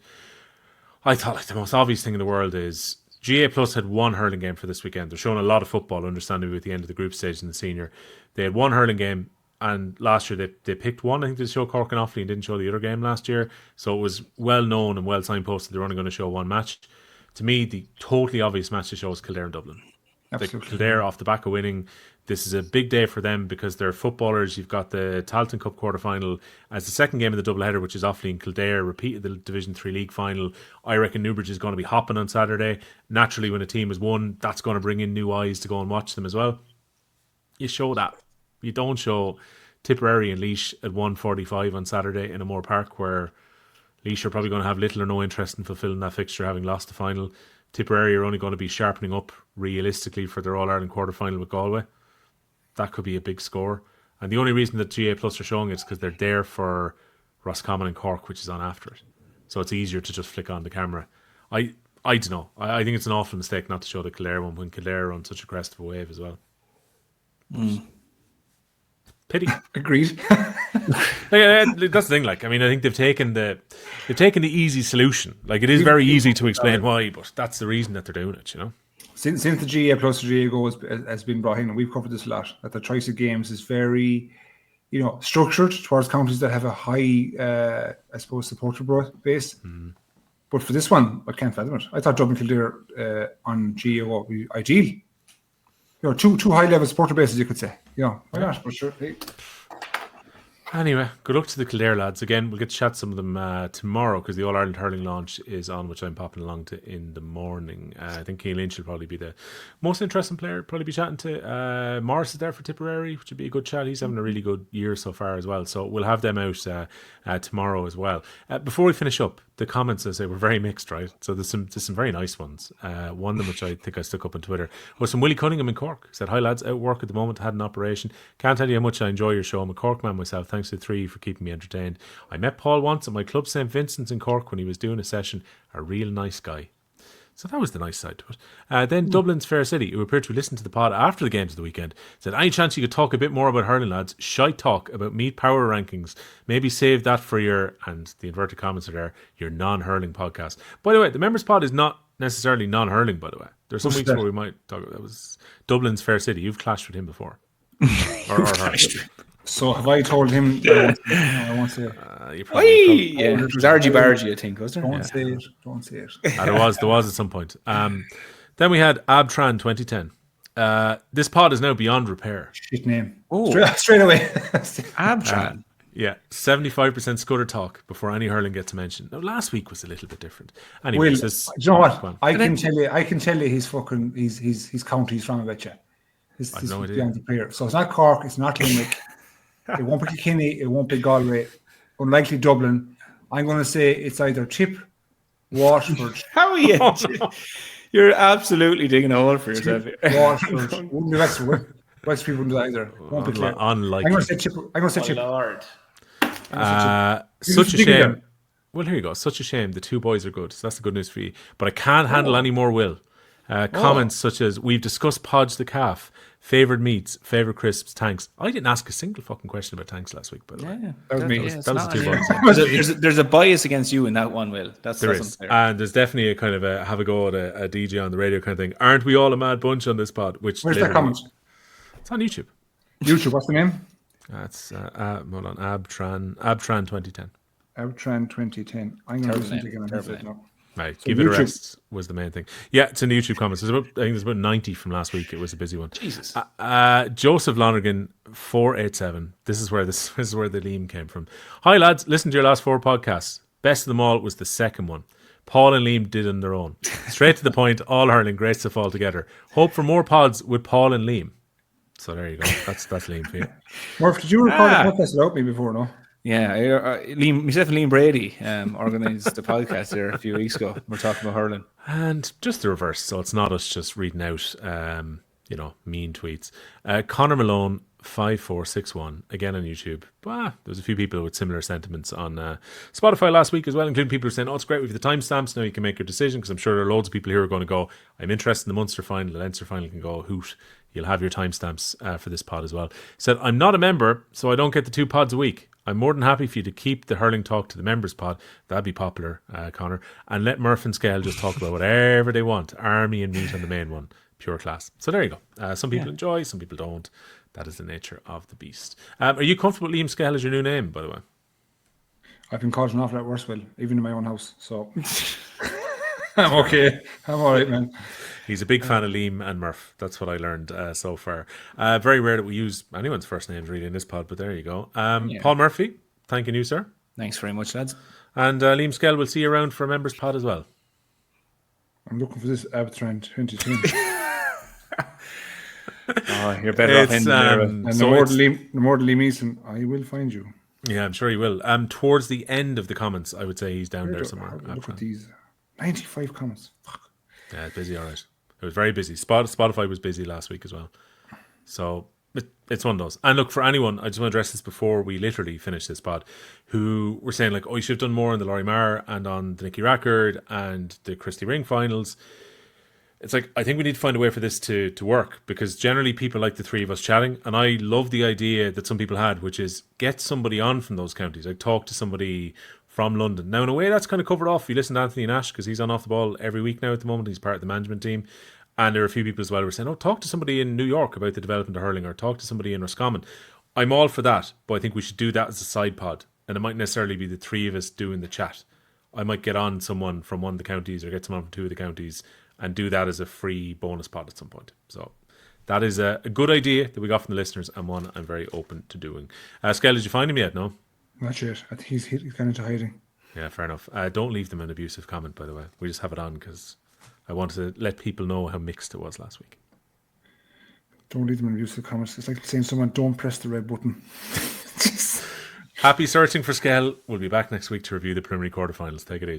I thought, like, the most obvious thing in the world is GA Plus had one hurling game for this weekend. They're showing a lot of football, understandably, at the end of the group stage in the senior. They had one hurling game, and last year they picked one, I think, to show Cork and Offaly, and didn't show the other game last year. So it was well known and well signposted they're only going to show one match. To me, the totally obvious match to show is Kildare and Dublin. Absolutely. Kildare, off the back of winning, this is a big day for them because they're footballers. You've got the Tailteann Cup quarter-final as the second game of the doubleheader, which is Offaly and Kildare, repeated the Division 3 League final. I reckon Newbridge is going to be hopping on Saturday. Naturally, when a team has won, that's going to bring in new eyes to go and watch them as well. You show that. You don't show Tipperary and Laois at 1:45 on Saturday in Moore Park, where Laois are probably going to have little or no interest in fulfilling that fixture, having lost the final. Tipperary are only going to be sharpening up realistically for their All-Ireland quarter-final with Galway. That could be a big score. And the only reason that GA Plus are showing it is because they're there for Roscommon and Cork, which is on after it. So it's easier to just flick on the camera. I don't know. I think it's an awful mistake not to show the Kildare one when Kildare are on such a crest of a wave as well. Pity. Agreed. That's the thing. Like, I mean, I think they've taken the easy solution. Like, it is very easy to explain why, but that's the reason that they're doing it. You know, since the GA Plus or GA Go has been brought in, and we've covered this a lot, that the choice of games is very, you know, structured towards counties that have a high, I suppose, supporter base. Mm. But for this one, I can't fathom it. I thought Dublin Kildare on GA would be ideal. You know, two high level supporter bases, you could say. You know, why not? But sure. Hey. Anyway, good luck to the Kildare lads. Again, we'll get to chat to some of them tomorrow because the All-Ireland hurling launch is on, which I'm popping along to in the morning. I think Cian Lynch will probably be the most interesting player. Probably be chatting to Morris is there for Tipperary, which would be a good chat. He's having a really good year so far as well. So we'll have them out tomorrow as well. Before we finish up, the comments, I say, were very mixed, right? So there's some very nice ones. One of them, which I think I stuck up on Twitter, was from Willie Cunningham in Cork. He said, "Hi lads, out work at the moment, had an operation. Can't tell you how much I enjoy your show. I'm a Cork man myself. Thanks to the three for keeping me entertained. I met Paul once at my club St. Vincent's in Cork when he was doing a session. A real nice guy." So that was the nice side to it. Then Dublin's Fair City, who appeared to listen to the pod after the games of the weekend, said, "Any chance you could talk a bit more about hurling, lads? Shite talk about meat power rankings. Maybe save that for your," and the inverted comments are there, "your non-hurling podcast." By the way, the members pod is not necessarily non-hurling, by the way. There's some weeks where we might talk about that. Was Dublin's Fair City. You've clashed with him before. or So have I told him that I won't say it? It was Argy Bargy, I think, was there? Don't say it. Don't say it. There was at some point. Then we had Abtran 2010. This pod is now beyond repair. Shit name. Oh, straight away. Abtran. Yeah, 75% scudder talk before any hurling gets mentioned. Now, last week was a little bit different. Anyway, do you know what? I can tell you his counties from, I bet you. I've no idea. Beyond the player. So it's not Cork, it's not Limerick. It won't be Kilkenny, it won't be Galway, unlikely Dublin. I'm going to say it's either Tip, Waterford. How are you? You're absolutely digging a hole for yourself. Waterford. Wouldn't be West people do that either. Won't be clear. Unlikely. I'm going to say Tip. I'm going to say Tip. Lord. Such a shame. Well, here you go. Such a shame. The two boys are good. So that's the good news for you. But I can't handle any more Will. Comments such as, we've discussed Podge the calf, favoured meats, favourite crisps, tanks. I didn't ask a single fucking question about tanks last week, by the way. That was me. That was the 2 votes. There's a bias against you in that one, Will. There is. And there's definitely a kind of a have a go at a DJ on the radio kind of thing. Aren't we all a mad bunch on this pod? Which Where's that comment? It's on YouTube. YouTube, what's the name? That's hold on, Abtran 2010. Abtran 2010. I'm going to listen to it again. Right, So give it a YouTube. rest was the main thing. Yeah, it's in the YouTube comments. I think there's about 90 from last week. It was a busy one. Jesus. Joseph Lonergan 487. This is where the Liam came from. Hi lads, listen to your last 4 podcasts. Best of them all was the second one. Paul and Liam did on their own. Straight to the point. All hurling, great stuff all together. Hope for more pods with Paul and Liam. So there you go. That's Liam for you. Murph, did you record a podcast without me before, no? Yeah, myself and Liam Brady organised the podcast there a few weeks ago. We're talking about hurling. And just the reverse. So it's not us just reading out, mean tweets. Connor Malone 5461 again on YouTube. There was a few people with similar sentiments on Spotify last week as well, including people who are saying, "Oh, it's great with the timestamps. Now you can make your decision." Because I'm sure there are loads of people here who are going to go, "I'm interested in the Munster final, the Leinster final." Can go hoot. You'll have your timestamps for this pod as well. Said, "I'm not a member, so I don't get the 2 pods a week. I'm more than happy for you to keep the hurling talk to the members pod. That'd be popular, Connor. And let Murph and Skehill just talk about whatever they want. Army and meat on the main one. Pure class." So there you go. Some people enjoy, some people don't. That is the nature of the beast. Are you comfortable with Liam Skehill as your new name, by the way? I've been called an awful lot worse, Will, even in my own house. So I'm okay. I'm all right, man. He's a big fan of Liam and Murph. That's what I learned so far. Very rare that we use anyone's first names really in this pod, but there you go. Paul Murphy, thanking you, sir. Thanks very much, lads. And Liam Skehill, we'll see you around for a members pod as well. I'm looking for this Abtran 2010. Oh, you're better off ending there. And the more the Liam Eason, I will find you. Yeah, I'm sure he will. Towards the end of the comments, I would say he's down there somewhere. Look at these 95 comments. Fuck. Yeah, it's busy, all right. It was very busy. Spotify was busy last week as well. So it's one of those. And look, for anyone, I just want to address this before we literally finish this pod, who were saying like, "Oh, you should have done more on the Laurie Marr and on the Nicky Rackard and the Christy Ring finals." It's like, I think we need to find a way for this to work, because generally people like the 3 of us chatting, and I love the idea that some people had, which is get somebody on from those counties. Like talk to somebody from London. Now in a way that's kind of covered off. You listen to Anthony Nash because he's on Off the Ball every week now at the moment. He's part of the management team. And there are a few people as well who are saying, "Oh, talk to somebody in New York about the development of hurling, or talk to somebody in Roscommon." I'm all for that, but I think we should do that as a side pod. And it might necessarily be the 3 of us doing the chat. I might get on someone from one of the counties or get someone from 2 of the counties and do that as a free bonus pod at some point. So that is a good idea that we got from the listeners, and one I'm very open to doing. Skehill, did you find him yet? No? Not yet. I think he's gone into hiding. Yeah, fair enough. Don't leave them an abusive comment, by the way. We just have it on because I wanted to let people know how mixed it was last week. Don't leave them in abusive comments. It's like saying someone, "Don't press the red button." Happy searching for Skehill. We'll be back next week to review the preliminary quarterfinals. Take it easy.